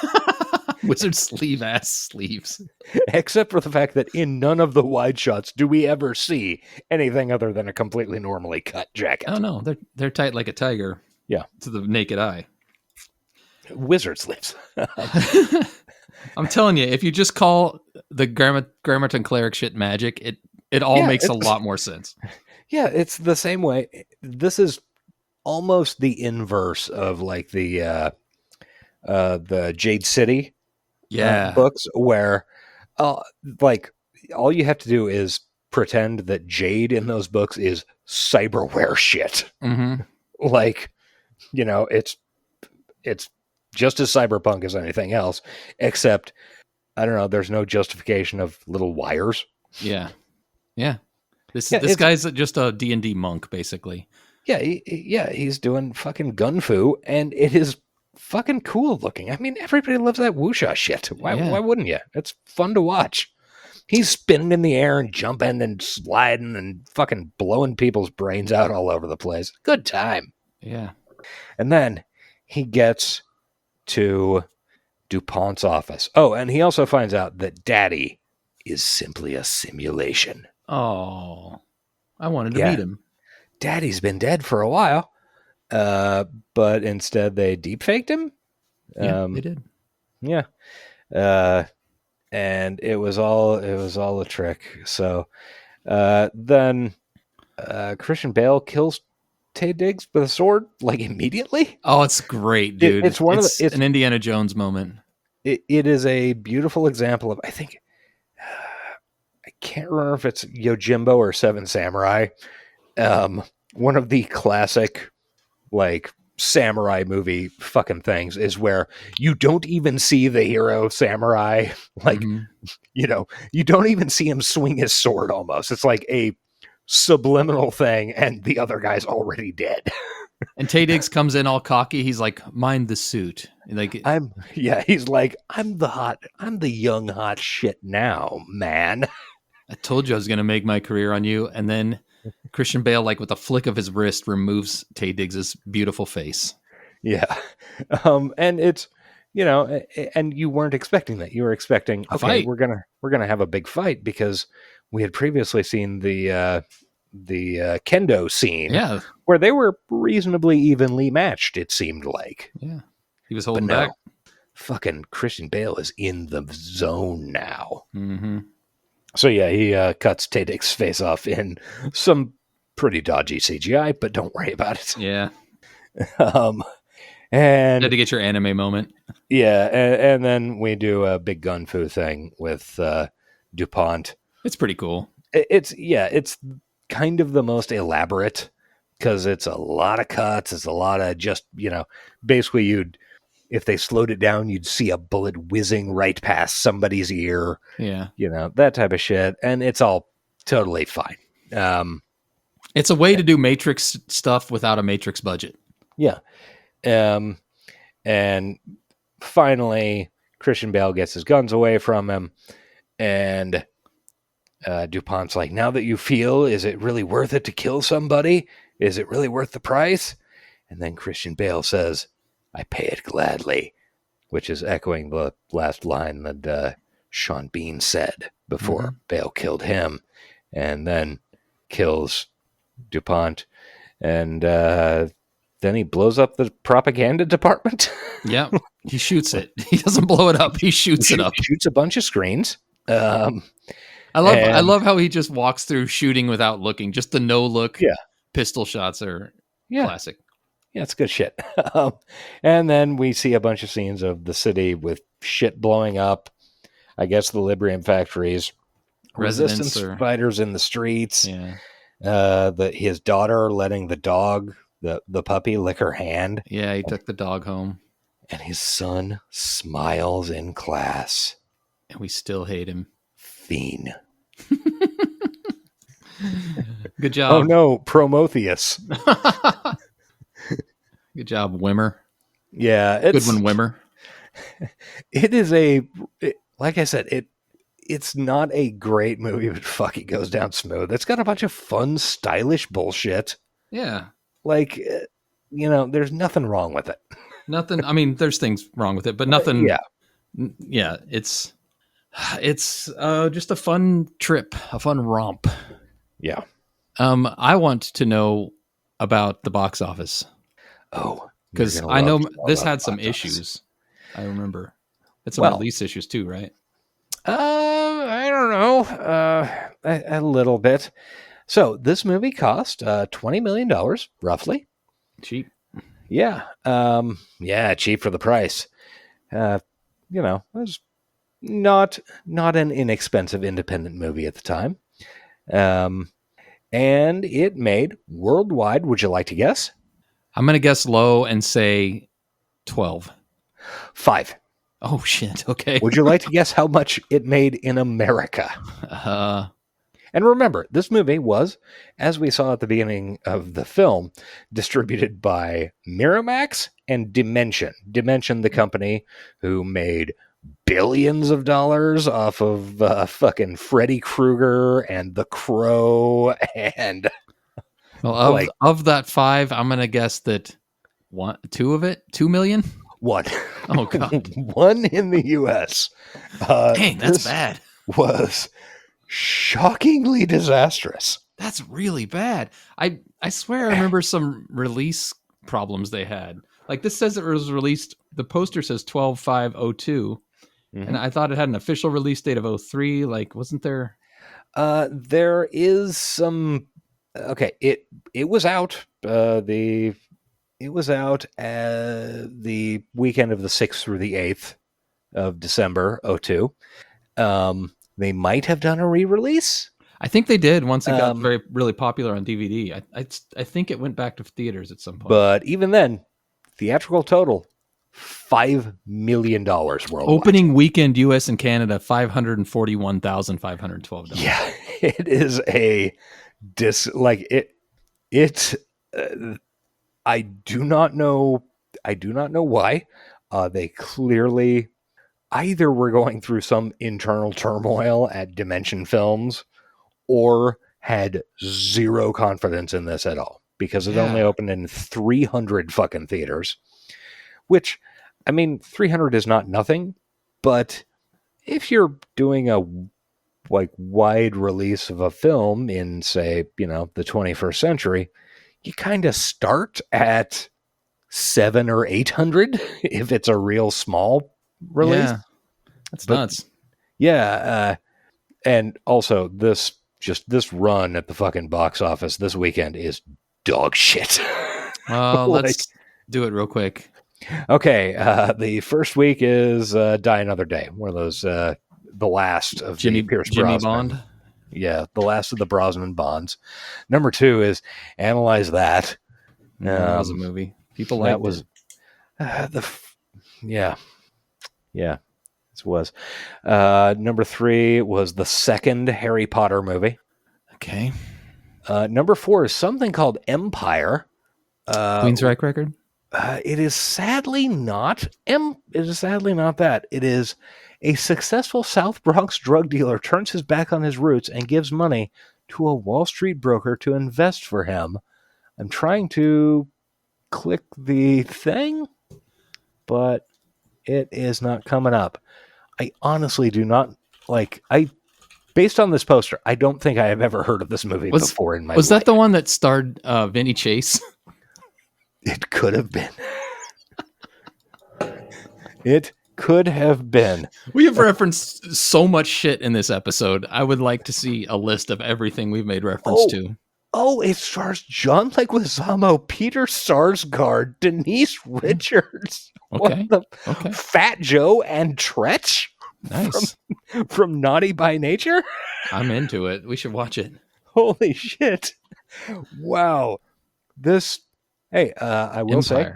Wizard sleeve ass sleeves. Except for the fact that in none of the wide shots do we ever see anything other than a completely normally cut jacket. Oh no, they're tight like a tiger. Yeah. To the naked eye. Wizard sleeves. I'm telling you, if you just call the Grammarton cleric shit magic, it all makes a lot more sense. Yeah, it's the same way. This is almost the inverse of like the Jade City books, where like all you have to do is pretend that Jade in those books is cyberware shit. Mm-hmm. Like, it's just as cyberpunk as anything else, except, I don't know, there's no justification of little wires. Yeah. This it's- guy's just a D&D monk, basically. Yeah, he's doing fucking gun fu, and it is fucking cool looking. I mean, everybody loves that wuxia shit. Why wouldn't you? It's fun to watch. He's spinning in the air and jumping and sliding and fucking blowing people's brains out all over the place. Good time. Yeah. And then he gets to DuPont's office. Oh, and he also finds out that Daddy is simply a simulation. Oh, I wanted to meet him. Daddy's been dead for a while, but instead they deep-faked him. Yeah, they did. Yeah. And it was all a trick. So then Christian Bale kills Tay Diggs with a sword, like, immediately. Oh, it's great, dude. It's an Indiana Jones moment. It is a beautiful example of, I think, I can't remember if it's Yojimbo or Seven Samurai. One of the classic, like, samurai movie fucking things is where you don't even see the hero samurai. Like, you don't even see him swing his sword almost. It's like a subliminal thing, and the other guy's already dead. And Tay Diggs comes in all cocky. He's like, mind the suit. Like, he's like, I'm the young hot shit now, man. I told you I was going to make my career on you. And then Christian Bale, like with a flick of his wrist, removes Tay Diggs's beautiful face. Yeah. And it's, and you weren't expecting that. You were expecting, A fight. we're going to have a big fight, because we had previously seen the kendo scene, where they were reasonably evenly matched, it seemed like. Yeah. He was holding But no, back. fucking Christian Bale is in the zone now. Mm-hmm. So yeah, he cuts Tay Diggs' face off in some pretty dodgy CGI, but don't worry about it. Yeah. And Had to get your anime moment. Yeah, and then we do a big gun fu thing with DuPont. It's pretty cool. It's kind of the most elaborate, because it's a lot of cuts. It's a lot of just, basically if they slowed it down, you'd see a bullet whizzing right past somebody's ear. Yeah. That type of shit. And it's all totally fine. It's a way to do Matrix stuff without a Matrix budget. Yeah. And finally, Christian Bale gets his guns away from him, and DuPont's like, now that you feel, is it really worth it to kill somebody? Is it really worth the price? And then Christian Bale says, I pay it gladly, which is echoing the last line that Sean Bean said before Bale killed him, and then kills DuPont. And then he blows up the propaganda department. Yeah, he shoots it. He doesn't blow it up. He shoots it up. Shoots a bunch of screens. I love how he just walks through shooting without looking. Just the no look pistol shots are classic. Yeah, it's good shit. And then we see a bunch of scenes of the city with shit blowing up. I guess the Librium factories, resistance fighters in the streets. Yeah. His daughter letting the dog, the puppy, lick her hand. Yeah, he took the dog home. And his son smiles in class. And we still hate him. Fiend. Good job. Oh no, Prometheus. Good job, Wimmer. Yeah, good one, Wimmer. It is like I said, it's not a great movie, but fuck, it goes down smooth. It's got a bunch of fun, stylish bullshit. Yeah. Like, there's nothing wrong with it. Nothing. I mean, there's things wrong with it, but nothing. Yeah. It's just a fun trip, a fun romp. Yeah. I want to know about the box office. Oh, because I know this had some issues. I remember it's some release issues too, right? I don't know. A little bit. So this movie cost $20 million, roughly. Cheap. Yeah. Cheap for the price. It was not an inexpensive independent movie at the time. And it made worldwide, would you like to guess? I'm going to guess low and say 12. 5. Oh, shit. Okay. Would you like to guess how much it made in America? And remember, this movie was, as we saw at the beginning of the film, distributed by Miramax and Dimension. Dimension, the company who made billions of dollars off of fucking Freddy Krueger and The Crow and... Well, of that 5, I'm going to guess that 2 million? 1. Oh, God. 1 in the U.S. Dang, that's bad. Was shockingly disastrous. That's really bad. I swear I remember some release problems they had. Like, this says it was released, the poster says 12/5/02, and I thought it had an official release date of 03. Like, wasn't there? There is some... Okay, it was out. It was out the weekend of the 6th through the 8th of December 02. They might have done a re-release. I think they did once it got really popular on DVD. I think it went back to theaters at some point. But even then, theatrical total, $5 million worldwide. Opening weekend, U.S. and Canada, $541,512. Yeah, it is a I do not know why. They clearly either were going through some internal turmoil at Dimension Films or had zero confidence in this at all, because it only opened in 300 fucking theaters, which, I mean, 300 is not nothing, but if you're doing a wide release of a film in, say, the 21st century, you kind of start at 700 or 800 if it's a real small release. Yeah, that's nuts. Yeah, and also this run at the fucking box office this weekend is dog shit. Let's do it real quick. Okay, the first week is Die Another Day, one of those the last of the Pierce Brosnan. Bond. Yeah, the last of the Brosnan Bonds. Number 2 is Analyze That. That was a movie. People liked it. Yeah, this was. Number 3 was the second Harry Potter movie. Okay. Number 4 is something called Empire. Queensryche record? It is sadly not. It is sadly not that. It is a successful South Bronx drug dealer turns his back on his roots and gives money to a Wall Street broker to invest for him. I'm trying to click the thing, but it is not coming up. I honestly do not based on this poster, I don't think I have ever heard of this movie before in my life. Was that the one that starred Vinny Chase? It could have been. It could have been. We have referenced so much shit in this episode. I would like to see a list of everything we've made reference to. Oh, it stars John Leguizamo, Peter Sarsgaard, Denise Richards, Fat Joe, and Tretch. Nice. From Naughty by Nature? I'm into it. We should watch it. Holy shit. Wow. I will say,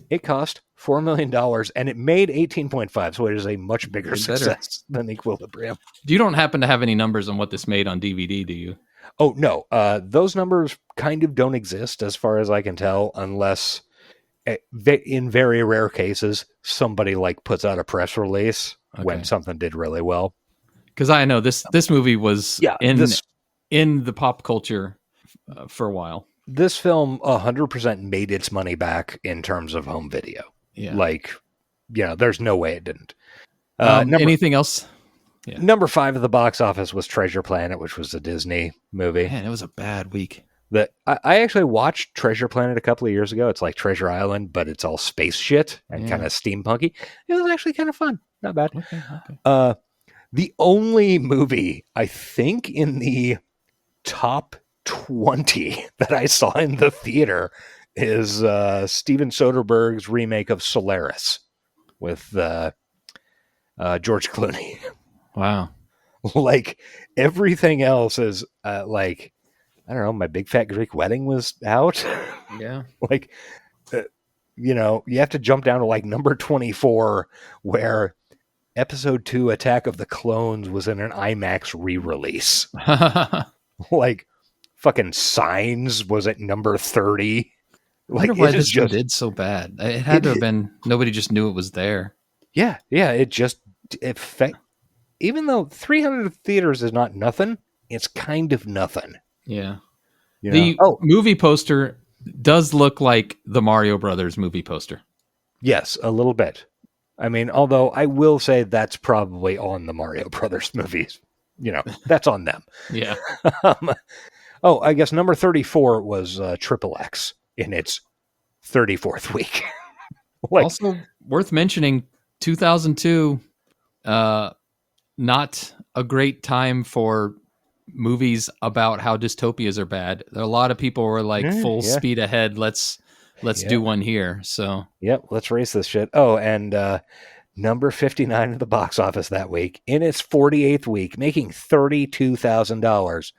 it cost $4 million and it made 18.5, so it is a much bigger success than Equilibrium. You don't happen to have any numbers on what this made on DVD, do you? Oh, no. Those numbers kind of don't exist as far as I can tell, unless in very rare cases, somebody puts out a press release when something did really well. Because I know this movie was in the pop culture for a while. This film 100% made its money back in terms of home video. Yeah. There's no way it didn't. Anything else? Yeah. Number 5 of the box office was Treasure Planet, which was a Disney movie. Man, it was a bad week. That I actually watched Treasure Planet a couple of years ago. It's like Treasure Island, but it's all space shit and kind of steampunky. It was actually kind of fun. Not bad. Okay. The only movie, I think, in the top 20 that I saw in the theater is Steven Soderbergh's remake of Solaris with George Clooney. Wow. Like everything else is like, I don't know, My Big Fat Greek Wedding was out. Yeah. Like, you know, you have to jump down to like number 24, where episode 2 Attack of the Clones was in an IMAX re-release. Like fucking Signs was at number 30. I Like, wonder why it is this one just, did so bad. It had to have been nobody just knew it was there. yeah, it just, even though 300 theaters is not nothing, it's kind of nothing. Yeah. You The know? movie poster does look like the Mario Brothers movie poster. Yes, a little bit. I mean, although I will say that's probably on the Mario Brothers movies. You know, that's on them. Yeah. I guess number 34 was Triple X in its 34th week. Like, Also worth mentioning, 2002, not a great time for movies about how dystopias are bad. There are a lot of people were like full speed ahead. Let's do one here. So yep, let's race this shit. Oh, and number 59 at the box office that week, in its 48th week, making $32,000.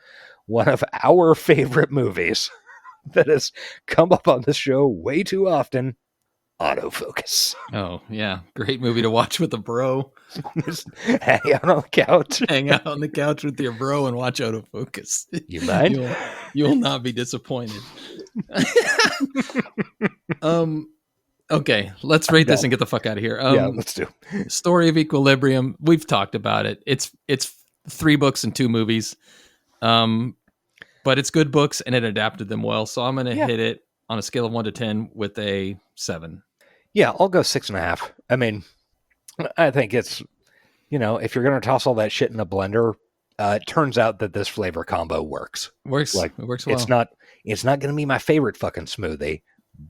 One of our favorite movies that has come up on this show way too often, Autofocus. oh yeah, great movie to watch with a bro. Just hang out on the couch. Hang out on the couch with your bro and watch Autofocus. You mind? You'll not be disappointed. Okay, let's rate this and get the fuck out of here. Yeah, let's do. Story of Equilibrium. We've talked about it. It's 3 books and 2 movies. But it's good books and it adapted them well. So I'm going to hit it on a scale of 1 to 10 with a 7. Yeah, I'll go 6.5. I mean, I think it's, you know, if you're going to toss all that shit in a blender, it turns out that this flavor combo works. It works well. It's not going to be my favorite fucking smoothie,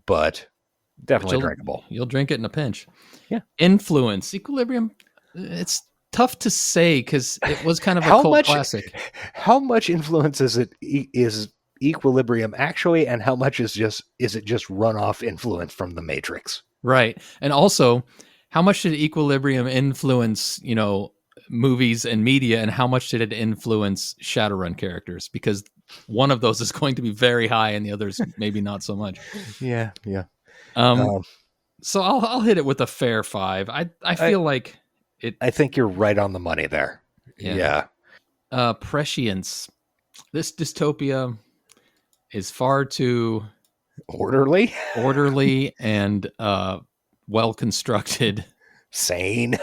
but definitely drinkable. You'll drink it in a pinch. Yeah. Influence. Equilibrium. It's tough to say because it was kind of a cult classic. How much influence is Equilibrium actually, and how much is it just runoff influence from The Matrix? Right. And also, how much did Equilibrium influence, you know, movies and media, and how much did it influence Shadowrun characters? Because one of those is going to be very high and the others maybe not so much. Yeah. So I'll hit it with a fair 5. I feel like it. I think you're right on the money there. Yeah. Prescience. This dystopia is far too orderly and well constructed. Sane.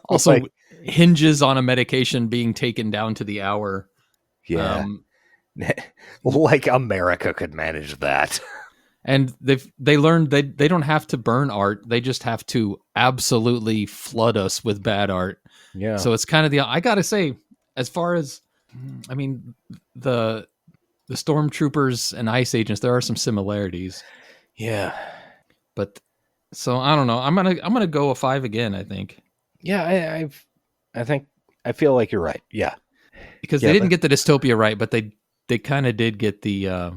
Also hinges on a medication being taken down to the hour. Yeah. Like America could manage that. And they learned they don't have to burn art. They just have to absolutely flood us with bad art. Yeah. So it's kind of I gotta say, as far as, I mean, the stormtroopers and ice agents, there are some similarities. Yeah. But so I don't know. I'm gonna go a 5 again, I think. Yeah, I feel like you're right. Yeah. Because they didn't get the dystopia right, but they kind of did get the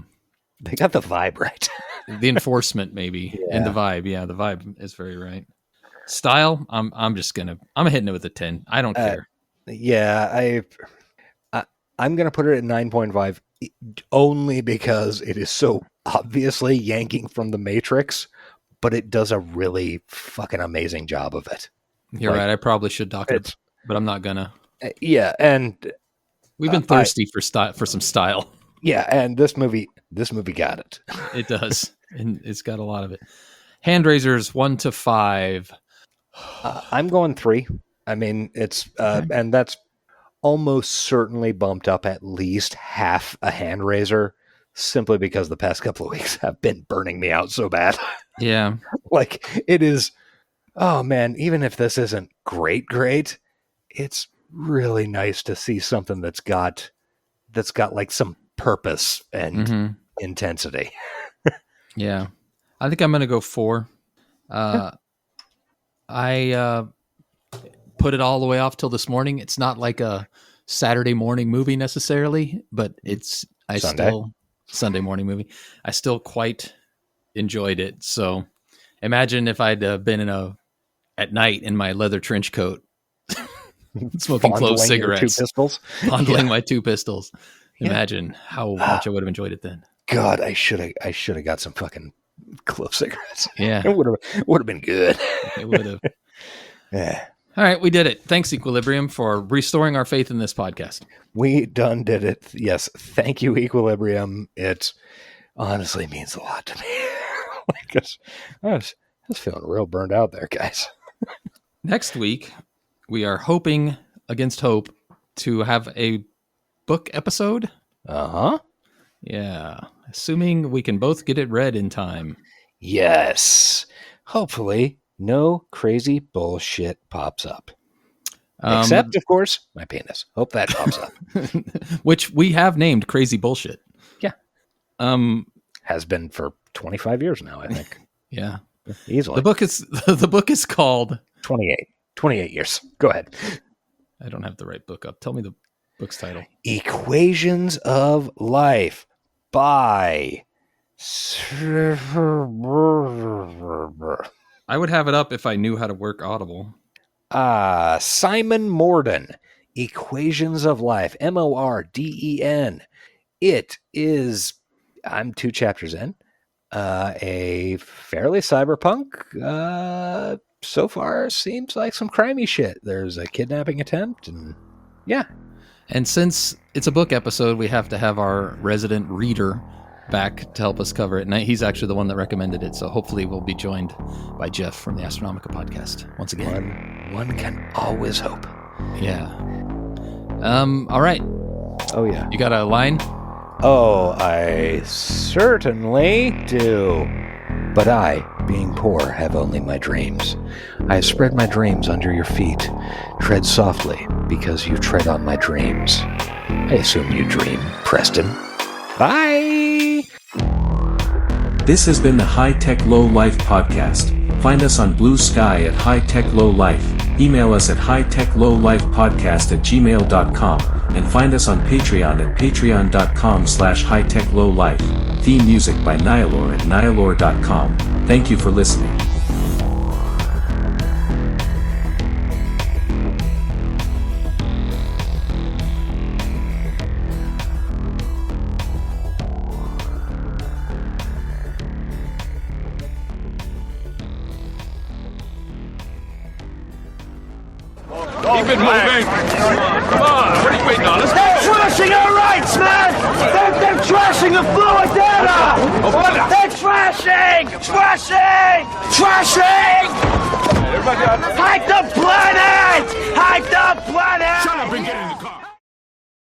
they got the vibe right. The enforcement maybe and the vibe. Yeah, the vibe is very right. Style, I'm hitting it with a 10. I don't care. Yeah, I'm gonna put it at 9.5 only because it is so obviously yanking from The Matrix, but it does a really fucking amazing job of it. You're right. I probably should dock it, but I'm not gonna. Yeah, and we've been thirsty for some style. Yeah, and this movie got it. It does, and it's got a lot of it. Hand raisers 1 to 5. I'm going 3. I mean, it's and that's almost certainly bumped up at least half a hand raiser, simply because the past couple of weeks have been burning me out so bad. Yeah, like it is. Oh man, even if this isn't great, it's really nice to see something that's got like some purpose and intensity. Yeah, I think I'm going to go 4. I put it all the way off till this morning. It's not like a Saturday morning movie necessarily, but Sunday morning movie. I still quite enjoyed it. So imagine if I'd been at night in my leather trench coat. Smoking clove Fondling your cigarettes. two pistols. Fondling my two pistols. Imagine how much I would have enjoyed it then. God, I should have got some fucking clove cigarettes. Yeah. It would have been good. It would have. Yeah. All right, we did it. Thanks, Equilibrium, for restoring our faith in this podcast. We done did it. Yes. Thank you, Equilibrium. It honestly means a lot to me. I was feeling real burned out there, guys. Next week, we are hoping against hope to have a book episode. Uh-huh. Yeah. Assuming we can both get it read in time. Yes. Hopefully, no crazy bullshit pops up. Except, of course, my penis. Hope that pops up. Which we have named Crazy Bullshit. Yeah. Has been for 25 years now, I think. Yeah. Easily. The book is called 28 years. Go ahead. I don't have the right book up. Tell me the book's title. Equations of Life by I would have it up if I knew how to work Audible. Simon Morden. Equations of Life. Morden. It is, I'm 2 chapters in, a fairly cyberpunk, so far seems like some crimey shit. There's a kidnapping attempt, and yeah. And since it's a book episode, we have to have our resident reader back to help us cover it. And he's actually the one that recommended it, so hopefully we'll be joined by Jeff from the Astronomica podcast once again. One can always hope. Yeah. All right. Oh, yeah. You got a line? Oh, I certainly do. But I, being poor, have only my dreams. I have spread my dreams under your feet. Tread softly, because you tread on my dreams. I assume you dream, Preston. Bye! This has been the High Tech Low Life podcast. Find us on Bluesky at High Tech Low Life. Email us at hightechlowlifepodcast@gmail.com and find us on Patreon at patreon.com/hightechlowlife. Theme music by Nihilor at nihilor.com. Thank you for listening. Keep it moving. Come on, what are you waiting on? Let's go. They're trashing our rights, man! They're trashing the fluid data! Oh, what? They're trashing! Everybody on. Hide the planet! Hide the planet! Shut up and get in the car.